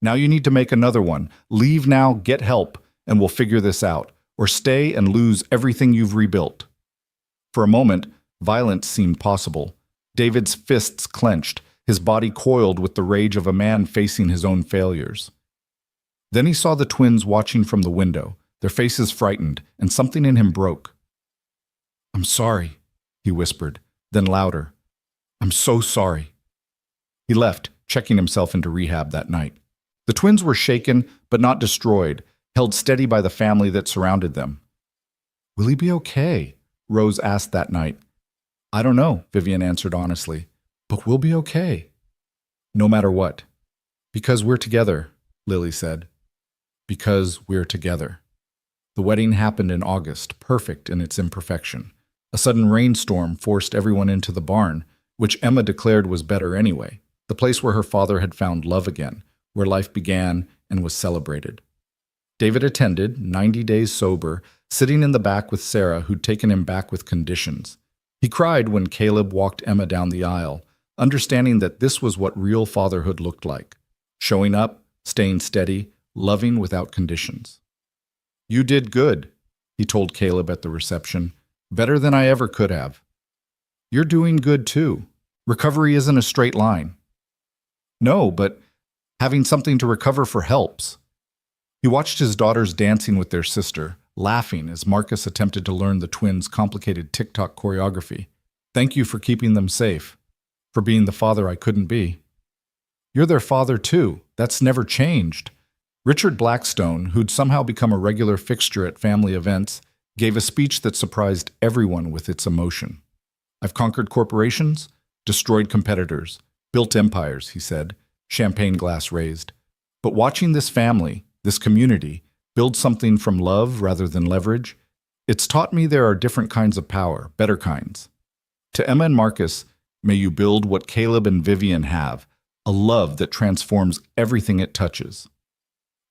Now you need to make another one. Leave now, get help, and we'll figure this out. Or stay and lose everything you've rebuilt." For a moment, violence seemed possible. David's fists clenched, his body coiled with the rage of a man facing his own failures. Then he saw the twins watching from the window, their faces frightened, and something in him broke. "I'm sorry," he whispered, then louder. "I'm so sorry." He left, checking himself into rehab that night. The twins were shaken, but not destroyed, held steady by the family that surrounded them. "Will he be okay?" Rose asked that night. "I don't know," Vivian answered honestly, "but we'll be okay." "No matter what." "Because we're together," Lily said. "Because we're together." The wedding happened in August, perfect in its imperfection. A sudden rainstorm forced everyone into the barn, which Emma declared was better anyway, the place where her father had found love again, where life began and was celebrated. David attended, 90 days sober, sitting in the back with Sarah, who'd taken him back with conditions. He cried when Caleb walked Emma down the aisle, understanding that this was what real fatherhood looked like: showing up, staying steady, loving without conditions. "You did good," he told Caleb at the reception. "Better than I ever could have." "You're doing good too. Recovery isn't a straight line." "No, but having something to recover for helps." He watched his daughters dancing with their sister, laughing as Marcus attempted to learn the twins' complicated TikTok choreography. "Thank you for keeping them safe. For being the father I couldn't be." "You're their father too. That's never changed." Richard Blackstone, who'd somehow become a regular fixture at family events, gave a speech that surprised everyone with its emotion. "I've conquered corporations, destroyed competitors, built empires," he said, champagne glass raised. "But watching this family, this community, build something from love rather than leverage, it's taught me there are different kinds of power, better kinds. To Emma and Marcus, may you build what Caleb and Vivian have, a love that transforms everything it touches."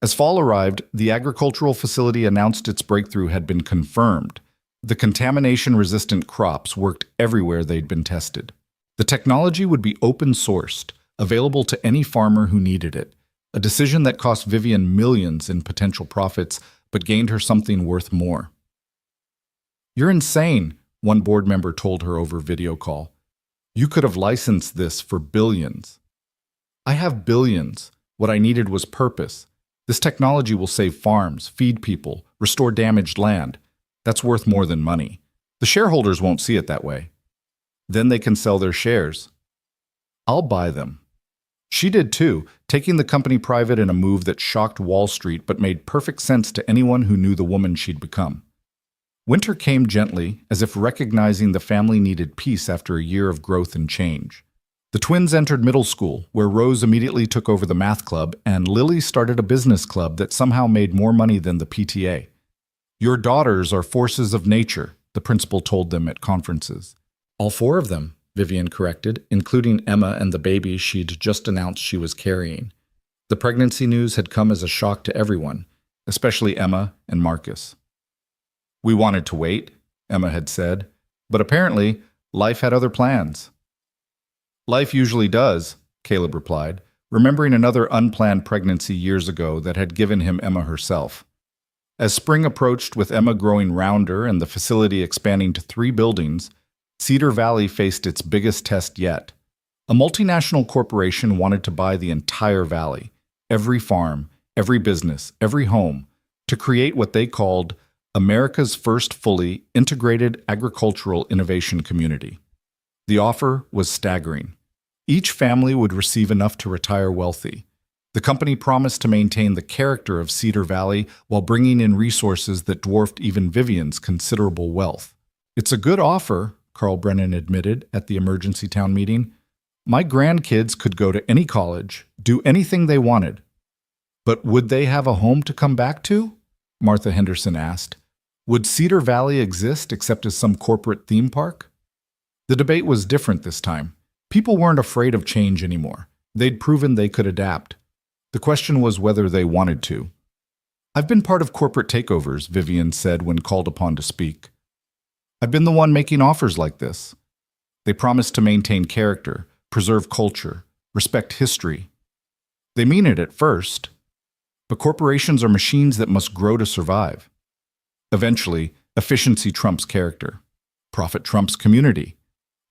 As fall arrived, the agricultural facility announced its breakthrough had been confirmed. The contamination-resistant crops worked everywhere they'd been tested. The technology would be open-sourced, available to any farmer who needed it, a decision that cost Vivian millions in potential profits, but gained her something worth more. "You're insane," one board member told her over video call. "You could have licensed this for billions." "I have billions. What I needed was purpose. This technology will save farms, feed people, restore damaged land. That's worth more than money. The shareholders won't see it that way. Then they can sell their shares. I'll buy them." She did too, taking the company private in a move that shocked Wall Street but made perfect sense to anyone who knew the woman she'd become. Winter came gently, as if recognizing the family needed peace after a year of growth and change. The twins entered middle school, where Rose immediately took over the math club, and Lily started a business club that somehow made more money than the PTA. "Your daughters are forces of nature," the principal told them at conferences. "All 4 of them," Vivian corrected, including Emma and the baby she'd just announced she was carrying. The pregnancy news had come as a shock to everyone, especially Emma and Marcus. "We wanted to wait," Emma had said, "but apparently life had other plans." "Life usually does," Caleb replied, remembering another unplanned pregnancy years ago that had given him Emma herself. As spring approached with Emma growing rounder and the facility expanding to 3 buildings, Cedar Valley faced its biggest test yet. A multinational corporation wanted to buy the entire valley, every farm, every business, every home, to create what they called America's first fully integrated agricultural innovation community. The offer was staggering. Each family would receive enough to retire wealthy. The company promised to maintain the character of Cedar Valley while bringing in resources that dwarfed even Vivian's considerable wealth. "It's a good offer," Carl Brennan admitted at the emergency town meeting. "My grandkids could go to any college, do anything they wanted." "But would they have a home to come back to?" Martha Henderson asked. "Would Cedar Valley exist except as some corporate theme park?" The debate was different this time. People weren't afraid of change anymore. They'd proven they could adapt. The question was whether they wanted to. "I've been part of corporate takeovers," Vivian said when called upon to speak. "I've been the one making offers like this. They promise to maintain character, preserve culture, respect history. They mean it at first, but corporations are machines that must grow to survive. Eventually, efficiency trumps character. Profit trumps community.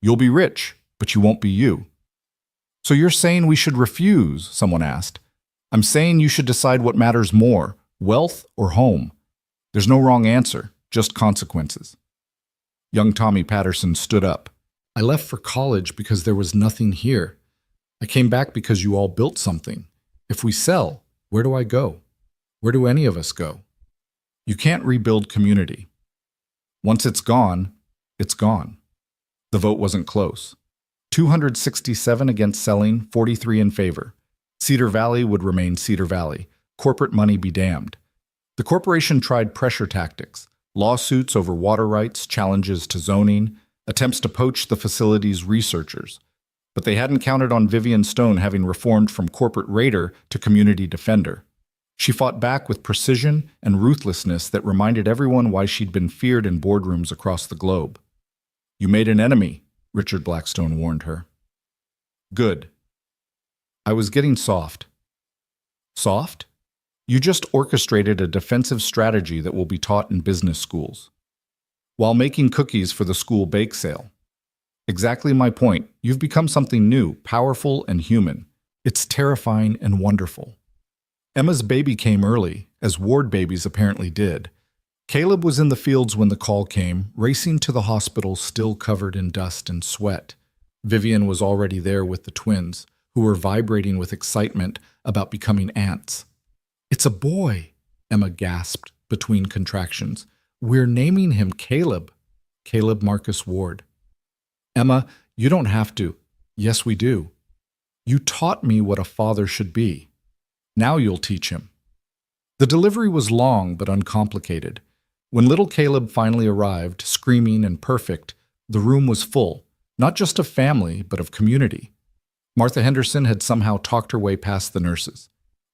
You'll be rich, but you won't be you." "So you're saying we should refuse?" someone asked. "I'm saying you should decide what matters more, wealth or home. There's no wrong answer, just consequences." Young Tommy Patterson stood up. "I left for college because there was nothing here. I came back because you all built something. If we sell, where do I go? Where do any of us go? You can't rebuild community. Once it's gone, it's gone." The vote wasn't close. 267 against selling, 43 in favor. Cedar Valley would remain Cedar Valley. Corporate money be damned. The corporation tried pressure tactics, lawsuits over water rights, challenges to zoning, attempts to poach the facility's researchers. But they hadn't counted on Vivian Stone having reformed from corporate raider to community defender. She fought back with precision and ruthlessness that reminded everyone why she'd been feared in boardrooms across the globe. "You made an enemy," Richard Blackstone warned her. "Good. I was getting soft." "Soft? You just orchestrated a defensive strategy that will be taught in business schools, while making cookies for the school bake sale. Exactly my point. You've become something new, powerful and human. It's terrifying and wonderful." Emma's baby came early, as ward babies apparently did. Caleb was in the fields when the call came, racing to the hospital still covered in dust and sweat. Vivian was already there with the twins, who were vibrating with excitement about becoming aunts. "It's a boy," Emma gasped between contractions. "We're naming him Caleb. Caleb Marcus Ward." "Emma, you don't have to." "Yes, we do. You taught me what a father should be. Now you'll teach him." The delivery was long but uncomplicated. When little Caleb finally arrived, screaming and perfect, the room was full, not just of family, but of community. Martha Henderson had somehow talked her way past the nurses.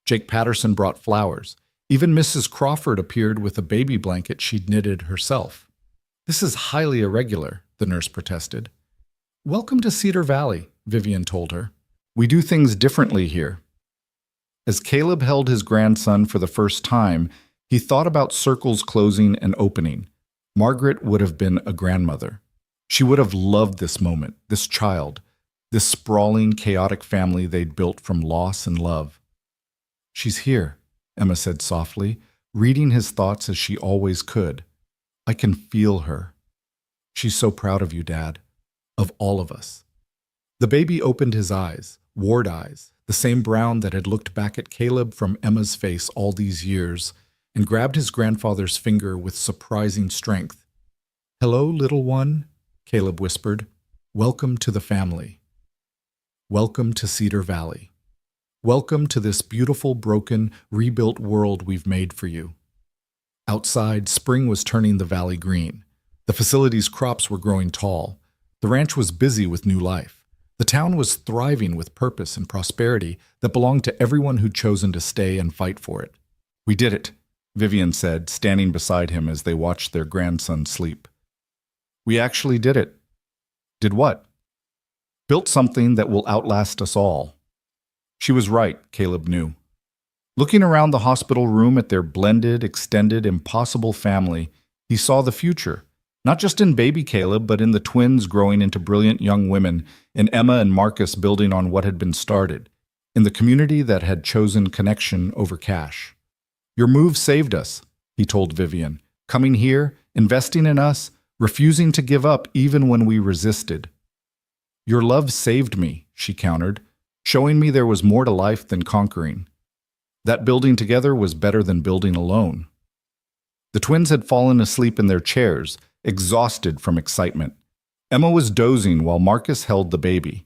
Jake Patterson brought flowers. Even Mrs. Crawford appeared with a baby blanket she'd knitted herself. "This is highly irregular," the nurse protested. "Welcome to Cedar Valley," Vivian told her. "We do things differently here." As Caleb held his grandson for the first time, he thought about circles closing and opening. Margaret would have been a grandmother. She would have loved this moment, this child, this sprawling, chaotic family they'd built from loss and love. "She's here," Emma said softly, reading his thoughts as she always could. "I can feel her. She's so proud of you, Dad. Of all of us." The baby opened his eyes, ward eyes, the same brown that had looked back at Caleb from Emma's face all these years, and grabbed his grandfather's finger with surprising strength. "Hello, little one," Caleb whispered. "Welcome to the family. Welcome to Cedar Valley. Welcome to this beautiful, broken, rebuilt world we've made for you." Outside, spring was turning the valley green. The facility's crops were growing tall. The ranch was busy with new life. The town was thriving with purpose and prosperity that belonged to everyone who'd chosen to stay and fight for it. "We did it," Vivian said, standing beside him as they watched their grandson sleep. "We actually did it." "Did what?" "Built something that will outlast us all." She was right, Caleb knew. Looking around the hospital room at their blended, extended, impossible family, he saw the future, not just in baby Caleb, but in the twins growing into brilliant young women, in Emma and Marcus building on what had been started, in the community that had chosen connection over cash. Your move saved us, he told Vivian, coming here, investing in us, refusing to give up even when we resisted. Your love saved me, she countered, showing me there was more to life than conquering. That building together was better than building alone. The twins had fallen asleep in their chairs, exhausted from excitement. Emma was dozing while Marcus held the baby.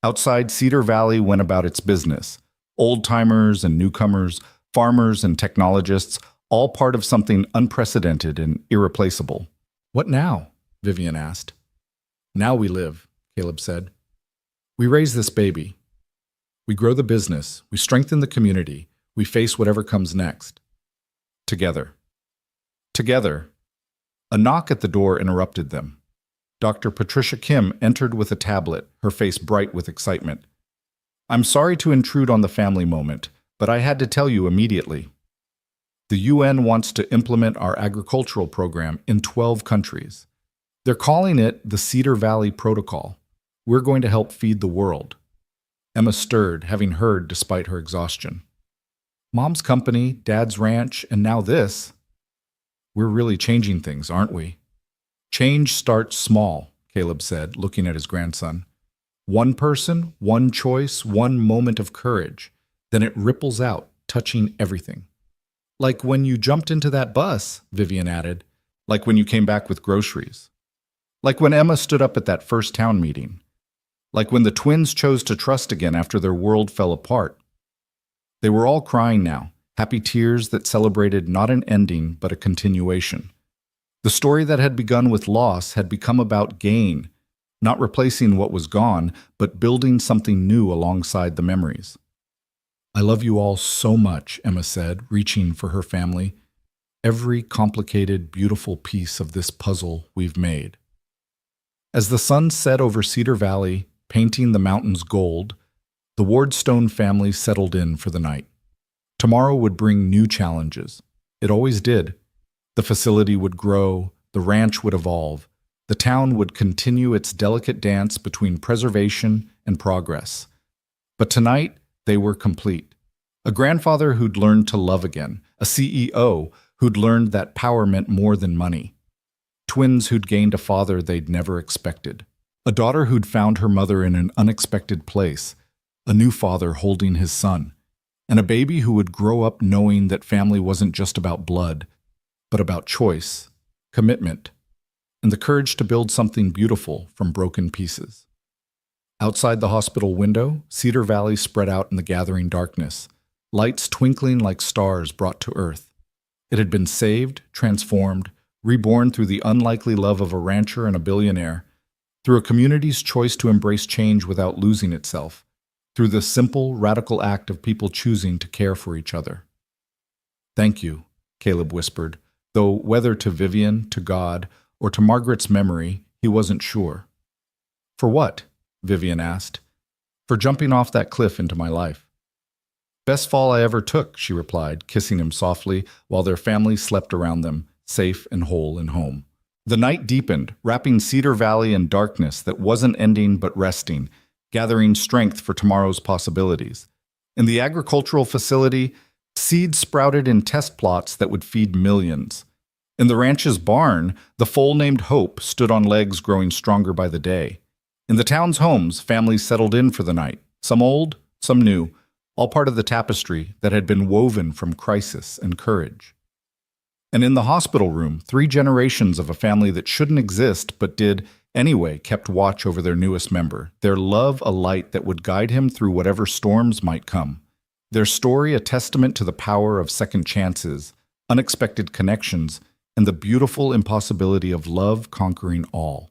Outside, Cedar Valley went about its business. Old-timers and newcomers, farmers and technologists, all part of something unprecedented and irreplaceable. What now? Vivian asked. Now we live, Caleb said. We raise this baby. We grow the business. We strengthen the community. We face whatever comes next. Together. Together. A knock at the door interrupted them. Dr. Patricia Kim entered with a tablet, her face bright with excitement. I'm sorry to intrude on the family moment, but I had to tell you immediately. The UN wants to implement our agricultural program in 12 countries. They're calling it the Cedar Valley Protocol. We're going to help feed the world. Emma stirred, having heard despite her exhaustion. Mom's company, Dad's ranch, and now this. We're really changing things, aren't we? Change starts small, Caleb said, looking at his grandson. One person, one choice, one moment of courage. Then it ripples out, touching everything. Like when you jumped into that bus, Vivian added. Like when you came back with groceries. Like when Emma stood up at that first town meeting. Like when the twins chose to trust again after their world fell apart. They were all crying now, happy tears that celebrated not an ending but a continuation. The story that had begun with loss had become about gain, not replacing what was gone, but building something new alongside the memories. I love you all so much, Emma said, reaching for her family. Every complicated, beautiful piece of this puzzle we've made. As the sun set over Cedar Valley, painting the mountains gold, the Wardstone family settled in for the night. Tomorrow would bring new challenges. It always did. The facility would grow, the ranch would evolve, the town would continue its delicate dance between preservation and progress. But tonight, they were complete. A grandfather who'd learned to love again, a CEO who'd learned that power meant more than money, twins who'd gained a father they'd never expected, a daughter who'd found her mother in an unexpected place, a new father holding his son, and a baby who would grow up knowing that family wasn't just about blood, but about choice, commitment, and the courage to build something beautiful from broken pieces. Outside the hospital window, Cedar Valley spread out in the gathering darkness, lights twinkling like stars brought to earth. It had been saved, transformed, reborn through the unlikely love of a rancher and a billionaire, through a community's choice to embrace change without losing itself, through the simple, radical act of people choosing to care for each other. Thank you, Caleb whispered, though whether to Vivian, to God, or to Margaret's memory, he wasn't sure. For what? Vivian asked. For jumping off that cliff into my life. Best fall I ever took, she replied, kissing him softly while their family slept around them, safe and whole and home. The night deepened, wrapping Cedar Valley in darkness that wasn't ending but resting, gathering strength for tomorrow's possibilities. In the agricultural facility, seeds sprouted in test plots that would feed millions. In the ranch's barn, the foal named Hope stood on legs growing stronger by the day. In the town's homes, families settled in for the night, some old, some new, all part of the tapestry that had been woven from crisis and courage. And in the hospital room, 3 generations of a family that shouldn't exist but did anyway kept watch over their newest member, their love a light that would guide him through whatever storms might come, their story a testament to the power of second chances, unexpected connections, and the beautiful impossibility of love conquering all.